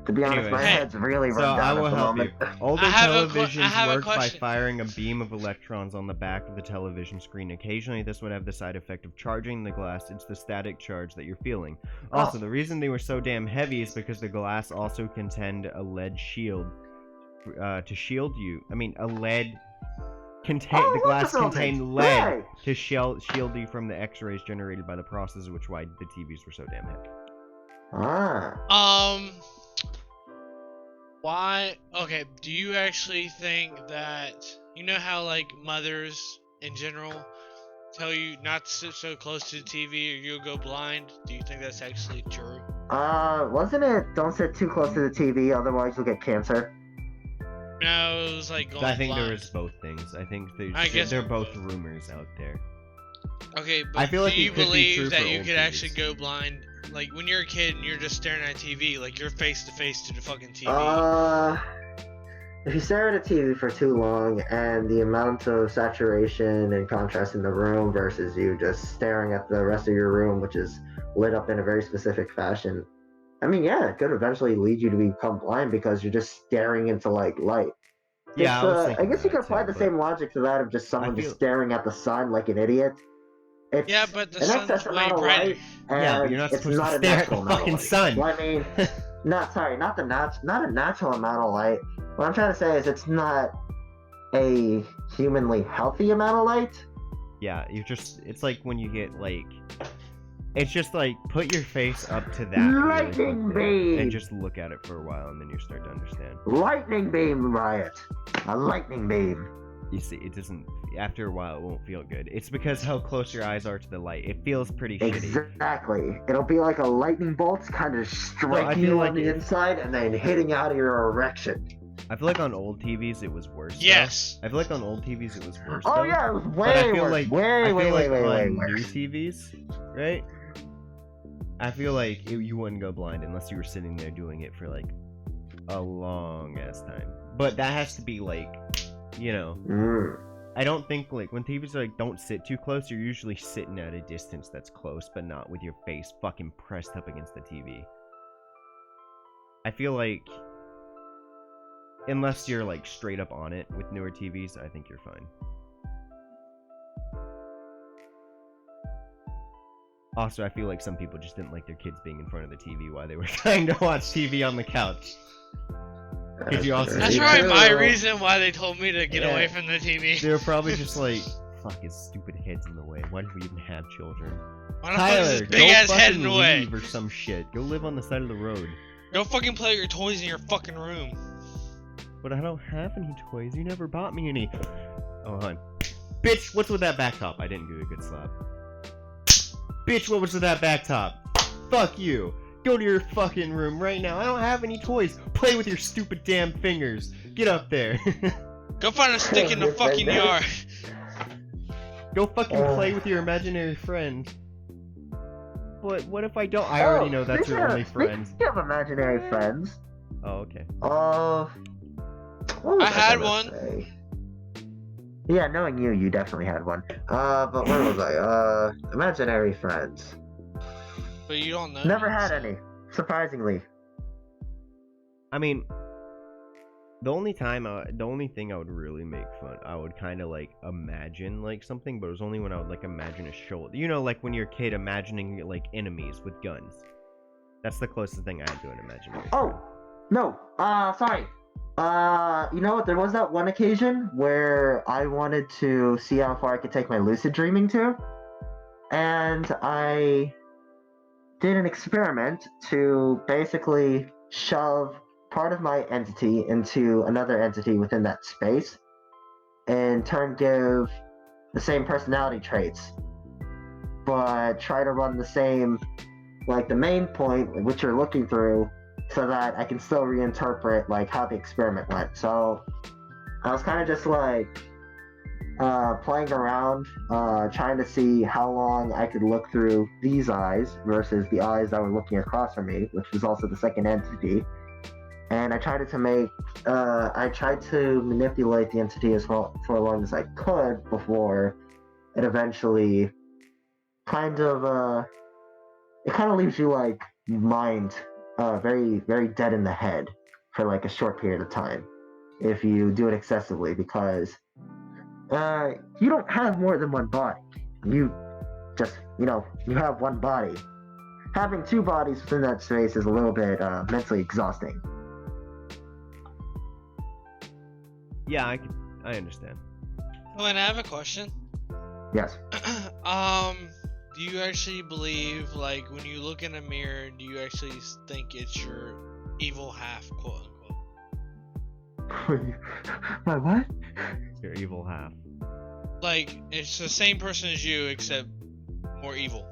S1: To be honest, my
S2: Anyways,
S1: head's really
S2: So
S1: run
S2: I
S1: down
S2: will
S1: at the
S2: help you.
S1: moment.
S2: Older
S4: I have a
S2: televisions worked by
S4: question.
S2: firing a beam of electrons on the back of the television screen. Occasionally, this would have the side effect of charging the glass. It's the static charge that you're feeling. Also, the reason they were so damn heavy is because the glass also contained a lead shield to shield you. I mean, a lead. The glass contained lead to shield you from the X-rays generated by the process, which why the TVs were so damn heavy.
S4: Why? Okay, do you actually think that, you know how like mothers in general tell you not to sit so close to the TV or you'll go blind? Do you think that's actually true?
S1: Wasn't it don't sit too close to the TV, otherwise you'll get cancer?
S4: No, it was like going
S2: I think
S4: blind.
S2: there is both things. I think
S4: I guess-
S2: they're both rumors out there.
S4: Okay, but
S2: I feel like
S4: do
S2: it
S4: you
S2: could be true
S4: believe that
S2: for
S4: you
S2: old
S4: could
S2: TVs.
S4: actually go blind? Like when you're a kid and you're just staring at a TV, like you're face to face to the fucking TV.
S1: If you stare at a TV for too long and the amount of saturation and contrast in the room versus you just staring at the rest of your room, which is lit up in a very specific fashion, I mean, yeah, it could eventually lead you to become blind because you're just staring into like light.
S2: Yeah,
S1: I guess you could apply the same logic to that of just someone just staring at the sun like an idiot. It's
S4: Yeah, but the
S1: an
S4: sun's
S1: excess
S4: way
S1: amount of
S4: brighter.
S1: light, and
S2: Yeah, but you're not
S1: it's
S2: supposed
S1: not
S2: to
S1: a
S2: stare at the
S1: natural amount of
S2: fucking
S1: light.
S2: sun.
S1: Well, I mean, not a natural amount of light. What I'm trying to say is it's not a humanly healthy amount of light.
S2: Yeah, it's like when you get like, it's just like put your face up to that really
S1: Lightning
S2: quickly
S1: beam!
S2: and just look at it for a while, and then you start to understand.
S1: Lightning beam, Riot. A lightning beam.
S2: You see, it doesn't. After a while, it won't feel good. It's because how close your eyes are to the light. It feels pretty shitty.
S1: Exactly. It'll be like a lightning bolt kind of striking you on the inside and then hitting out of your erection.
S2: I feel like on old TVs it was worse.
S4: Yes.
S2: Though. I feel like on old TVs it was worse.
S1: Oh
S2: though.
S1: yeah, it was
S2: But
S1: way
S2: I feel
S1: worse.
S2: like
S1: way
S2: on new
S1: worse.
S2: TVs, right? I feel like you wouldn't go blind unless you were sitting there doing it for like a long ass time. But that has to be like, you know. I don't think like when TVs are like don't sit too close, you're usually sitting at a distance that's close, but not with your face fucking pressed up against the TV. I feel like unless you're like straight up on it with newer TVs, I think you're fine. Also, I feel like some people just didn't like their kids being in front of the TV while they were trying to watch TV on the couch. Could you also
S4: That's
S2: see
S4: probably
S2: that?
S4: my reason why they told me to get
S2: Yeah.
S4: away from the TV.
S2: They were probably just like, fuck, his stupid head's in the way. Why do we even have children?
S4: Why the fuck is
S2: Tyler,
S4: this
S2: go
S4: big ass head in
S2: fucking
S4: the way?
S2: leave or some shit. Go live on the side of the road.
S4: Go fucking play with your toys in your fucking room.
S2: But I don't have any toys. You never bought me any. Oh, hon. Bitch, what's with that back top? I didn't do a good slap. Bitch, what was with that back top? Fuck you. Go to your fucking room right now. I don't have any toys. Play with your stupid damn fingers. Get up there.
S4: Go find a stick in the fucking yard.
S2: Go fucking play with your imaginary friend. But what if I don't? I already know that's your only friend.
S1: You have imaginary friends.
S2: Oh, okay.
S1: What was
S4: I had
S1: gonna
S4: one.
S1: say? Yeah, knowing you, you definitely had one. But where was I? Imaginary friends.
S4: But you don't know.
S1: Never had any, surprisingly.
S2: I mean, the only thing I would really make fun, I would kind of like imagine like something, but it was only when I would like imagine a shoulder. You know, like when you're a kid imagining like enemies with guns. That's the closest thing I had to an imaginary.
S1: Oh, no. Sorry. You know what? There was that one occasion where I wanted to see how far I could take my lucid dreaming to, and I did an experiment to basically shove part of my entity into another entity within that space, and turn give the same personality traits, but try to run the same, like the main point which you're looking through, so that I can still reinterpret like how the experiment went. So I was kind of just like playing around, trying to see how long I could look through these eyes versus the eyes that were looking across from me, which was also the second entity. And I tried to manipulate the entity as well for as long as I could before it eventually kind of it kind of leaves you like mind very very dead in the head for like a short period of time if you do it excessively, because you don't have more than one body. You just, you have one body. Having two bodies within that space is a little bit mentally exhausting.
S2: Yeah, I understand.
S4: Glenn, I have a question.
S1: Yes.
S4: Do you actually believe, like, when you look in a mirror, do you actually think it's your evil half, quote unquote?
S1: My what?
S2: Your evil half.
S4: Like, it's the same person as you, except more evil.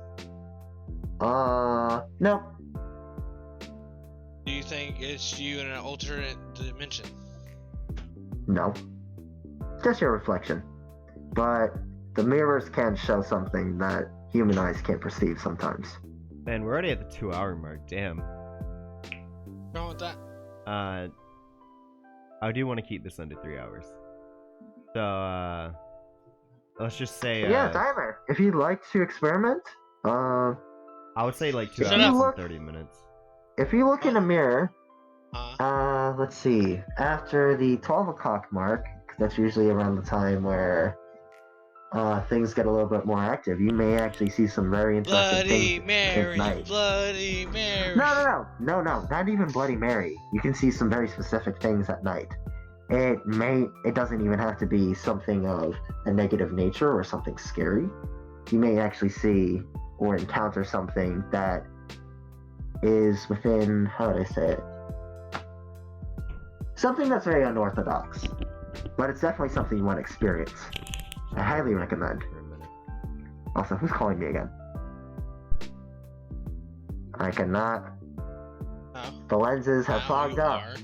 S1: No.
S4: Do you think it's you in an alternate dimension?
S1: No. Just your reflection. But the mirrors can show something that human eyes can't perceive sometimes.
S2: Man, we're already at the 2-hour mark. Damn.
S4: What's wrong with that?
S2: I do want to keep this under 3 hours. So, let's just say.
S1: Yeah, timer. If you'd like to experiment,
S2: I would say like 2
S1: If
S2: hours
S1: you
S2: and
S1: look-
S2: 30 minutes.
S1: if you look in a mirror,
S4: Uh,
S1: let's see, after the 12 o'clock mark, 'cause that's usually around the time where things get a little bit more active, you may actually see some very interesting
S4: Bloody
S1: things
S4: Mary,
S1: at night.
S4: Bloody Mary.
S1: No, not even Bloody Mary. You can see some very specific things at night. It doesn't even have to be something of a negative nature or something scary. You may actually see or encounter something that is within, how would I say it? Something that's very unorthodox. But it's definitely something you want to experience. I highly recommend.
S2: For a minute.
S1: Also, who's calling me again? I cannot.
S4: Oh.
S1: The lenses have
S4: Now
S1: fogged
S4: you
S1: up.
S4: are.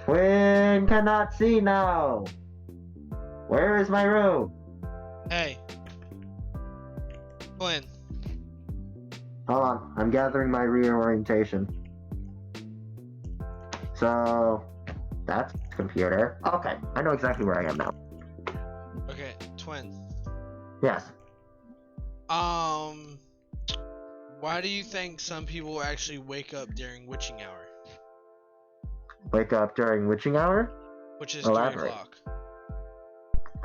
S1: Quinn cannot see now. Where is my room?
S4: Hey. Glenn.
S1: Hold on, I'm gathering my reorientation. So, that's computer. Okay, I know exactly where I am now.
S4: Okay, Twin.
S1: Yes.
S4: Why do you think some people actually wake up during witching hour?
S1: Wake up during witching hour?
S4: Which is
S1: Elaborate.
S4: 3 o'clock.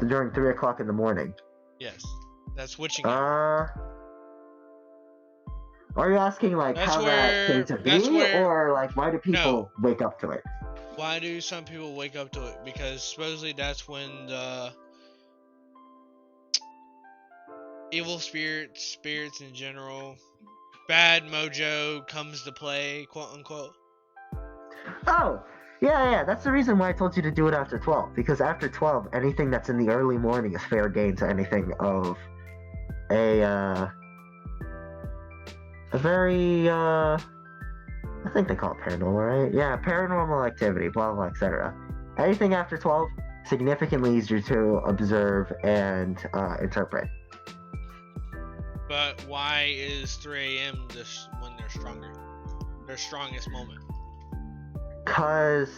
S1: During 3 o'clock in the morning.
S4: Yes. That's witching hour.
S1: Are you asking like
S4: That's
S1: how
S4: where-
S1: that came to
S4: that's
S1: be,
S4: where-
S1: or like why do people wake up to it?
S4: Why do some people wake up to it? Because supposedly that's when the evil spirits in general, bad mojo comes to play, quote unquote.
S1: Oh, yeah, that's the reason why I told you to do it after 12. Because after 12, anything that's in the early morning is fair game to anything of a very, I think they call it paranormal, right? Yeah, paranormal activity, blah, blah, etc. Anything after 12, significantly easier to observe and interpret.
S4: But why is 3 a.m. when they're stronger? Their strongest moment.
S1: Because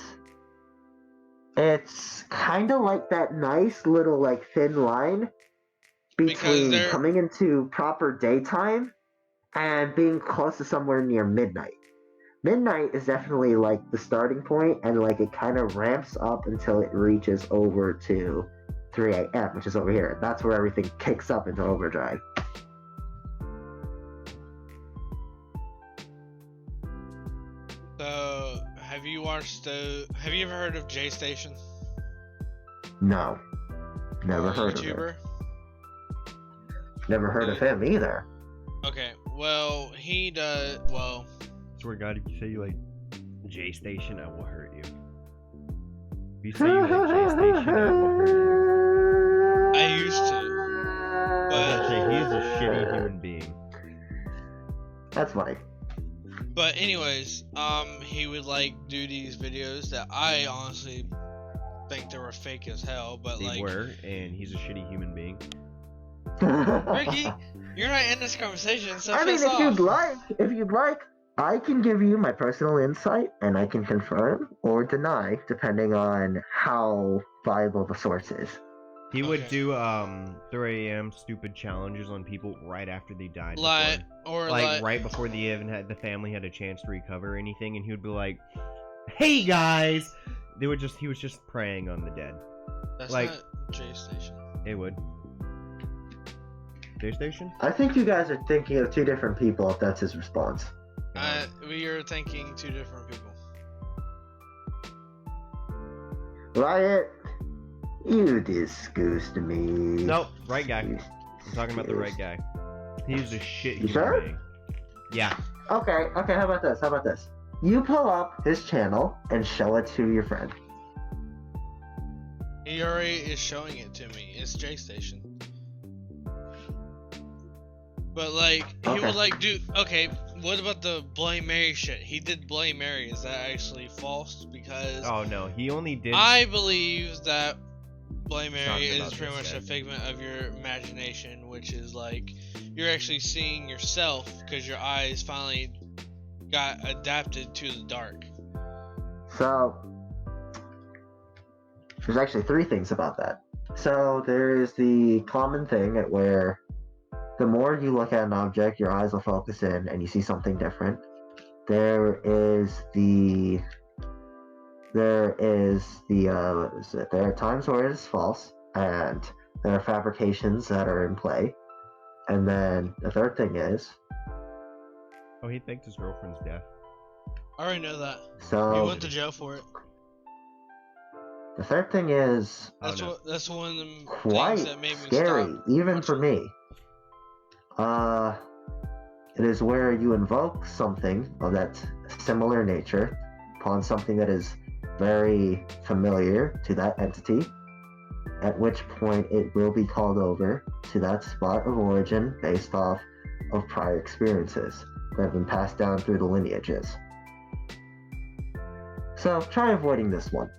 S1: it's kind of like that nice little like thin line between
S4: they're-
S1: coming into proper daytime and being close to somewhere near midnight. Midnight is definitely like the starting point, and like it kind of ramps up until it reaches over to 3 a.m., which is over here. That's where everything kicks up into overdrive.
S4: So, have you watched watched the. Have you ever heard of J Station?
S1: No. Never heard of
S4: YouTuber?
S1: it. Never heard of him either.
S4: Okay, well, he does. Well,
S2: Swear to God, if you say you like J Station, I will hurt you. If you say you like J Station, I will hurt you.
S4: I used to.
S2: I was about to say, he is a shitty human being.
S1: That's funny.
S4: But anyways, he would like do these videos that I honestly think they were fake as hell. But
S2: They
S4: like,
S2: were, and he's a shitty human being.
S4: Ricky, you're not in this conversation, so
S1: I mean,
S4: piss
S1: if
S4: off.
S1: you'd like, I can give you my personal insight, and I can confirm or deny, depending on how viable the source is.
S2: He would
S4: Okay.
S2: do 3 a.m. stupid challenges on people right after they died.
S4: Like,
S2: before,
S4: or
S2: like right before the family had a chance to recover or anything, and he would be like, "Hey guys," he was just preying on the dead.
S4: That's
S2: like-
S4: not J Station.
S2: It would. J Station?
S1: I think you guys are thinking of two different people if that's his response.
S4: We are thinking two different people.
S1: Riot, you disgust me.
S2: Nope, right guy. I'm talking about the right guy. He's a shit
S1: You
S2: human
S1: sure?
S2: being. Yeah.
S1: Okay, how about this? You pull up his channel and show it to your friend.
S4: He already is showing it to me. It's J Station. But like, he
S1: Okay.
S4: would like do. Okay, what about the Bloody Mary shit? He did Bloody Mary. Is that actually false? Because
S2: Oh no, he only did.
S4: I believe that Bloody Mary
S2: Talking
S4: is
S2: about
S4: pretty
S2: this
S4: much
S2: guy.
S4: a figment of your imagination, which is like you're actually seeing yourself because your eyes finally got adapted to the dark.
S1: So, there's actually three things about that. So, there's the common thing at where the more you look at an object, your eyes will focus in and you see something different. There are times where it is false, and there are fabrications that are in play. And then the third thing is,
S2: Oh, he faked his girlfriend's death.
S4: I already know that.
S1: so
S4: He went to jail for it.
S1: the third thing is
S2: Oh, no.
S4: That's one of them
S1: quite
S4: things that made me
S1: scary,
S4: stop.
S1: even
S4: watching.
S1: for me. It is where you invoke something of that similar nature upon something that is very familiar to that entity, at which point it will be called over to that spot of origin based off of prior experiences that have been passed down through the lineages. So try avoiding this one.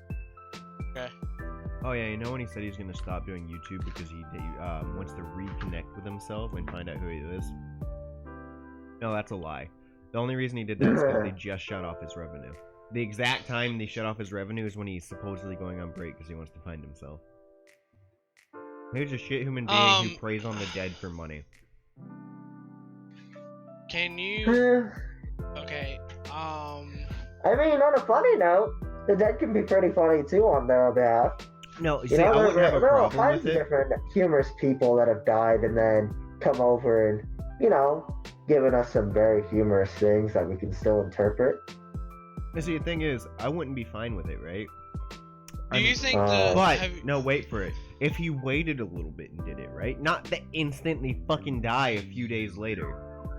S4: Okay.
S2: Oh yeah, you know when he said he's gonna stop doing YouTube because he wants to reconnect with himself and find out who he is? No, that's a lie. The only reason he did that is because they just shut off his revenue. The exact time they shut off his revenue is when he's supposedly going on break because he wants to find himself. He's a shit human being who preys on the dead for money.
S4: Can you? Okay.
S1: I mean, on a funny note, the dead can be pretty funny too on their behalf.
S2: No,
S1: You
S2: see,
S1: know,
S2: I wouldn't have a
S1: there are all
S2: problem
S1: kinds
S2: with
S1: of
S2: it.
S1: different humorous people that have died and then come over and, you know, given us some very humorous things that we can still interpret.
S2: And see, the thing is, I wouldn't be fine with it, right?
S4: Do you think
S2: But
S4: have-
S2: no, wait for it. If he waited a little bit and did it, right? Not the instantly fucking die a few days later.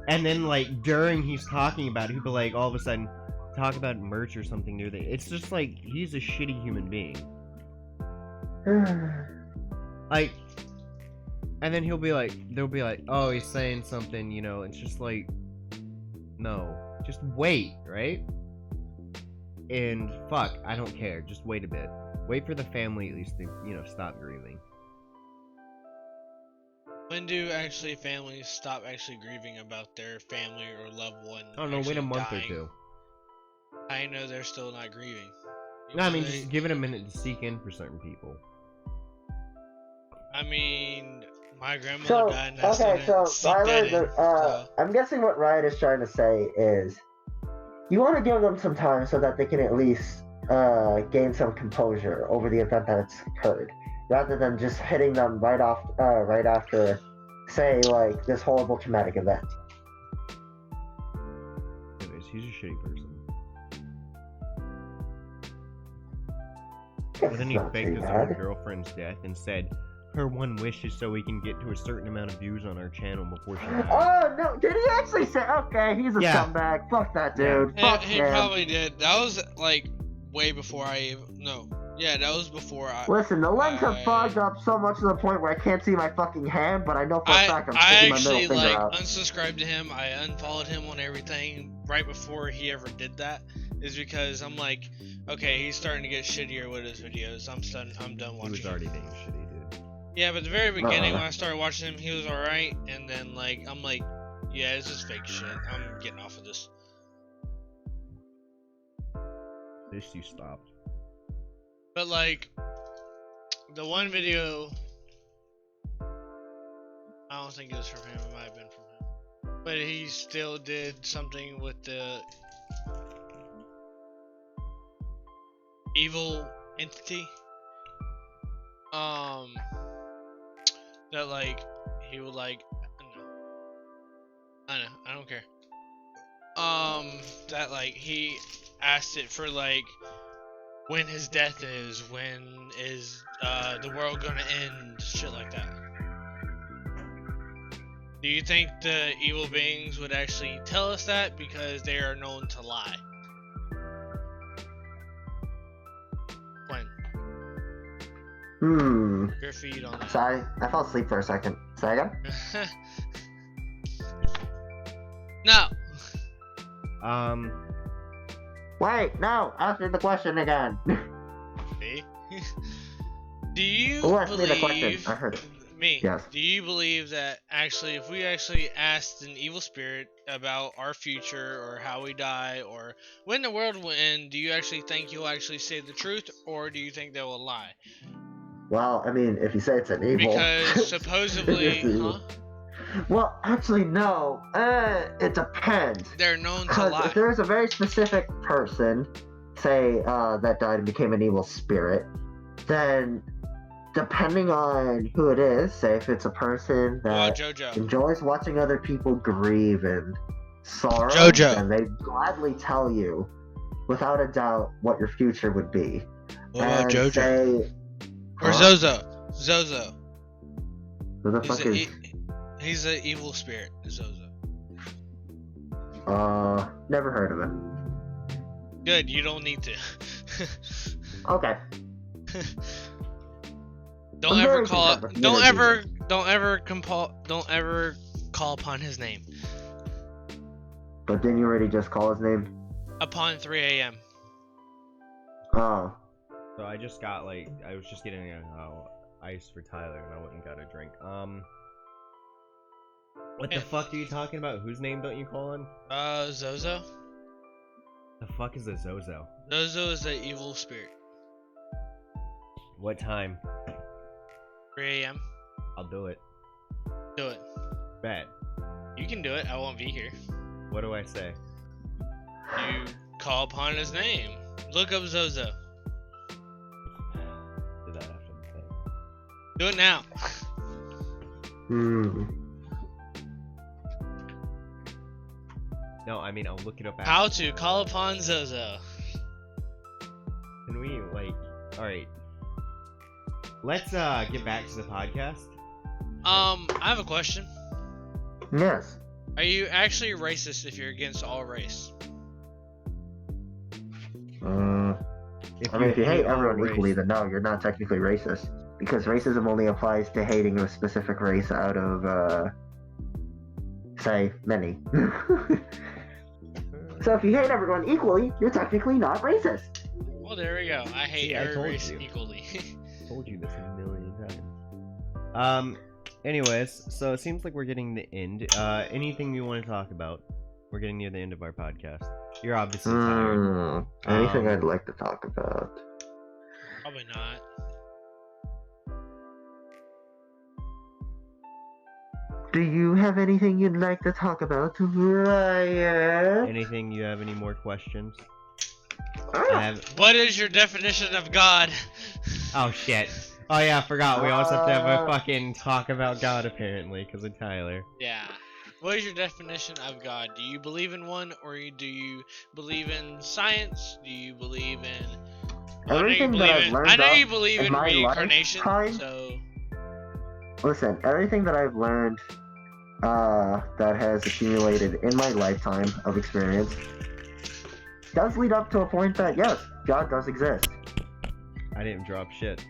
S2: And then like during he's talking about it, he'd be like all of a sudden talk about merch or something new. It's just like he's a shitty human being. Like, and then they'll be like, oh, he's saying something, you know. It's just like, no, just wait, right? And fuck, I don't care. Just wait a bit. Wait for the family at least to, you know, stop grieving.
S4: When do actually families stop actually grieving about their family or loved one?
S2: I don't know, wait a
S4: actually
S2: month
S4: dying?
S2: or two.
S4: I know they're still not grieving.
S2: No, I mean,
S4: They-
S2: just give it a minute to seek in for certain people.
S4: I mean, my grandmother
S1: So,
S4: died and I still
S1: okay,
S4: didn't
S1: so
S4: seek that in. So,
S1: I'm guessing what Riot is trying to say is you want to give them some time so that they can at least gain some composure over the event that's occurred, rather than just hitting them right after, say, like, this horrible traumatic event.
S2: Anyways, he's a shitty person. But then he faked his own girlfriend's death and said, her one wish is so we can get to a certain amount of views on our channel before she dies.
S1: Oh no! Did he actually say? Okay, he's a scumbag. Fuck that dude.
S2: Yeah.
S1: Fuck
S4: He
S1: him.
S4: probably did. That was like way before I even. No. Yeah, that was before I.
S1: Listen, the lens have fogged up so much to the point where I can't see my fucking hand, but I know for a fact I'm sticking my middle finger out.
S4: Unsubscribed to him. I unfollowed him on everything right before he ever did that. Is because I'm like, okay, he's starting to get shittier with his videos. I'm done watching.
S2: He was already being shitty, dude.
S4: Yeah, but the very beginning when I started watching him, he was alright, and then like I'm like, yeah, this is fake shit. I'm getting off of this.
S2: At least you stopped.
S4: But like, the one video, I don't think it was from him. It might have been from him. But he still did something with the evil entity. That like he would like I don't care. That like he asked it for like when his death is, when is the world gonna end, shit like that. Do you think the evil beings would actually tell us that because they are known to lie? When? Your feed on that.
S1: Sorry, I fell asleep for a second. Say again?
S4: No.
S1: Wait, no! Answer the question again.
S4: Me? Do you
S1: Who asked me the question?
S4: believe...
S1: I heard it.
S4: Me.
S1: Yes.
S4: Do you believe that actually, if we actually asked an evil spirit about our future or how we die or when the world will end, do you actually think he'll actually say the truth, or do you think they will lie?
S1: Well, I mean, if you say it's an evil...
S4: Because supposedly... huh?
S1: Well, actually, no. It depends.
S4: They're known to
S1: Because
S4: lie.
S1: if there's a very specific person, say, that died and became an evil spirit, then depending on who it is, say if it's a person that
S4: Jojo.
S1: enjoys watching other people grieve and sorrow,
S4: Jojo.
S1: then they gladly tell you, without a doubt, what your future would be.
S4: What about Jojo?
S1: Say,
S4: Or Zozo. Zozo.
S1: Who the fuck is...
S4: He's an evil spirit, Zozo.
S1: Never heard of it.
S4: Good, you don't need to.
S1: Okay.
S4: Don't ever call upon his name.
S1: But didn't you already just call his name?
S4: Upon 3 a.m.
S1: Oh.
S2: So I just got like, I was just getting ice for Tyler and I went and got a drink. What the fuck are you talking about? Whose name don't you call on?
S4: Zozo.
S2: The fuck is a Zozo?
S4: Zozo is an evil spirit.
S2: What time?
S4: 3 a.m.
S2: I'll do it.
S4: Do it.
S2: Bet.
S4: You can do it. I won't be here.
S2: What do I say?
S4: You call upon his name. Look up Zozo.
S2: Do that after the thing.
S4: Do it now.
S2: No, I mean I'll look it up after.
S4: How to call upon Zozo.
S2: Can we like? All right. Let's get back to the podcast.
S4: I have a question.
S1: Yes.
S4: Are you actually racist if you're against all race?
S1: If you hate everyone equally, then no, you're not technically racist. Because racism only applies to hating a specific race out of, say, many. So if you hate everyone equally, you're technically not racist.
S4: Well, there we go. I hate every race equally.
S2: Told you this a million times. Anyways, so it seems like we're getting the end. Anything you want to talk about? We're getting near the end of our podcast. You're obviously tired.
S1: Anything I'd like to talk about?
S4: Probably not.
S1: Do you have anything you'd like to talk about, Ryan?
S2: Anything? You have any more questions?
S4: What is your definition of God?
S2: Oh shit. Oh yeah, I forgot. We also have to have a fucking talk about God apparently, because of Tyler.
S4: Yeah. What is your definition of God? Do you believe in one, or do you believe in science? Do you believe in
S1: everything that I've learned
S4: I know you believe in
S1: my
S4: reincarnation,
S1: lifetime.
S4: so
S1: Listen, everything that I've learned that has accumulated in my lifetime of experience does lead up to a point that yes, God does exist.
S2: I didn't drop shit.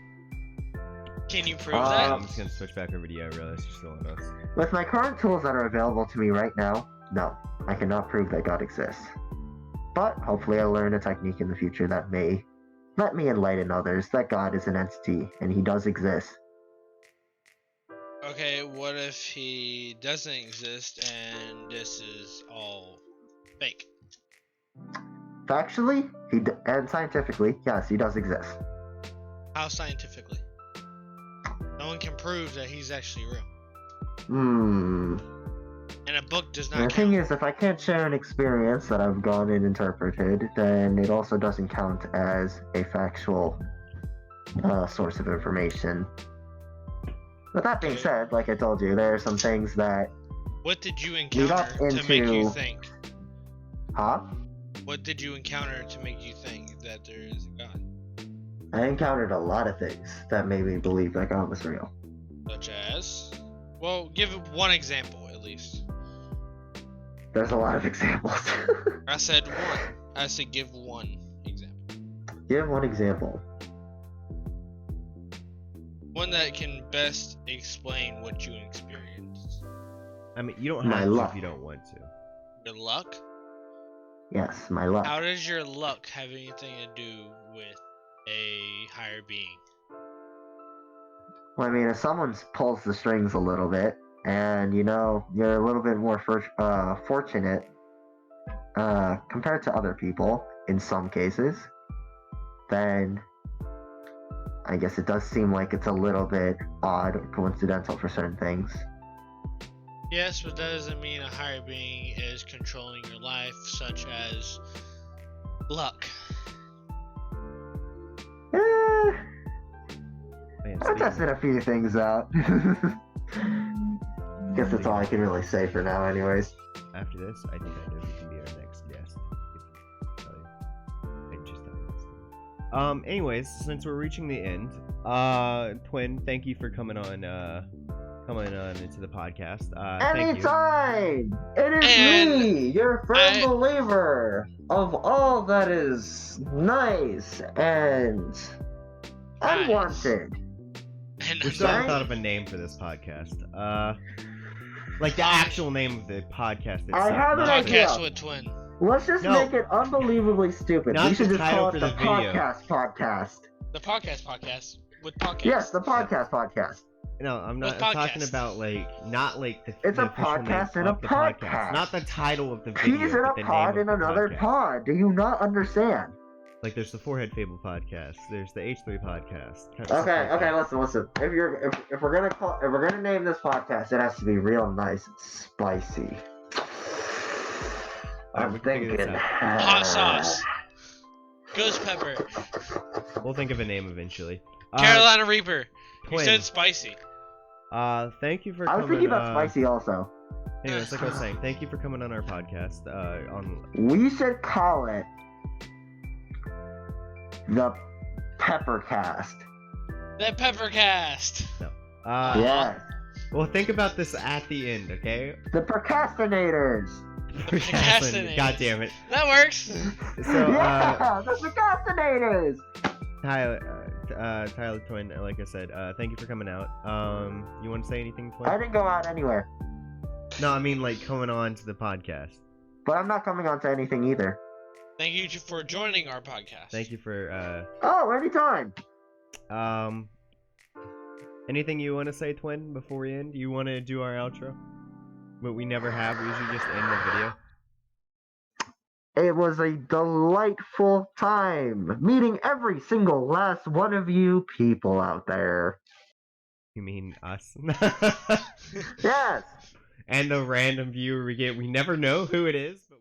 S4: can you prove that?
S2: I'm just gonna switch back over to you. I realize you're still on us.
S1: With my current tools that are available to me right now, no, I cannot prove that God exists. But hopefully I'll learn a technique in the future that may let me enlighten others that God is an entity and he does exist.
S4: Okay, what if he doesn't exist and this is all fake?
S1: Factually, and scientifically, yes, he does exist.
S4: How scientifically? No one can prove that he's actually real. And a book does not
S1: And
S4: count.
S1: the thing is, if I can't share an experience that I've gone and interpreted, then it also doesn't count as a factual source of information. With that being said, like I told you, there are some things that...
S4: What did you
S1: lead up
S4: encounter to make you
S1: into-
S4: think?
S1: Huh?
S4: What did you encounter to make you think that there is a God?
S1: I encountered a lot of things that made me believe that God was real.
S4: Such as? Well, give one example at least.
S1: There's a lot of examples.
S4: I said one. I said give one example.
S1: Give one example.
S4: One that can best explain what you experienced.
S2: I mean, you don't
S1: My
S2: have to
S1: luck.
S2: if you don't want to.
S4: Your luck?
S1: Yes, my luck.
S4: How does your luck have anything to do with a higher being?
S1: Well, I mean, if someone pulls the strings a little bit, and you know, you're a little bit more fortunate compared to other people in some cases, then I guess it does seem like it's a little bit odd or coincidental for certain things.
S4: Yes, but that doesn't mean a higher being is controlling your life, such as luck.
S2: Man,
S1: I tested a few things out. Guess that's all I can really say for now, anyways.
S2: After this, I think I know who can be our next guest. I just don't know. Anyways, since we're reaching the end, Twin, thank you for coming on into the podcast. Thank you.
S1: Anytime! It is
S4: And
S1: me, your firm believer of all that is nice and unwanted.
S4: And
S2: We still haven't
S1: Right?
S2: thought of a name for this podcast. Like the actual name of the podcast itself.
S1: I have an
S2: not the-
S1: idea.
S4: podcast with Twin.
S1: Let's just
S2: No.
S1: make it unbelievably stupid.
S2: Not
S1: We should
S2: the
S1: just
S2: title
S1: call
S2: for
S1: it the
S2: the video.
S1: podcast.
S4: The podcast with podcast.
S1: Yes, the podcast.
S2: No, I'm not.
S4: With
S2: I'm talking
S4: podcast.
S2: about not like the.
S1: It's
S2: the
S1: a
S2: official name
S1: podcast in
S2: of
S1: a
S2: the
S1: podcast.
S2: Not the title of the video.
S1: He's in
S2: but
S1: a
S2: the name
S1: pod
S2: of
S1: in
S2: the
S1: another
S2: podcast.
S1: pod. Do you not understand?
S2: Like there's the Forehead Fable podcast. There's the H3 podcast. kind of stuff
S1: Okay,
S2: like that.
S1: listen. If we're gonna name this podcast, it has to be real nice and spicy.
S2: Alright,
S1: I'm
S2: we can figure this
S1: thinking
S2: out.
S4: Hot sauce. Ghost pepper.
S2: We'll think of a name eventually.
S4: Carolina Reaper. You
S2: Twin.
S4: said spicy.
S2: Thank you for
S1: I
S2: coming.
S1: was thinking about spicy also.
S2: Anyways, like I was saying, thank you for coming on our podcast.
S1: We should call it the Peppercast.
S4: The Peppercast.
S1: Yes.
S2: Well, think about this at the end, okay?
S1: The Procrastinators.
S4: Procrastinators.
S2: God damn it.
S4: That works.
S2: So,
S1: Yeah, the Procrastinators.
S2: Tyler Twin, like I said, thank you for coming out. You want to say anything, Twin?
S1: I didn't go out anywhere,
S2: No, I mean like coming on to the podcast.
S1: but I'm not coming on to anything either.
S4: Thank you for joining our podcast.
S2: Thank you for
S1: Oh, anytime.
S2: anything you want to say, Twin, before we end? You want to do our outro? But we never have. We usually just end the video.
S1: It was a delightful time meeting every single last one of you people out there.
S2: You mean us?
S1: Yes.
S2: And the random viewer we get. We never know who it is. But